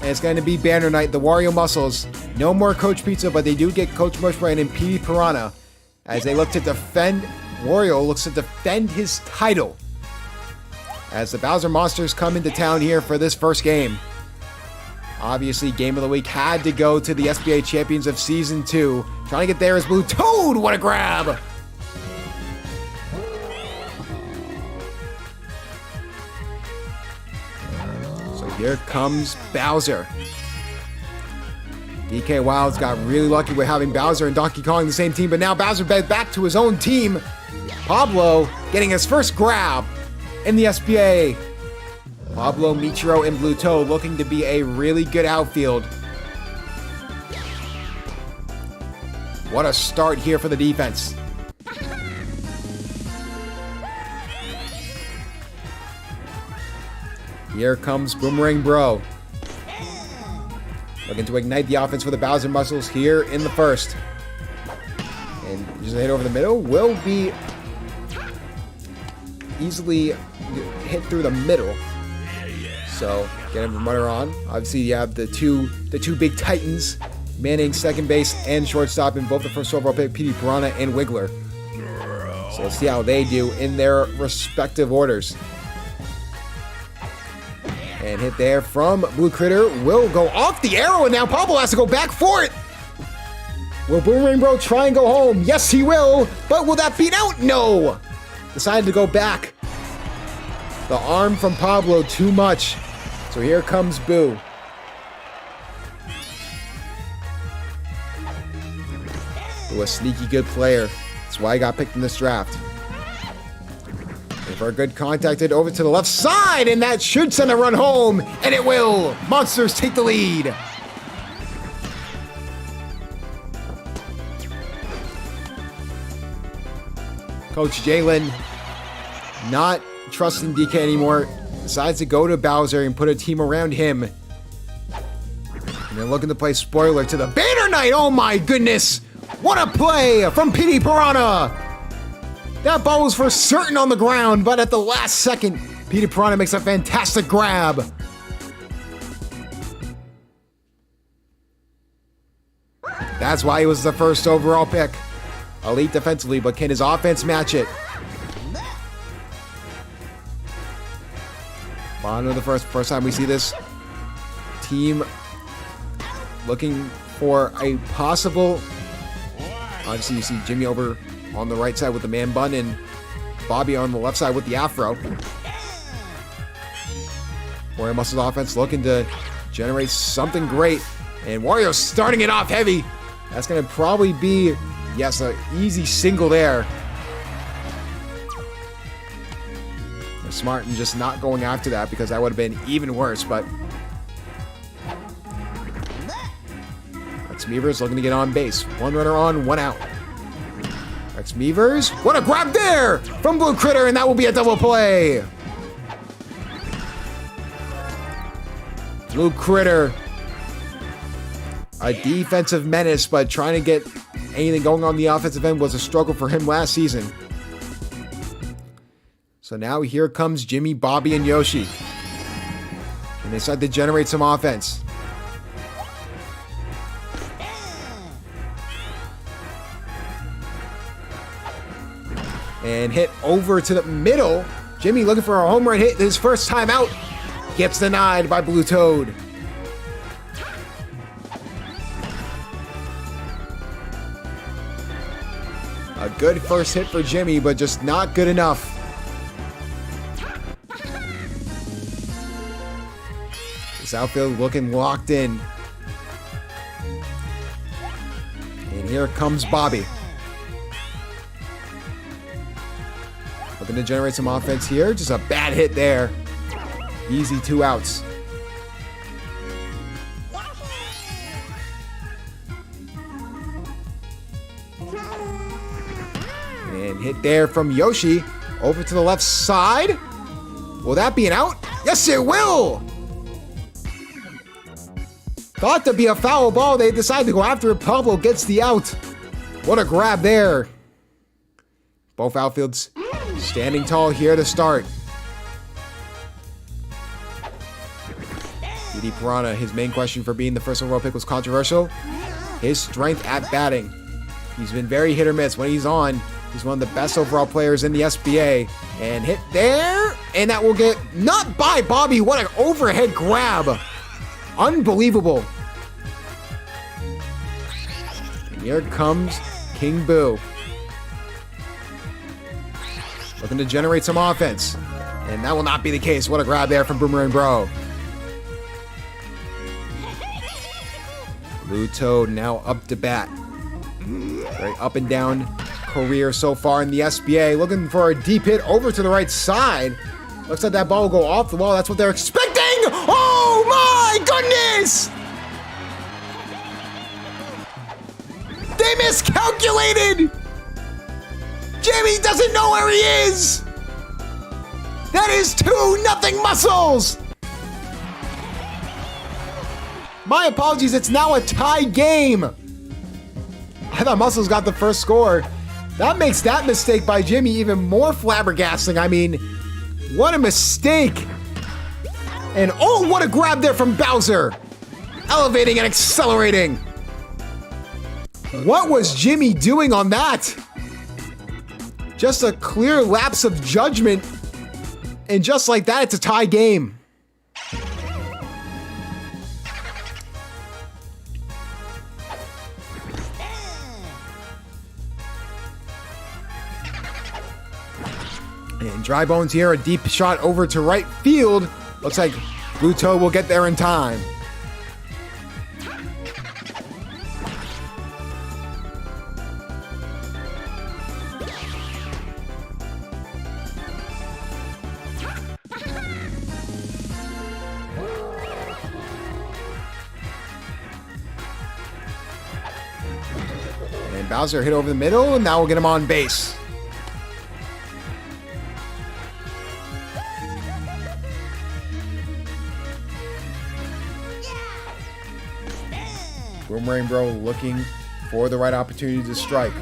And it's going to be Banner Night, the Wario Muscles. No more Coach Pizza, but they do get Coach Mushbrain and Petey Piranha as they look to defend. Wario looks to defend his title as the Bowser Monsters come into town here for this first game. Obviously, Game of the Week had to go to the SBA champions of Season 2. Trying to get there is Blue Toad. What a grab! Here comes Bowser. DK Wilds got really lucky with having Bowser and Donkey Kong in the same team, but now Bowser back to his own team. Pablo getting his first grab in the SBA. Pablo, Michiro, and Blue Toad looking to be a really good outfield. What a start here for the defense. Here comes Boomerang Bro. Looking to ignite the offense for the Bowser Muscles here in the first. And just a hit over the middle will be easily hit through the middle. So get him runner on. Obviously you have the two big titans manning second base and shortstop in both the first overall pick, Petey Piranha and Wiggler. So let's see how they do in their respective orders. And hit there from Blue Critter will go off the arrow, and now Pablo has to go back for it. Will Boomerang Bro try and go home? Yes, he will. But will that beat out? No. Decided to go back. The arm from Pablo too much. So here comes Boo. Boo, a sneaky good player. That's why he got picked in this draft. For a good contacted over to the left side, and that should send a run home, and it will. Monsters take the lead. Coach Jalen, not trusting DK anymore, decides to go to Bowser and put a team around him. And they're looking to play spoiler to the Banner Night. Oh my goodness. What a play from Petey Piranha. That ball was for certain on the ground, but at the last second, Petey Piranha makes a fantastic grab. That's why he was the first overall pick. Elite defensively, but can his offense match it? Bottom of the first time we see this team looking for a possible. Obviously, you see Jimmy over on the right side with the man bun and Bobby on the left side with the afro. Wario Muscles offense looking to generate something great. And Wario starting it off heavy. That's going to probably be, yes, an easy single there. They're smart and just not going after that because that would have been even worse, but Rex Meavers looking to get on base. One runner on, one out. Rex Meavers, what a grab there from Blue Critter, and that will be a double play. Blue Critter, a defensive menace, but trying to get anything going on the offensive end was a struggle for him last season. So now here comes Jimmy, Bobby, and Yoshi. And they decide to generate some offense. And hit over to the middle. Jimmy looking for a home run hit his first time out. Gets denied by Blue Toad. good first hit for Jimmy, but just not good enough. This outfield looking locked in. And here comes Bobby. Looking to generate some offense here. Just a bad hit there. Easy 2 outs. And hit there from Yoshi. Over to the left side. Will that be an out? Yes, it will! Thought to be a foul ball. They decide to go after it. Pablo gets the out. What a grab there. Both outfields standing tall here to start. D.D. Piranha, his main question for being the first overall pick was controversial. His strength at batting. He's been very hit or miss. When he's on, he's one of the best overall players in the SBA. And hit there. And that will get not by Bobby. What an overhead grab. Unbelievable. And here comes King Boo. Looking to generate some offense. And that will not be the case. What a grab there from Boomerang Bro. Blue Toad now up to bat. Very up and down career so far in the SBA. Looking for a deep hit over to the right side. Looks like that ball will go off the wall. That's what they're expecting. Oh my goodness! They miscalculated! Jimmy doesn't know where he is! That is 2-0 Muscles! My apologies, it's now a tie game. I thought Muscles got the first score. That makes that mistake by Jimmy even more flabbergasting. I mean, what a mistake. And oh, what a grab there from Bowser. Elevating and accelerating. What was Jimmy doing on that? Just a clear lapse of judgment. And just like that, it's a tie game. And Dry Bones here, a deep shot over to right field. Looks like Blue Toad will get there in time. And Bowser hit over the middle, and now we'll get him on base. Boomerang Bro looking for the right opportunity to strike.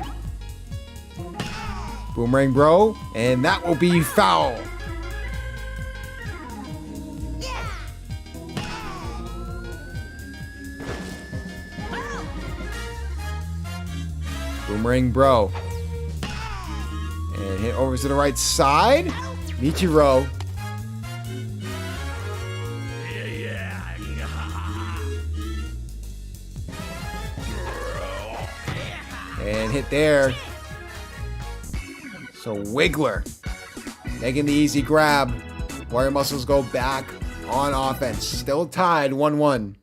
Boomerang Bro, and that will be foul. Boomerang Bro. And hit over to the right side. Michiro. And hit there. So Wiggler making the easy grab. Warrior Muscles go back on offense. Still tied 1-1.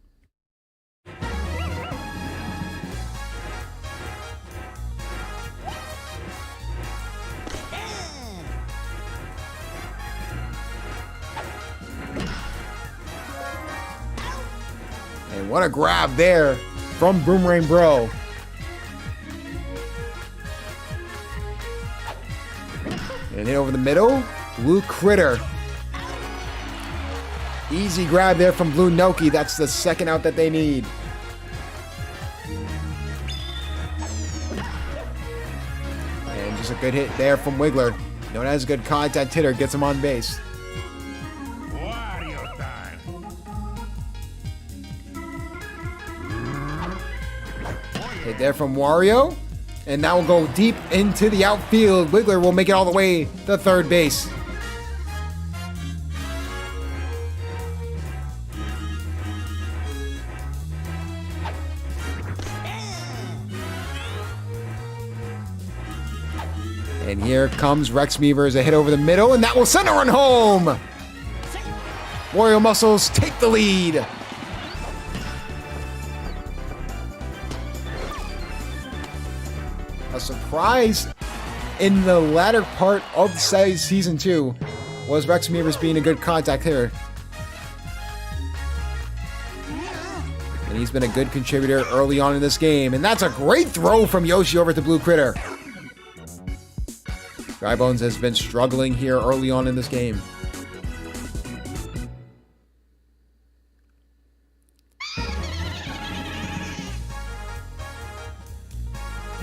And what a grab there from Boomerang Bro. And hit over the middle. Blue Critter. Easy grab there from Blue Noki. That's the second out that they need. And just a good hit there from Wiggler. Known as a good contact hitter. Gets him on base. Wario time. Hit there from Wario. And now we'll go deep into the outfield. Wiggler will make it all the way to third base. And here comes Rex Meavers, a hit over the middle, and that will send a run home. Warrior Muscles take the lead. A surprise in the latter part of season 2 was Rex Meavers being a good contact hitter. And he's been a good contributor early on in this game. And that's a great throw from Yoshi over to Blue Critter. Dry Bones has been struggling here early on in this game.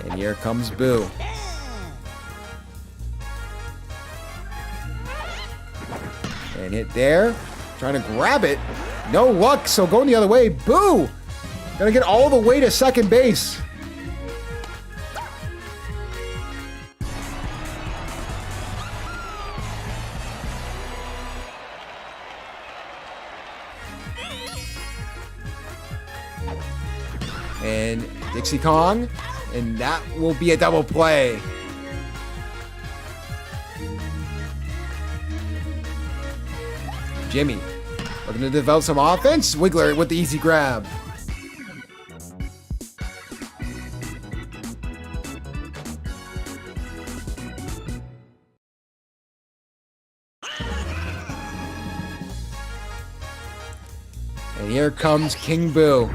And here comes Boo. And hit there. Trying to grab it. No luck, so going the other way. Boo! Gonna get all the way to second base. And Dixie Kong. And that will be a double play. Jimmy looking to develop some offense. Wiggler with the easy grab. And here comes King Boo.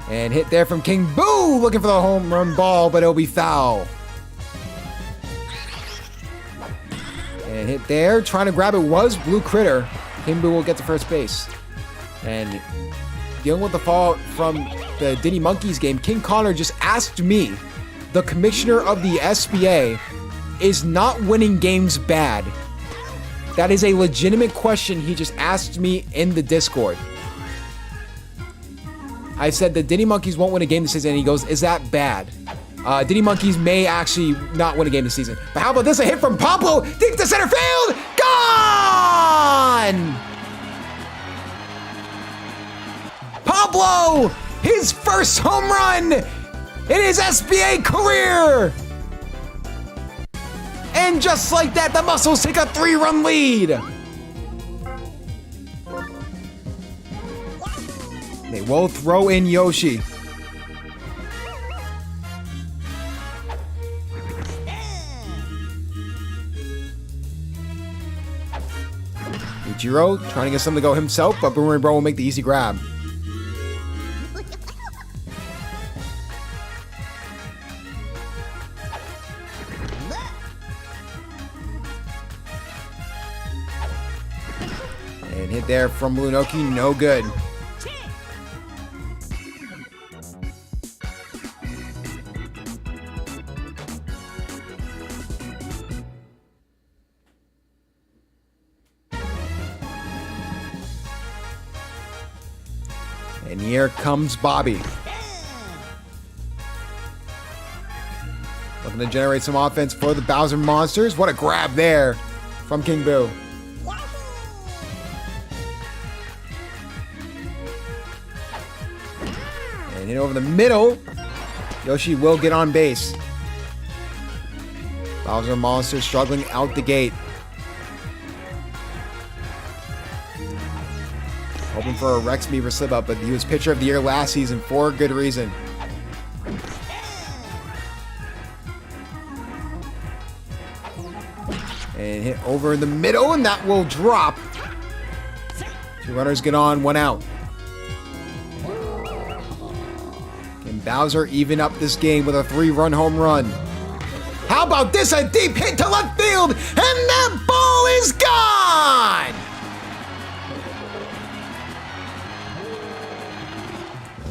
And hit there from King Boo, looking for the home run ball, but it'll be foul. And hit there, trying to grab it was Blue Critter. King Boo will get to first base. And dealing with the fallout from the Diddy Monkeys game, King Connor just asked me, the commissioner of the SBA, is not winning games bad? That is a legitimate question he just asked me in the Discord. I said the Diddy Monkeys won't win a game this season, and he goes, is that bad? Diddy Monkeys may actually not win a game this season. But how about this? A hit from Pablo, deep to center field, gone! Pablo, his first home run in his SBA career! And just like that, the Muscles take a 3-run lead. They will throw in Yoshi. Ichiro trying to get something to go himself, but Boomerang Bro will make the easy grab. And hit there from Lunoki, no good. And here comes Bobby. Looking to generate some offense for the Bowser Monsters. What a grab there from King Boo. And hit over the middle. Yoshi will get on base. Bowser Monsters struggling out the gate. Hoping for a Rex Meaver slip up, but he was pitcher of the year last season for good reason. And hit over in the middle, and that will drop. 2 runners get on, 1 out. Can Bowser even up this game with a 3-run home run? How about this? A deep hit to left field, and that ball is gone!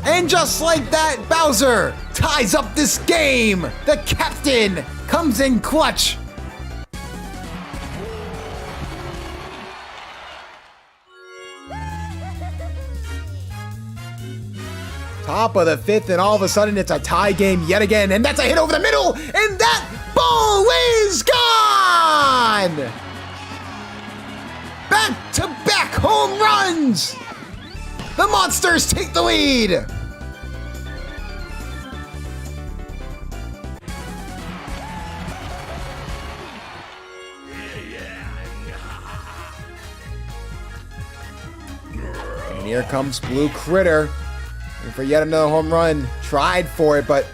And just like that, Bowser ties up this game. The captain comes in clutch. Top of the 5th, and all of a sudden it's a tie game yet again. And that's a hit over the middle, and that ball is gone! Back-to-back home runs! The Monsters take the lead! And here comes Blue Critter. And for yet another home run. Tried for it, but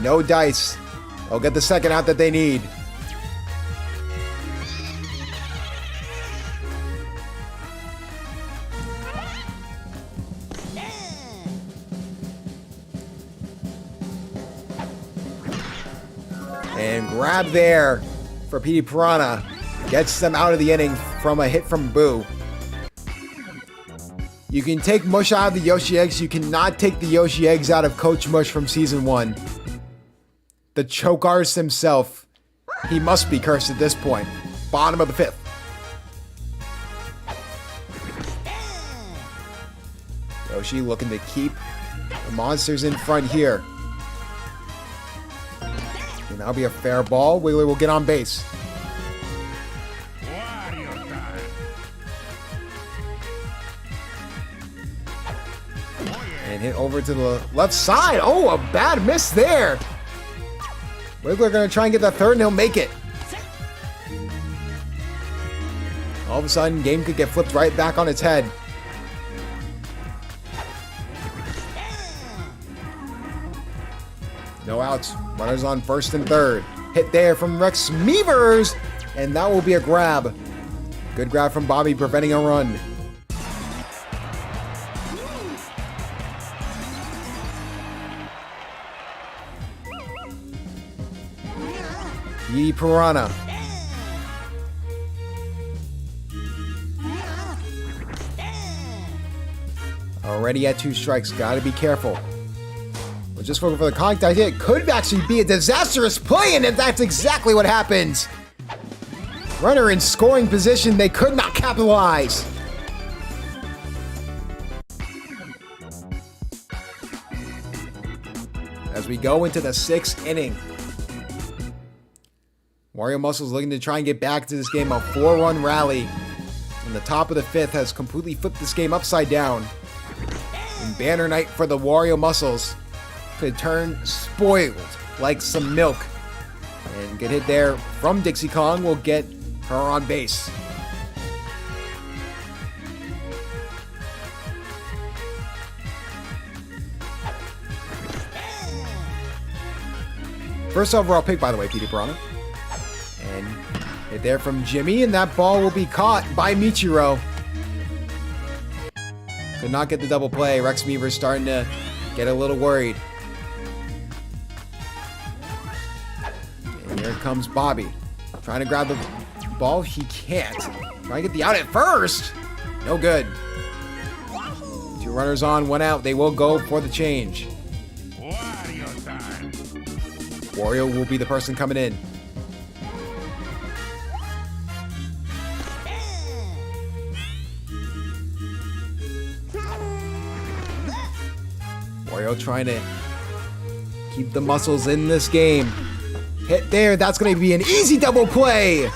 no dice. They'll get the second out that they need. And grab there for Petey Piranha. Gets them out of the inning from a hit from Boo. You can take Mush out of the Yoshi eggs. You cannot take the Yoshi eggs out of Coach Mush from Season 1. The choke artist himself. He must be cursed at this point. Bottom of the 5th. Yoshi looking to keep the monsters in front here. And that'll be a fair ball. Wiggly will get on base. And hit over to the left side. Oh, a bad miss there. Wiggler going to try and get that third, and he'll make it. All of a sudden, game could get flipped right back on its head. No outs. Runners on first and third. Hit there from Rex Meevers, and that will be a grab. Good grab from Bobby, preventing a run. Petey Piranha. Already at 2 strikes. Gotta be careful. We're just looking for the contact hit. Could actually be a disastrous play, and that's exactly what happens. Runner in scoring position. They could not capitalize. As we go into the 6th inning. Wario Muscles looking to try and get back to this game. A 4-run rally. And the top of the 5th has completely flipped this game upside down. And banner night for the Wario Muscles could turn spoiled like some milk. And get hit there from Dixie Kong will get her on base. First overall pick, by the way, Petey Piranha. And hit there from Jimmy, and that ball will be caught by Michiro. Could not get the double play. Rex Meevers starting to get a little worried. And here comes Bobby. Trying to grab the ball. He can't. Trying to get the out at first. No good. 2 runners on, 1 out. They will go for the change. Wario will be the person coming in. Wario trying to keep the muscles in this game. Hit there. That's going to be an easy double play.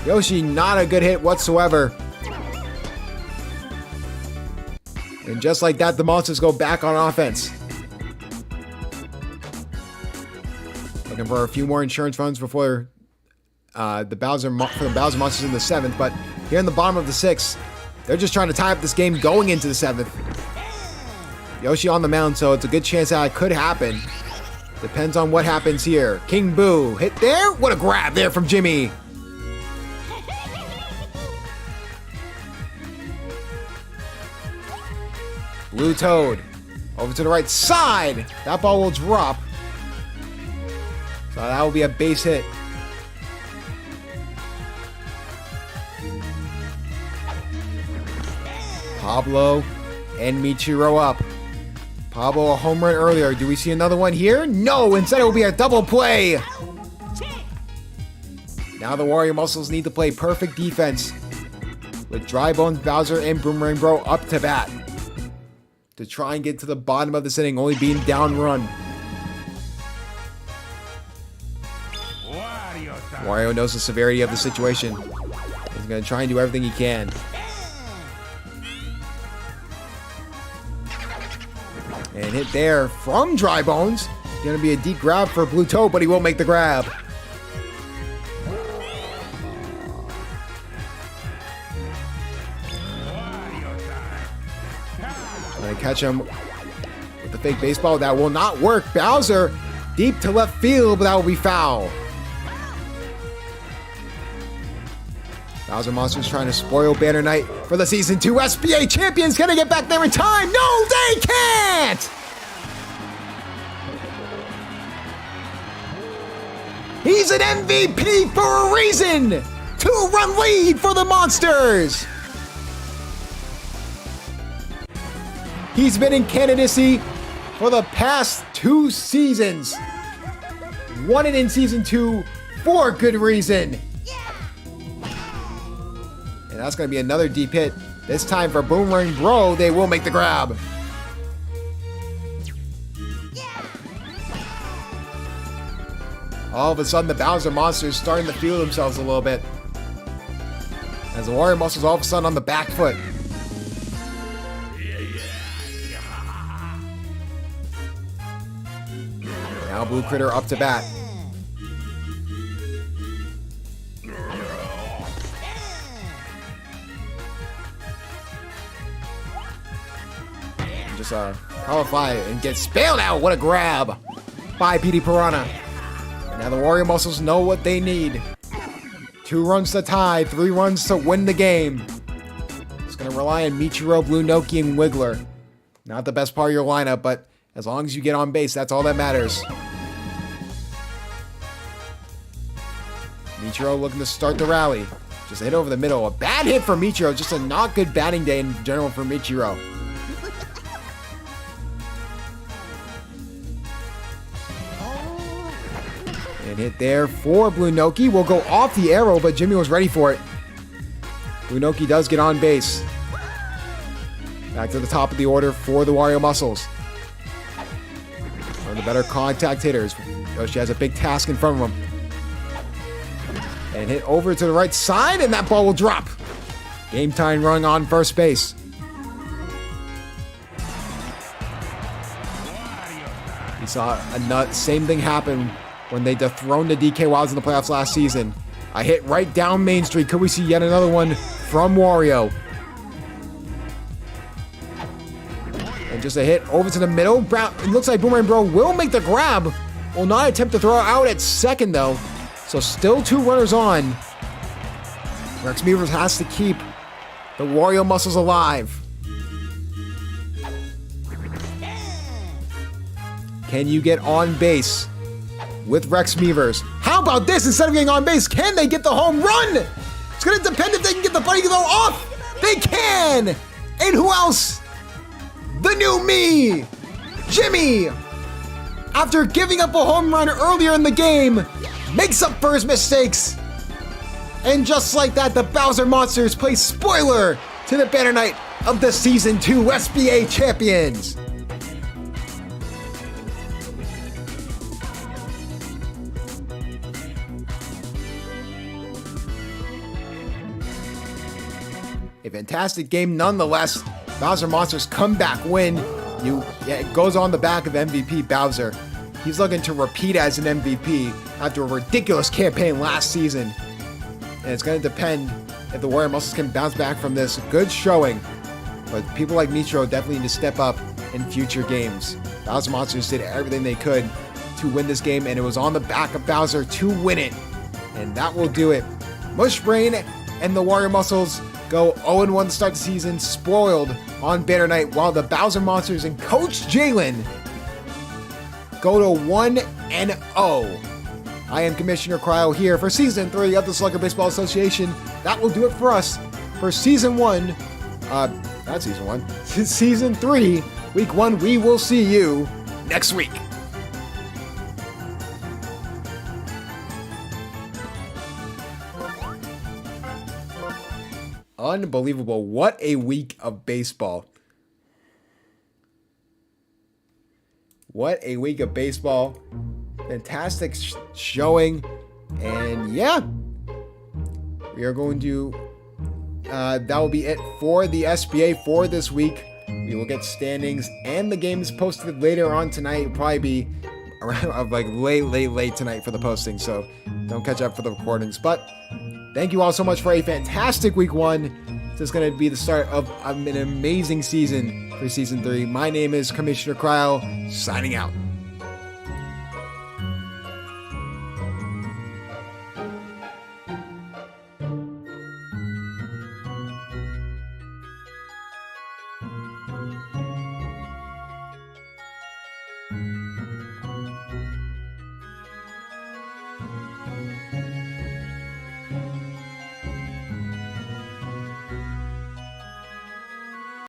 Yoshi, not a good hit whatsoever. And just like that, the monsters go back on offense. Looking for a few more insurance funds before the Bowser monsters in the 7th. But here in the bottom of the 6th, they're just trying to tie up this game going into the 7th. Yoshi on the mound, so it's a good chance that it could happen. Depends on what happens here. King Boo hit there. What a grab there from Jimmy. Blue Toad over to the right side. That ball will drop. So that will be a base hit. Pablo and Michiro up. Pablo a home run earlier. Do we see another one here? No, instead it will be a double play. Now the Wario Muscles need to play perfect defense with Dry Bones, Bowser, and Boomerang Bro up to bat to try and get to the bottom of this inning, only being down run. Wario knows the severity of the situation. He's going to try and do everything he can. And hit there from Dry Bones. Going to be a deep grab for Blue Toad, but he won't make the grab. Gonna catch him with the fake baseball. That will not work. Bowser deep to left field, but that will be foul. Bowser Monsters trying to spoil Banner Knight for the Season 2 SBA champions. Can they get back there in time? No, they can't! He's an MVP for a reason! 2-run lead for the Monsters! He's been in candidacy for the past 2 seasons. Won it in Season 2 for good reason. And that's going to be another deep hit. This time for Boomerang Bro, they will make the grab. All of a sudden, the Bowser Monsters starting to feel themselves a little bit. As the Warrior Muscles all of a sudden on the back foot. Now Blue Critter up to bat. Just power fly and get spilled out. What a grab by PD Piranha. Now the Warrior Muscles know what they need. 2 runs to tie, 3 runs to win the game. It's going to rely on Michiro, Blue Noki, and Wiggler. Not the best part of your lineup, but as long as you get on base, that's all that matters. Michiro looking to start the rally. Just hit over the middle. A bad hit for Michiro. Just a not good batting day in general for Michiro. And hit there for Blue Noki. Will go off the arrow, but Jimmy was ready for it. Blue Noki does get on base. Back to the top of the order for the Wario Muscles. One of the better contact hitters. Yoshi has a big task in front of him. And hit over to the right side, and that ball will drop. Game time running on first base. We saw same thing happen when they dethroned the DK Wilds in the playoffs last season. A hit right down Main Street. Could we see yet another one from Wario? And just a hit over to the middle. It looks like Boomerang Bro will make the grab. Will not attempt to throw it out at second, though. So still 2 runners on. Rex Beavers has to keep the Wario Muscles alive. Can you get on base with Rex Beavers? How about this? Instead of getting on base, can they get the home run? It's going to depend if they can get the bunny to go off. They can! And who else? The new me, Jimmy. After giving up a home run earlier in the game, makes up for his mistakes. And just like that, the Bowser Monsters play spoiler to the Banner Knight of the Season 2 SBA champions. A fantastic game nonetheless. Bowser Monsters comeback win. It goes on the back of MVP Bowser. He's looking to repeat as an MVP after a ridiculous campaign last season. And it's going to depend if the Warrior Muscles can bounce back from this good showing. But people like Michiro definitely need to step up in future games. Bowser Monsters did everything they could to win this game, and it was on the back of Bowser to win it. And that will do it. Mushbrain and the Warrior Muscles go 0-1 to start the season, spoiled on Banner Night, while the Bowser Monsters and Coach Jalen go to 1-0. I am Commissioner Cryo here for Season 3 of the Slugger Baseball Association. That will do it for us for Season 1. Not Season 1. Season 3, Week 1. We will see you next week. Unbelievable. What a week of baseball. What a week of baseball. Fantastic showing. And yeah, we are going to, that will be it for the SBA for this week. We will get standings and the games posted later on tonight. It'll probably be around like late tonight for the posting. So don't catch up for the recordings. But thank you all so much for a fantastic week 1. This is going to be the start of an amazing season for for season 3. My name is Commissioner Cryo, signing out.